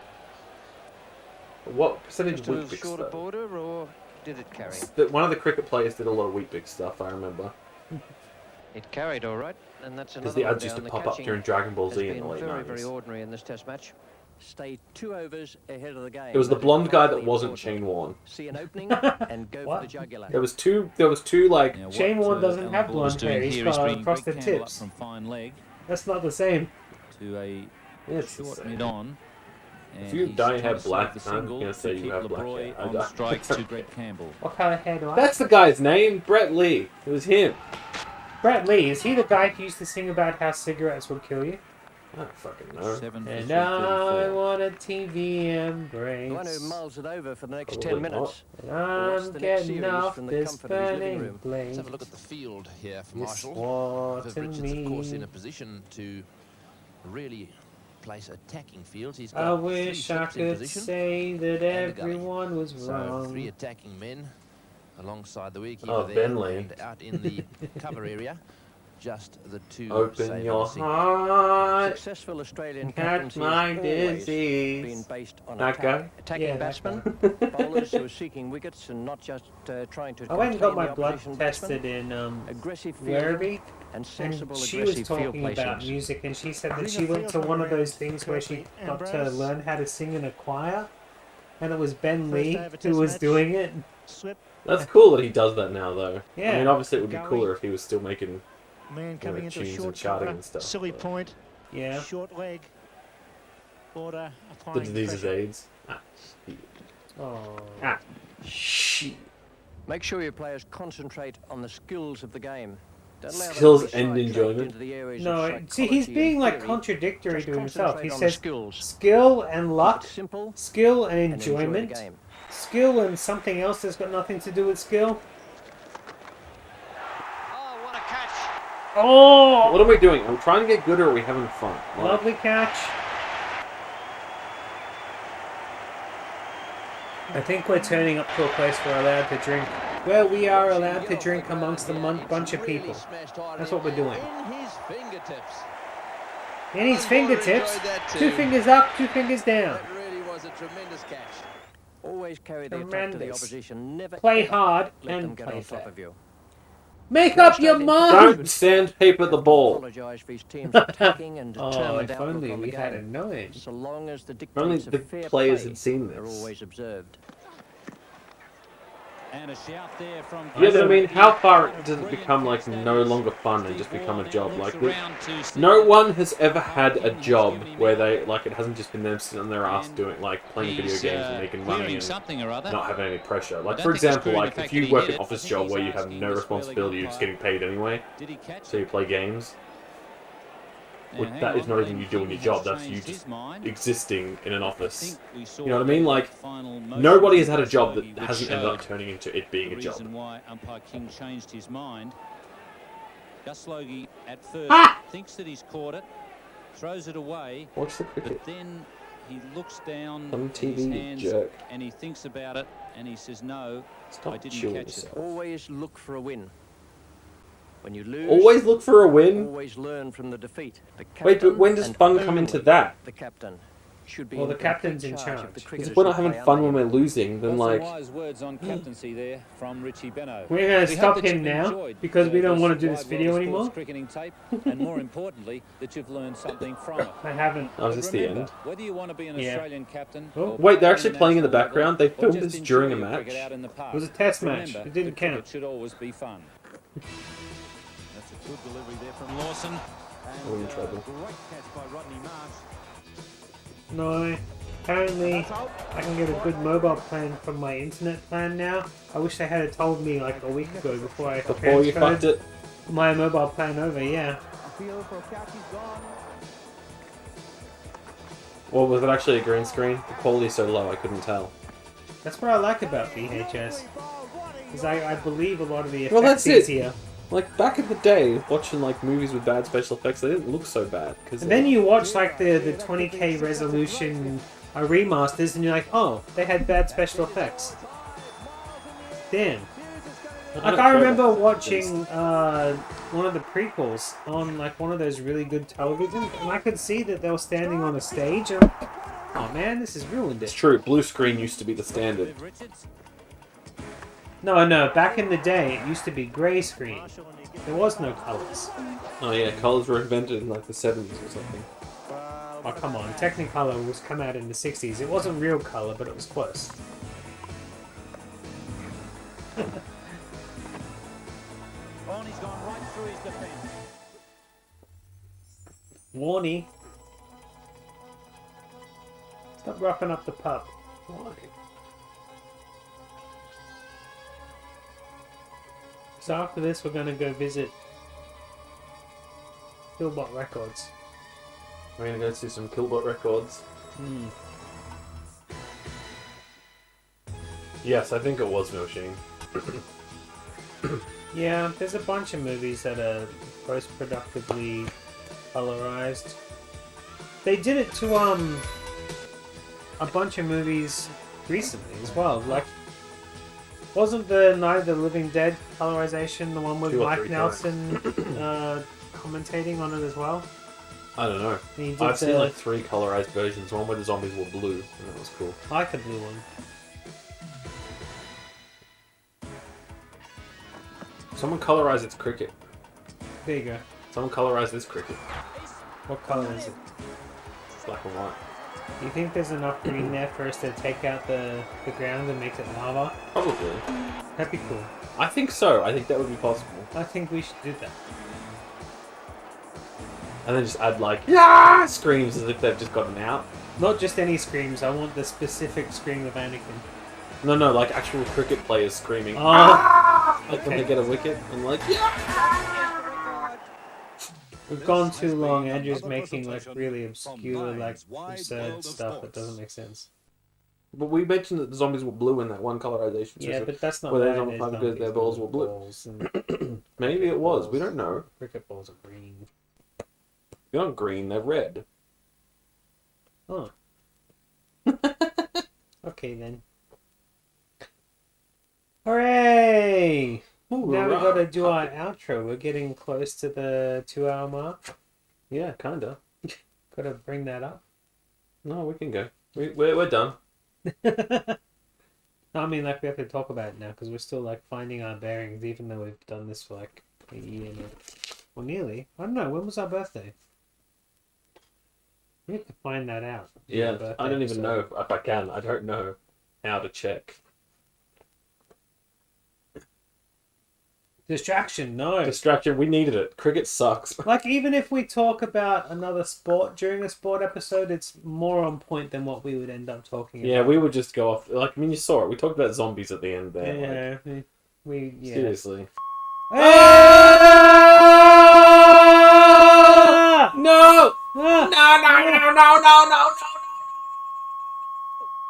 What percentage Just a Wheat little Bix short of though? border, or did it carry? One of the cricket players did a lot of Wheat Bix stuff, I remember. It carried all right, and that's Because another the one ads used to down. The pop up catching during Dragon Ball has Z in been the late very, very 90s. ordinary in this test match. Stayed 2 overs ahead of the game. It was the That is blonde guy that vitally wasn't important. Shane Warne. See an opening and go for What? the jugular. There was two like Now, Shane what, Warne doesn't Alan have Border's blonde hair, doing he's here got is bringing frosted Greg Campbell up tips. from fine leg That's not the same. to a it's the short same. mid-on. If And you he's don't trying have to save black, the I'm single gonna say to you keep have black LeBroy hair. on strike to Brett Campbell. What colour hair do I That's the guy's name, Brett Lee. It was him. Brett Lee, is he the guy who used to sing about how cigarettes would kill you? I don't fucking know. 7 for And I 334. want a TV embrace. The one who mulls it over for the next Probably 10 minutes. And will watch I'm the next getting series off from the this comfort of his living burning room. blade. Let's have a look at the field here for You Marshall. swore Viv to Richards, of course, in me. a position to really place attacking fields. He's I got wish 3 I slips in could position. say that and the gully. everyone was So wrong. 3 attacking men alongside the wicketkeeper Oh, there, Ben Lee. and out in the cover area, just the 2 Open saving your the single. heart. Successful Australian Catch captaincy my has always been disease. based on That guy? attacking Yeah, that batsmen, bowlers who are seeking wickets and not just trying to I went and got contain my the blood opposition tested batsman. in Aggressive fielding Werribee, and sensible and she was aggressive field talking about placings. music, and she said that Bring she the went to field one of around those things where she correctly. got to Embrace. learn how to sing in a choir, and it was Ben First Lee day of a who test was match. doing it. Slip. That's cool that he does that now, though. Yeah. I mean, obviously it would be Going. cooler if he was still making Man coming into a tunes and short charting cover. and stuff. Silly but point. Yeah. Short leg. Border. the Applying disease is pressure. AIDS. Ah, shit. Oh. Ah, shit. Make sure your players concentrate on the skills of the game. Don't allow them to Skills be and sidetracked enjoyment. into the areas No, of see, he's psychology being and like theory. contradictory Just to himself. concentrate He on the says skills. skill and luck, Keep it simple skill and and enjoy the enjoyment, game. skill and something else that's got nothing to do with skill. Oh, what a catch! Oh, What are we doing? Are we trying to get good or are we having fun? Like, lovely catch. I think we're turning up to a place we're allowed to drink. Where we are allowed to drink amongst a bunch of people. That's what we're doing. In his fingertips. In his fingertips, enjoyed that too. 2 fingers up, 2 fingers down. That really was a tremendous catch. Always carry the attack to the Tremendous. opposition. Never Play ever hard let them and get play on top fair. of you. Make up your mind! Don't sandpaper the ball. Apologise for his team's attacking and Oh, determined if outlook only on the we had a game. knowledge. So long as the If only dictates the of fair players play had seen are this. always observed. And a shout there from Yeah, but I mean, how far does it become like no longer fun and just become a job? Like, no one has ever had a job where they like it hasn't just been them sitting on their ass doing like playing video games and making money and something or other. not having any pressure. Like, don't for think it's example, true in like the if fact you that he work hit an it. office I think job he's where you have asking no this responsibility, really you're just good getting paid anyway, Did he catch so you play games. Which, hang that is on, not even Glenn you doing your King job, has that's you changed just his mind. existing in an I office. think we saw You know what I mean? the Like, final motion nobody has from had a job that Sloggy, which hasn't ended up showed turning into it being the a job. reason why umpire King changed his mind. Gus Sloggy at first thinks that he's caught it, throws it away, Watch the cricket. but then he looks down On at TV, his you hands jerk. and he thinks about it and he says, no, Stop I didn't chewing catch yourself. it. Always look for a win. When you lose, Always look for a win. always learn from the defeat. The Wait, but captain when does and fun come into only that? The captain should be Well, in the complete captain's in of the charge. cricketers Because if we're not who having play fun under when him. we're losing, then Got some like, wise words on captaincy there from Richie Benno. We're going We to hope stop that him you've now enjoyed because we don't want to this do this wide video world of sports anymore. cricketing tape, and more importantly, that you've learned something from it. I haven't. oh, is But this the remember, end? whether you want to be an Yeah. Australian captain, Oh. or Wait, they're play actually on a playing in the national background? level, They filmed or just this during a enjoy your cricket match? out in the park, It was a test match. remember It didn't that count. cricket should always be fun. That's a good delivery there from Lawson. We're in trouble. Great catch by Rodney Marsh. No. Apparently, I can get a good mobile plan from my internet plan now. I wish they had told me like a week ago before I Before you fucked transferred it. my mobile plan over. Yeah. Or was it actually a green screen? The quality's so low I couldn't tell. That's what I like about VHS. Because I believe a lot of the effects Well, that's it. easier. Like, back in the day, watching like movies with bad special effects, they didn't look so bad. Cause And then you watch like the 20K resolution remasters and you're like, oh, they had bad special effects. Damn. Like I remember watching one of the prequels on like one of those really good televisions, and I could see that they were standing on a stage. And I'm like, oh man, this has ruined It's it. true, blue screen used to be the standard. No, back in the day, it used to be grey screen. There was no colours. Oh yeah, colours were invented in like the 70s or something. Oh come on, Technicolor was come out in the 60s. It wasn't real colour, but it was close. Warne's gone right through his defence. Warne. Stop roughing up the pup. Why? So after this, we're gonna go visit Killbot Records. We're gonna go see some Killbot records. Yes, I think it was Milshing. Yeah, there's a bunch of movies that are post-productively colorized. They did it to a bunch of movies recently as well. Like, wasn't the Night of the Living Dead colorization the one with 2 or Mike 3 Nelson commentating on it as well? I don't know. He did I've seen the- like 3 colorized versions. One where the zombies were blue, and that was cool. I like the blue one. Someone colorized its cricket. There you go. Someone colorized this cricket. What color is it? Black and white. Do you think there's enough green there for us to take out the ground and make it lava? Probably. That'd be cool. I think so. I think that would be possible. I think we should do that. And then just add like, yeah, screams as if they've just gotten out. Not just any screams, I want the specific scream of Anakin. No, like actual cricket players screaming. Oh, like when they get a wicket and like, yeah. We've gone too long. Andrew's making like really obscure, like absurd stuff that doesn't make sense. But we mentioned that the zombies were blue in that one colorization. Yeah, but that's not where they why don't there's find because their balls were blue. balls and Maybe it was. We don't know. cricket balls are green. They're not green. They're red. Oh. Okay then. Hooray! Now we gotta do our outro. We're getting close to the 2-hour mark. Yeah, kinda. Gotta bring that up. No, we can go. We're done. I mean, like, we have to talk about it now because we're still like finding our bearings, even though we've done this for like a year now. Well, nearly. I don't know. When was our birthday? We have to find that out. Yeah, I don't even know if I can. I don't know how to check. Distraction, no. Distraction, we needed it. Cricket sucks. Like, even if we talk about another sport during a sport episode, it's more on point than what we would end up talking about. Yeah, we would just go off. Like, I mean, you saw it. We talked about zombies at the end there. Yeah, like, yeah. Seriously. Ah! No! Ah! No!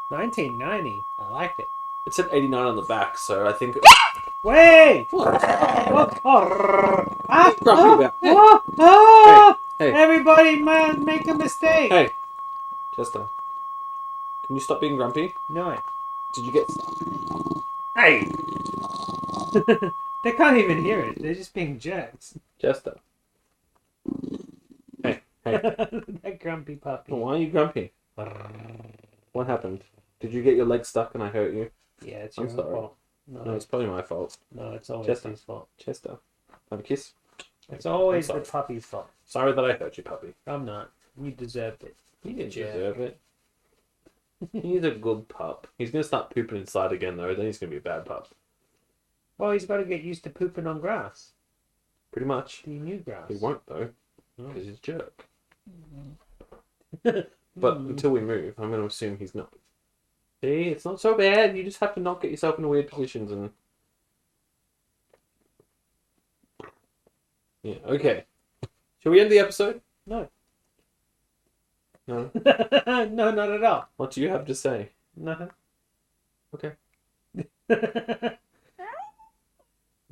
1990. I like it. It said 89 on the back, so I think... Wait! What? Ah! Grumpy about? Hey. Hey. Everybody, man, make a mistake. Hey, Chester. Can you stop being grumpy? No. Did you get... Hey! They can't even hear it. They're just being jerks. Chester. Hey. That grumpy puppy. Why are you grumpy? What happened? Did you get your leg stuck and I hurt you? Yeah, it's I'm your sorry. fault. No, it's probably my fault. No, it's always Chester. his fault. Chester. Have a kiss? It's always I'm the sorry. puppy's fault. Sorry that I hurt you, puppy. I'm not. You deserved it. You didn't deserve it. He's a good pup. He's going to start pooping inside again, though. Then he's going to be a bad pup. Well, he's got to get used to pooping on grass. Pretty much. The new grass. He won't, though. Because he's a jerk. But until we move, I'm going to assume he's not. See, it's not so bad. You just have to not get yourself into weird positions and... Yeah, okay. Shall we end the episode? No. No? No, not at all. What do you have to say? Nothing. Okay.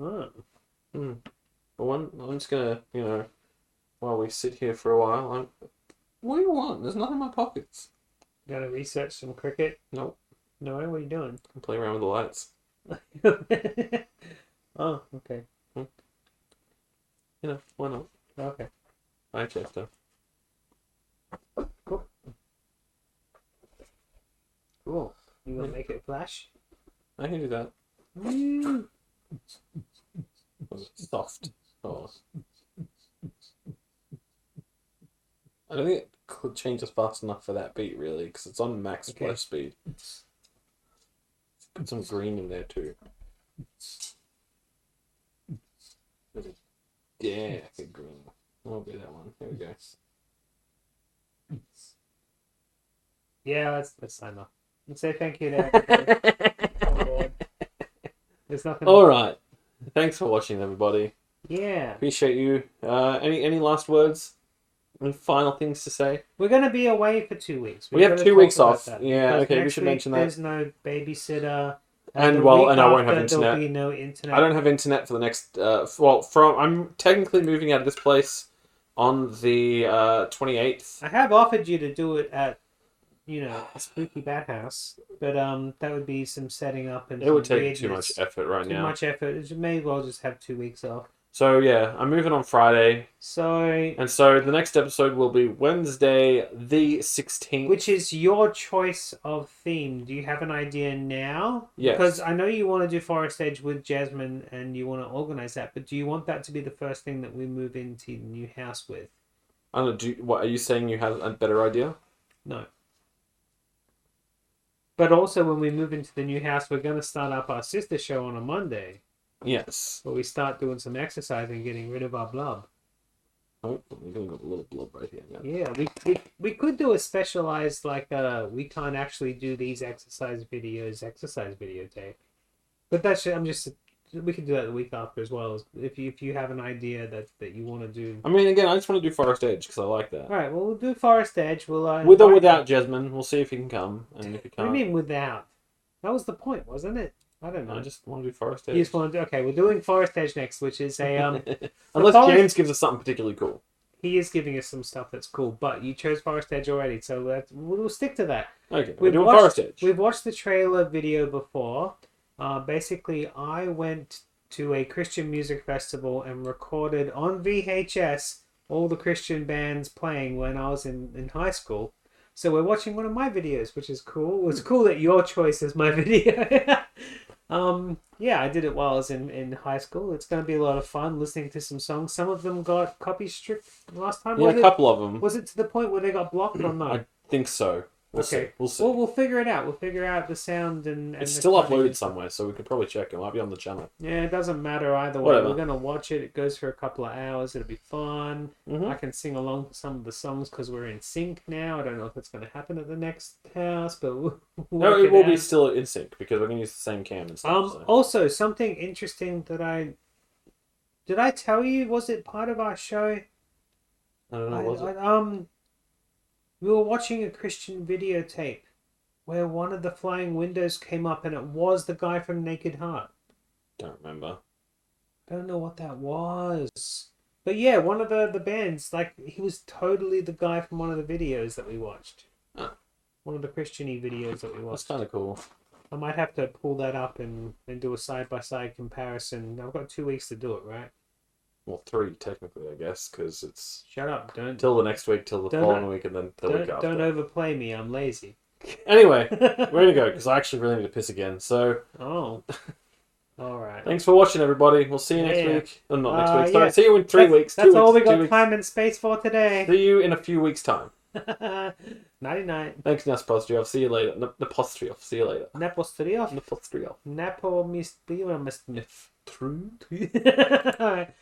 Oh. Well, I'm just going to, while we sit here for a while, what do you want? There's nothing in my pockets. Gotta research some cricket? Nope. No, what are you doing? I'm playing around with the lights. Oh, okay. Why not? Okay. Hi, Chester. Cool. Cool. You gonna make it flash? I can do that. Soft. Oh. I don't think it could change us fast enough for that beat, really, because it's on max flow speed. Put some green in there, too. Yeah, good green. I'll be that one. Here we go. Yeah, let's sign off. Let's say thank you to everybody. There's nothing. All right. Thanks for watching, everybody. Yeah. Appreciate you. Any last words? Any final things to say? We're going to be away for 2 weeks. We have 2 weeks off. Yeah, because okay, we next should week mention that. There's no babysitter. And the well, week and I won't have after, there'll internet. be no internet. I don't have internet for the next. I'm technically moving out of this place on the 28th. I have offered you to do it at, a spooky bat house, but that would be some setting up and It would some take too weirdness. much effort right now. Too much effort. You may as well just have 2 weeks off. So yeah, I'm moving on Friday. So the next episode will be Wednesday the 16th. Which is your choice of theme. Do you have an idea now? Yes. Because I know you want to do Forest Edge with Jasmine and you want to organise that, but do you want that to be the first thing that we move into the new house with? I don't know, what are you saying? You have a better idea? No. But also when we move into the new house, we're going to start up our sister show on a Monday. Yes. Where we start doing some exercise and getting rid of our blub. Oh, we're going to got a little blob right here. Yeah, we could do a specialized, we can't actually do these exercise videotape. But we could do that the week after as well. If you have an idea that you want to do. I mean, again, I just want to do Forest Edge because I like that. All right, well, we'll do Forest Edge. We'll with or without Jasmine, we'll see if he can come, and if he What can't, do you mean without? That was the point, wasn't it? I don't know. I just want to do Forest Edge. You just want to do, okay, we're doing Forest Edge next, which is a unless James gives us something particularly cool. He is giving us some stuff that's cool, but you chose Forest Edge already, so we'll stick to that. Okay, we're doing Forest Edge. We've watched the trailer video before. Basically, I went to a Christian music festival and recorded on VHS all the Christian bands playing when I was in high school. So we're watching one of my videos, which is cool. It's cool that your choice is my video. Yeah, I did it while I was in high school. It's going to be a lot of fun listening to some songs. Some of them got copy stripped last time. Yeah, a couple of them. Was it to the point where they got blocked or not? I think so. We'll see. We'll see. Well, we'll figure it out. We'll figure out the sound and it's the still copy. uploaded somewhere, so we could probably check. It might be on the channel. Yeah, it doesn't matter either way. Whatever. We're going to watch it. It goes for a couple of hours. It'll be fun. Mhm. I can sing along to some of the songs because we're in sync now. I don't know if it's going to happen at the next house, but we'll No, work it will be out. still in sync because we're going to use the same cam and stuff. So. Also, something interesting that did I tell you? Was it part of our show? I don't know. Was it? We were watching a Christian videotape where one of the flying windows came up and it was the guy from Naked Heart. Don't remember. Don't know what that was. But yeah, one of the bands, he was totally the guy from one of the videos that we watched. One of the Christian-y videos that we watched. That's kind of cool. I might have to pull that up and do a side-by-side comparison. I've got 2 weeks to do it, right? Well, 3 technically, I guess, because it's... Shut up, don't... Till the next week, till the following week, and then the week after. Don't overplay me, I'm lazy. Anyway, we're going to go, because I actually really need to piss again, so... Oh. Alright. Thanks for watching, everybody. We'll see you next week. Oh, not next week. Sorry, Yeah. see you in 3 weeks. That's 2 all we weeks, got 2 weeks. time and space for today. See you in a few weeks' time. Nighty-night. Thanks, Napostrioff. See you later. Napostrioff. See you later. Napostrioff? Napostrioff. Napo mis... True? Alright.